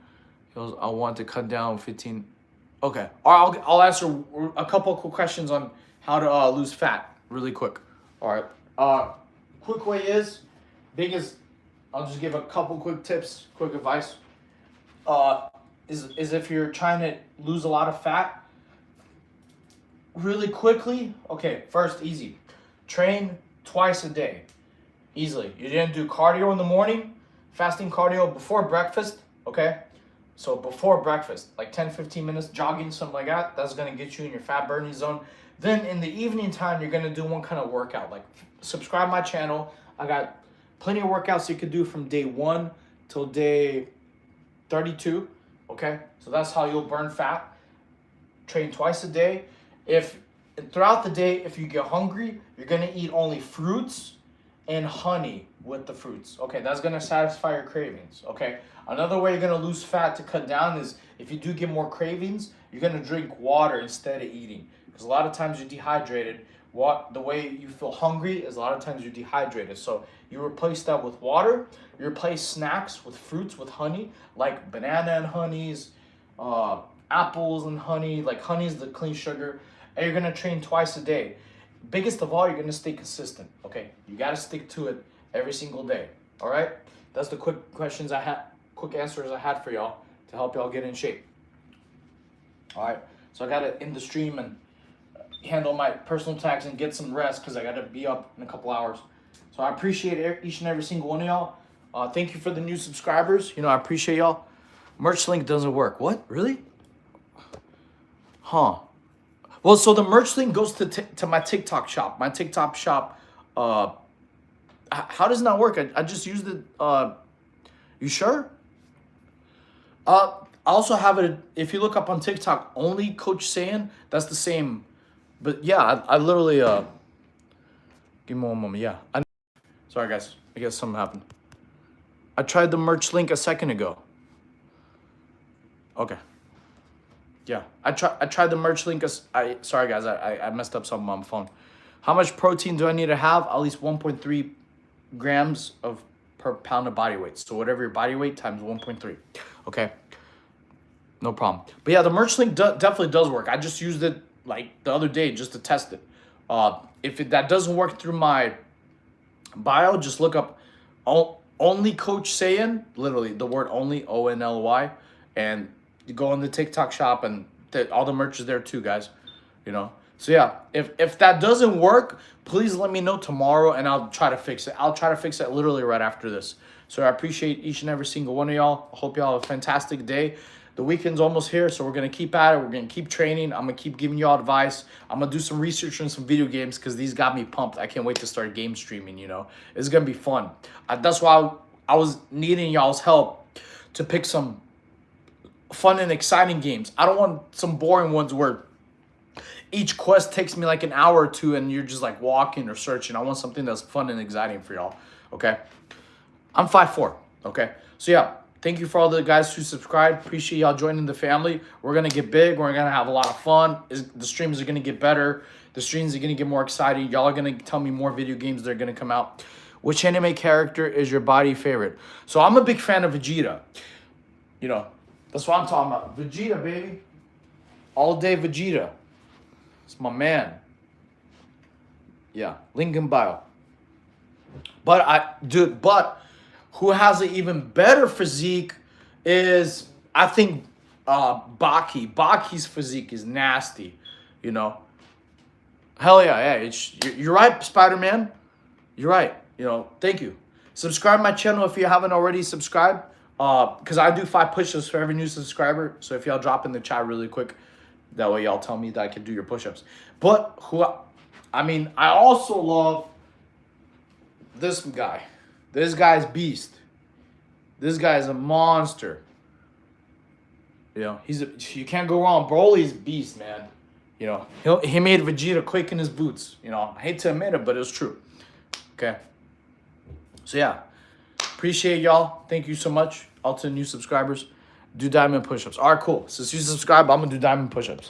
I want to cut down 15. Okay, all right, I'll answer a couple of quick questions on how to lose fat really quick. All right, quick way is I'll just give a couple quick tips, quick advice. Is if you're trying to lose a lot of fat really quickly, okay, first, easy. Train twice a day, easily. You didn't do cardio in the morning, fasting cardio before breakfast, okay? So before breakfast, like 10-15 minutes, jogging, something like that, that's gonna get you in your fat burning zone. Then in the evening time, you're gonna do one kind of workout. Like, subscribe my channel. I got plenty of workouts you could do from day 1 till day 32, okay? So that's how you'll burn fat. Train twice a day. If throughout the day, if you get hungry, you're gonna eat only fruits and honey with the fruits. Okay, that's gonna satisfy your cravings, okay? Another way you're gonna lose fat to cut down is if you do get more cravings, you're gonna drink water instead of eating. Because a lot of times you're dehydrated. The way you feel hungry is a lot of times you're dehydrated. So you replace that with water. You replace snacks with fruits with honey, like banana and honeys, apples and honey. Like honey is the clean sugar. And you're gonna train twice a day. Biggest of all, you're gonna stay consistent. Okay, you gotta stick to it every single day. All right, that's the quick answers I had for y'all to help y'all get in shape. All right, so I gotta end the stream and handle my personal tax and get some rest because I gotta be up in a couple hours. So I appreciate each and every single one of y'all. Thank you for the new subscribers. You know, I appreciate y'all. Merch link doesn't work. What? Really? Huh. Well, so the merch link goes to my TikTok shop. My TikTok shop. Uh, how does it not work? I just used it. You sure? I also have it. If you look up on TikTok, only Coach Saiyan. That's the same. But yeah, I literally. Give me one moment. Yeah. Sorry, guys. I guess something happened. I tried the merch link a second ago. Okay. Yeah. I tried the merch link. Sorry, guys. I messed up something on my phone. How much protein do I need to have? At least 1.3 grams of per pound of body weight. So whatever your body weight times 1.3. Okay. No problem. But yeah, the merch link definitely does work. I just used it like the other day just to test it. If that doesn't work through my bio, just look up only Coach Saiyan, literally the word only, ONLY, and you go in the TikTok shop and all the merch is there too, guys. You know. So yeah, if that doesn't work, please let me know tomorrow and I'll try to fix it. I'll try to fix it literally right after this. So I appreciate each and every single one of y'all. I hope y'all have a fantastic day. The weekend's almost here, so we're going to keep at it. We're going to keep training. I'm going to keep giving y'all advice. I'm going to do some research on some video games because these got me pumped. I can't wait to start game streaming, you know. It's going to be fun. That's why I was needing y'all's help to pick some fun and exciting games. I don't want some boring ones where each quest takes me like an hour or two and you're just like walking or searching. I want something that's fun and exciting for y'all, okay? I'm 5'4", okay? So yeah, thank you for all the guys who subscribed. Appreciate y'all joining the family. We're going to get big. We're going to have a lot of fun. The streams are going to get better. The streams are going to get more exciting. Y'all are going to tell me more video games that are going to come out. Which anime character is your body favorite? So I'm a big fan of Vegeta. You know, that's what I'm talking about. Vegeta, baby. All day Vegeta. It's my man. Yeah, link in bio. But who has an even better physique is, I think, Baki. Baki's physique is nasty, you know. Hell yeah. You're right, Spider-Man. You're right. You know, thank you. Subscribe my channel if you haven't already subscribed. Because I do 5 push-ups for every new subscriber. So if y'all drop in the chat really quick, that way y'all tell me that I can do your push-ups. But I also love this guy. This guy's beast. This guy's a monster. You know, you can't go wrong. Broly's beast, man. You know, he made Vegeta quick in his boots. You know, I hate to admit it, but it's true. Okay. So yeah, appreciate y'all. Thank you so much. All to the new subscribers. Do diamond push-ups. All right, cool. Since you subscribe, I'm gonna do diamond push-ups.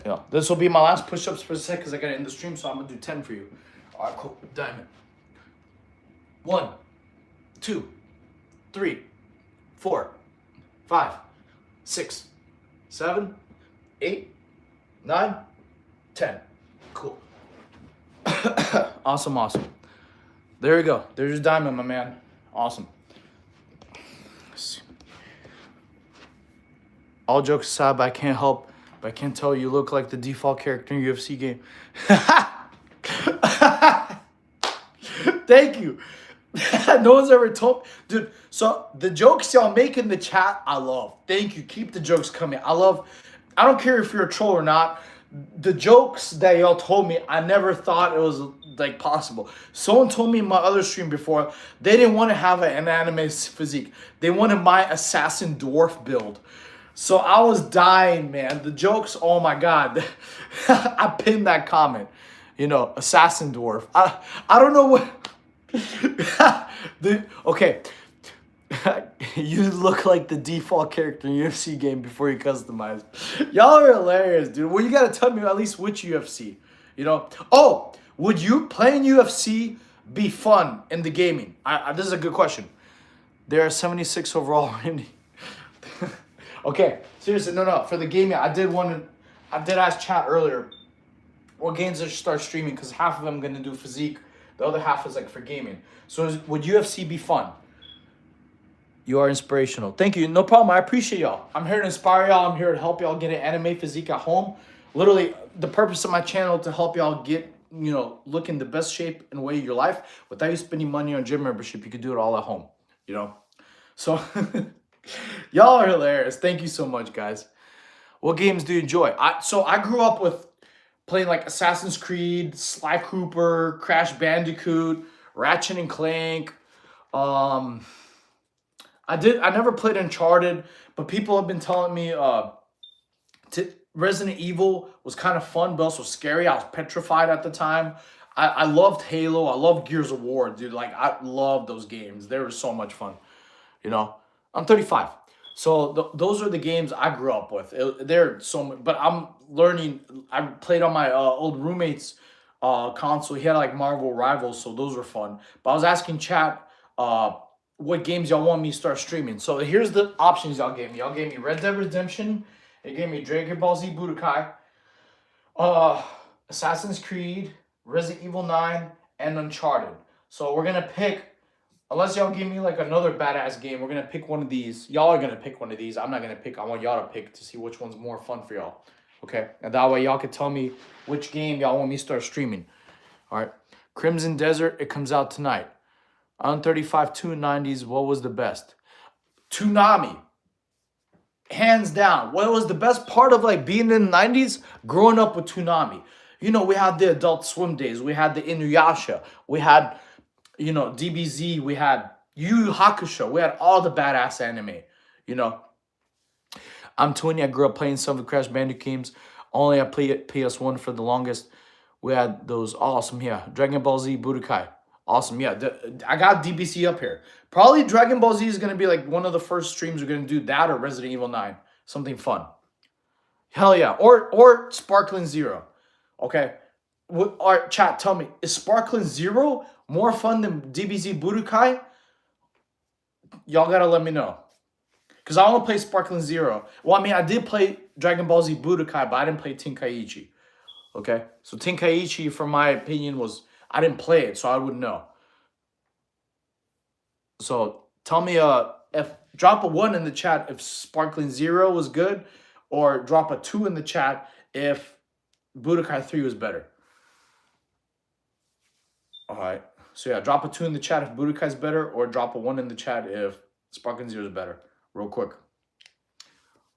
Yeah, this will be my last push-ups for a sec because I gotta end the stream, so I'm gonna do 10 for you. All right, cool. Diamond. 1, 2, 3, 4, 5, 6, 7, 8, 9, 10. Cool. Awesome. There you go. There's your diamond, my man. Awesome. All jokes aside, but I can't help, but I can't tell you look like the default character in UFC game. Thank you. No one's ever told, dude. So the jokes y'all make in the chat, I love. Thank you. Keep the jokes coming. I don't care if you're a troll or not. The jokes that y'all told me, I never thought it was like possible. Someone told me in my other stream before, they didn't want to have an anime physique. They wanted my assassin dwarf build. So I was dying, man. The jokes, oh my God. I pinned that comment. You know, assassin dwarf. I don't know what. Okay. You look like the default character in UFC game before you customize. Y'all are hilarious, dude. Well, you gotta tell me at least which UFC. You know? Oh, would you playing UFC be fun in the gaming? This is a good question. There are 76 overall. Okay, seriously, no. For the gaming, I did ask chat earlier what games I should start streaming because half of them I'm gonna do physique. The other half is like for gaming. So would UFC be fun? You are inspirational. Thank you. No problem. I appreciate y'all. I'm here to inspire y'all. I'm here to help y'all get an anime physique at home. Literally, the purpose of my channel to help y'all get, you know, look in the best shape and way of your life without you spending money on gym membership. You could do it all at home, you know? So, y'all are hilarious. Thank you so much, guys. What games do you enjoy? So I grew up with playing like Assassin's Creed, Sly Cooper, Crash Bandicoot, Ratchet and Clank. Um, I never played Uncharted, but people have been telling me Resident Evil was kind of fun, but also scary. I was petrified at the time. I loved Halo. I loved Gears of War, dude. Like I love those games. They were so much fun. You know, I'm 35, so those are the games I grew up with. They're so much, but I'm learning. I played on my old roommate's console. He had like Marvel Rivals, so those were fun. But I was asking chat what games y'all want me to start streaming. So here's the options y'all gave me. Y'all gave me Red Dead Redemption. It gave me Dragon Ball Z Budokai, uh, Assassin's Creed, Resident Evil 9, and Uncharted. So we're gonna pick. Unless y'all give me like another badass game, we're gonna pick one of these. Y'all are gonna pick one of these. I'm not gonna pick. I want y'all to pick to see which one's more fun for y'all. Okay, and that way y'all can tell me which game y'all want me to start streaming. All right, Crimson Desert. It comes out tonight. On 35 290s. What was the best? Toonami. Hands down. What was the best part of like being in the 90s? Growing up with Toonami. You know, we had the Adult Swim days. We had the Inuyasha. We had, DBZ. We had Yu Yu Hakusho. We had all the badass anime. You know, I'm 20. I grew up playing some of the Crash Bandicoot games. Only I played PS1 for the longest. We had those awesome, yeah. Dragon Ball Z Budokai. Awesome, yeah. I got DBC up here. Probably Dragon Ball Z is going to be like one of the first streams we're going to do, that or Resident Evil 9. Something fun. Hell yeah. Or Sparkling Zero. Okay. All right, chat, tell me, is Sparkling Zero more fun than DBZ Budokai? Y'all got to let me know. Because I want to play Sparkling Zero. Well, I mean, I did play Dragon Ball Z Budokai, but I didn't play Tenkaichi. Okay? So Tenkaichi, for my opinion, I didn't play it, so I wouldn't know. So tell me, if drop a 1 in the chat if Sparkling Zero was good, or drop a 2 in the chat if Budokai 3 was better. All right. So yeah, drop a 2 in the chat if Budokai's better, or drop a 1 in the chat if Sparkling Zero is better. Real quick.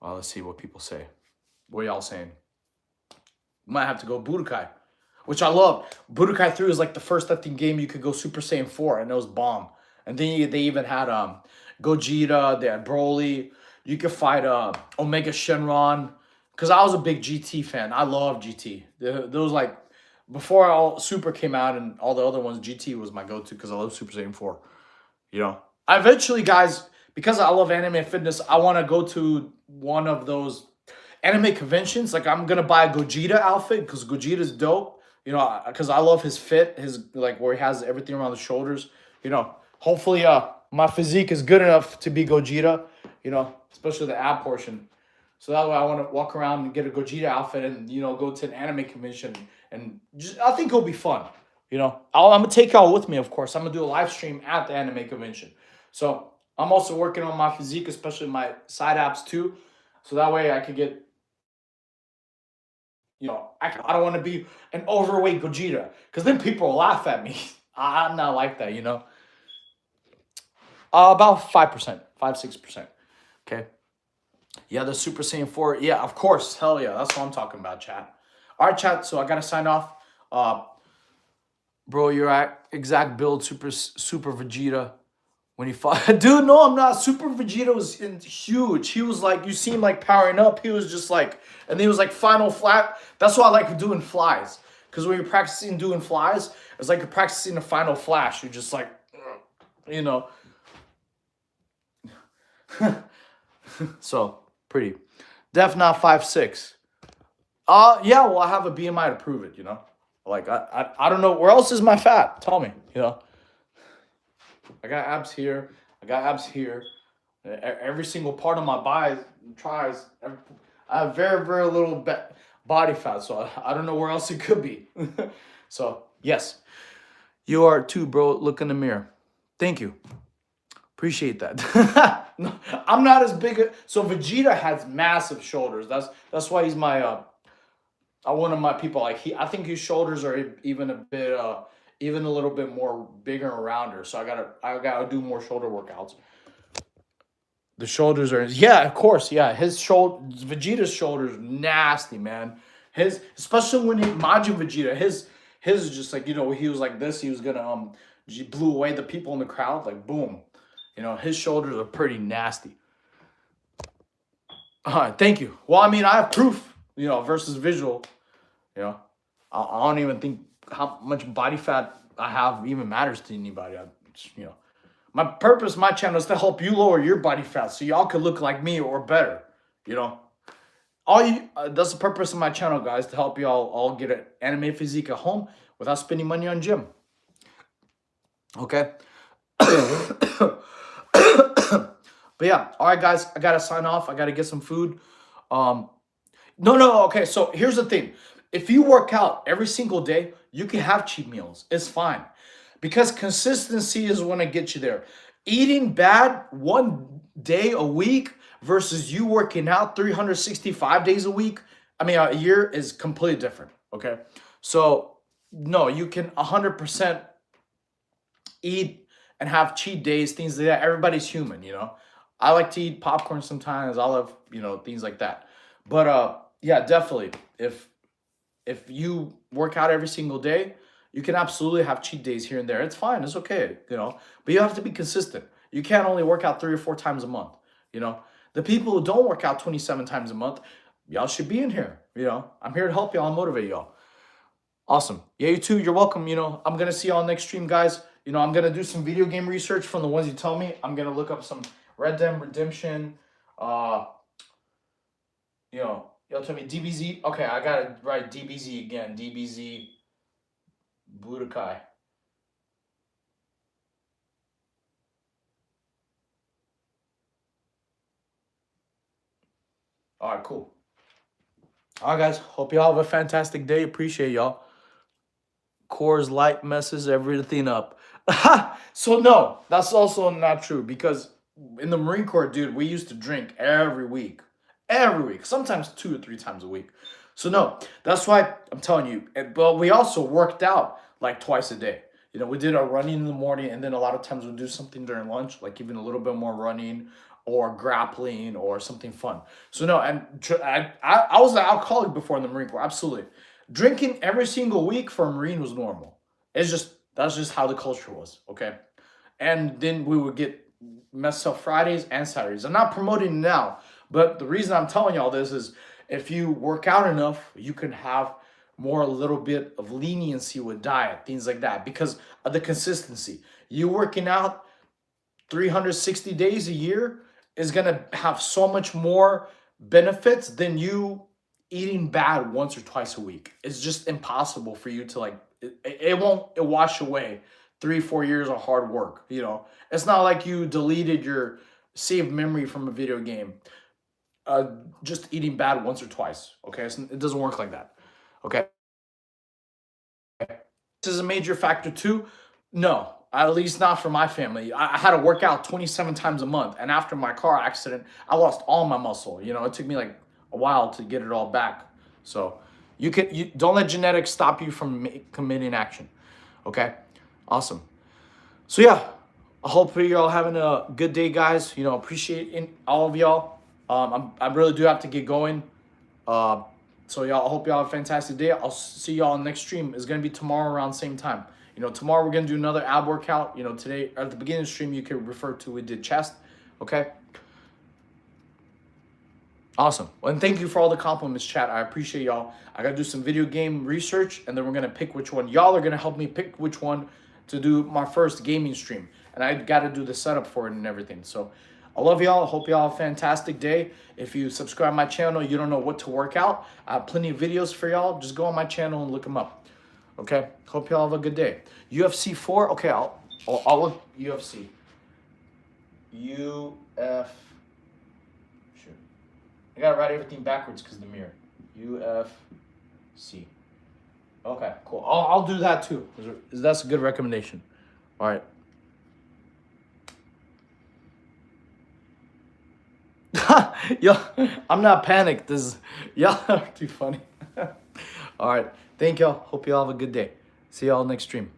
Let's see what people say. What are y'all saying? Might have to go Budokai, which I love. Budokai 3 was like the first, I think, game you could go Super Saiyan 4, and it was bomb. And then they even had Gogeta, they had Broly. You could fight Omega Shenron. Because I was a big GT fan. I love GT. Those like, before all Super came out and all the other ones, GT was my go-to because I love Super Saiyan 4. You know? I eventually, guys, because I love anime and fitness, I want to go to one of those anime conventions. Like, I'm going to buy a Gogeta outfit because Gogeta's dope. You know, because I love his fit, his, like, where he has everything around the shoulders. You know, hopefully my physique is good enough to be Gogeta, you know, especially the ab portion. So that way I want to walk around and get a Gogeta outfit and, you know, go to an anime convention. And just, I think it'll be fun. You know, I'm going to take y'all with me, of course. I'm going to do a live stream at the anime convention. So I'm also working on my physique, especially my side abs too. So that way I could get, you know, I don't want to be an overweight Gogeta because then people will laugh at me. I'm not like that, you know. About 5%, 5-6%. Okay. Yeah, the Super Saiyan 4. Yeah, of course. Hell yeah. That's what I'm talking about, chat. All right, chat. So I got to sign off. Bro, you're at exact build Super Vegeta. When he fought. Dude, no, I'm not. Super Vegeta was huge. He was like, you see him like powering up. He was just like, and he was like final flat. That's why I like doing flies. Because when you're practicing doing flies, it's like you're practicing a final flash. You're just like, you know. So, pretty. Def not 5'6". Yeah, well, I have a BMI to prove it, you know. Like, I don't know. Where else is my fat? Tell me, you know. I got abs here. I got abs here. Every single part of my body tries. I have very, very little body fat, so I don't know where else it could be. So, yes. You are too, bro. Look in the mirror. Thank you. Appreciate that. No, I'm not as big. So Vegeta has massive shoulders. That's why he's my one of my people. Like I think his shoulders are even a bit even a little bit more bigger and rounder. So I gotta do more shoulder workouts. The shoulders are, yeah, of course, yeah. His shoulder, Vegeta's shoulders, nasty, man. His, especially when he Majin Vegeta, his is just like, he was like this. He was gonna blew away the people in the crowd, like boom. His shoulders are pretty nasty. Thank you. Well, I mean, I have proof, versus visual. You know, I don't even think how much body fat I have even matters to anybody. My purpose, my channel is to help you lower your body fat so y'all can look like me or better. You know, that's the purpose of my channel, guys, to help y'all all get an anime physique at home without spending money on gym. Okay. But yeah, all right, guys, I gotta sign off. I gotta get some food. No. Okay, so here's the thing: if you work out every single day, you can have cheat meals. It's fine, because consistency is when it gets you there. Eating bad one day a week versus you working out 365 days a week, I mean a year, is completely different. Okay, so no, you can 100% eat and have cheat days, things like that. Everybody's human. I like to eat popcorn sometimes. I love, things like that. But yeah, definitely. If you work out every single day, you can absolutely have cheat days here and there. It's fine. It's okay. But you have to be consistent. You can't only work out 3 or 4 times a month. The people who don't work out 27 times a month, y'all should be in here. I'm here to help y'all and motivate y'all. Awesome. Yeah, you too. You're welcome. I'm going to see y'all next stream, guys. I'm going to do some video game research from the ones you tell me. I'm going to look up some Red Dead Redemption. Y'all tell me DBZ. Okay, I got to write DBZ again. DBZ Budokai. All right, cool. All right, guys. Hope y'all have a fantastic day. Appreciate y'all. Coors Light messes everything up. So no, that's also not true, because in the Marine Corps, dude, we used to drink every week, sometimes 2 or 3 times a week. So no, that's why I'm telling you. But we also worked out like twice a day. We did our running in the morning, and then a lot of times we'd do something during lunch, like even a little bit more running or grappling or something fun. So no, and I was an alcoholic before in the Marine Corps, absolutely. Drinking every single week for a Marine was normal. That's just how the culture was, okay? And then we would get messed up Fridays and Saturdays. I'm not promoting it now, but the reason I'm telling y'all this is, if you work out enough, you can have a little bit of leniency with diet, things like that, because of the consistency. You working out 360 days a year is gonna have so much more benefits than you eating bad once or twice a week. It's just impossible for you to it won't wash away 3-4 years of hard work. It's not like you deleted your saved memory from a video game just eating bad once or twice. Okay, it doesn't work like that. Okay, this is a major factor too. No, at least not for my family. I had to work out 27 times a month, and after my car accident, I lost all my muscle. It took me like a while to get it all back. So you don't let genetics stop you from committing action. Okay, awesome. So yeah, I hope y'all having a good day, guys. Appreciate all of y'all. I really do have to get going. So y'all, I hope y'all have a fantastic day. I'll see y'all next stream. It's gonna be tomorrow around same time. Tomorrow we're gonna do another ab workout. Today at the beginning of the stream, you can refer to, we did chest. Okay. Awesome. Well, and thank you for all the compliments, chat. I appreciate y'all. I got to do some video game research, and then we're going to pick which one. Y'all are going to help me pick which one to do my first gaming stream. And I got to do the setup for it and everything. So I love y'all. I hope y'all have a fantastic day. If you subscribe to my channel, you don't know what to work out, I have plenty of videos for y'all. Just go on my channel and look them up. Okay? Hope y'all have a good day. UFC 4. Okay, I'll look UFC. I gotta write everything backwards because the mirror. UFC. Okay, cool. I'll do that too. That's a good recommendation. All right. Yo, I'm not panicked. Y'all are too funny. All right. Thank y'all. Hope y'all have a good day. See y'all next stream.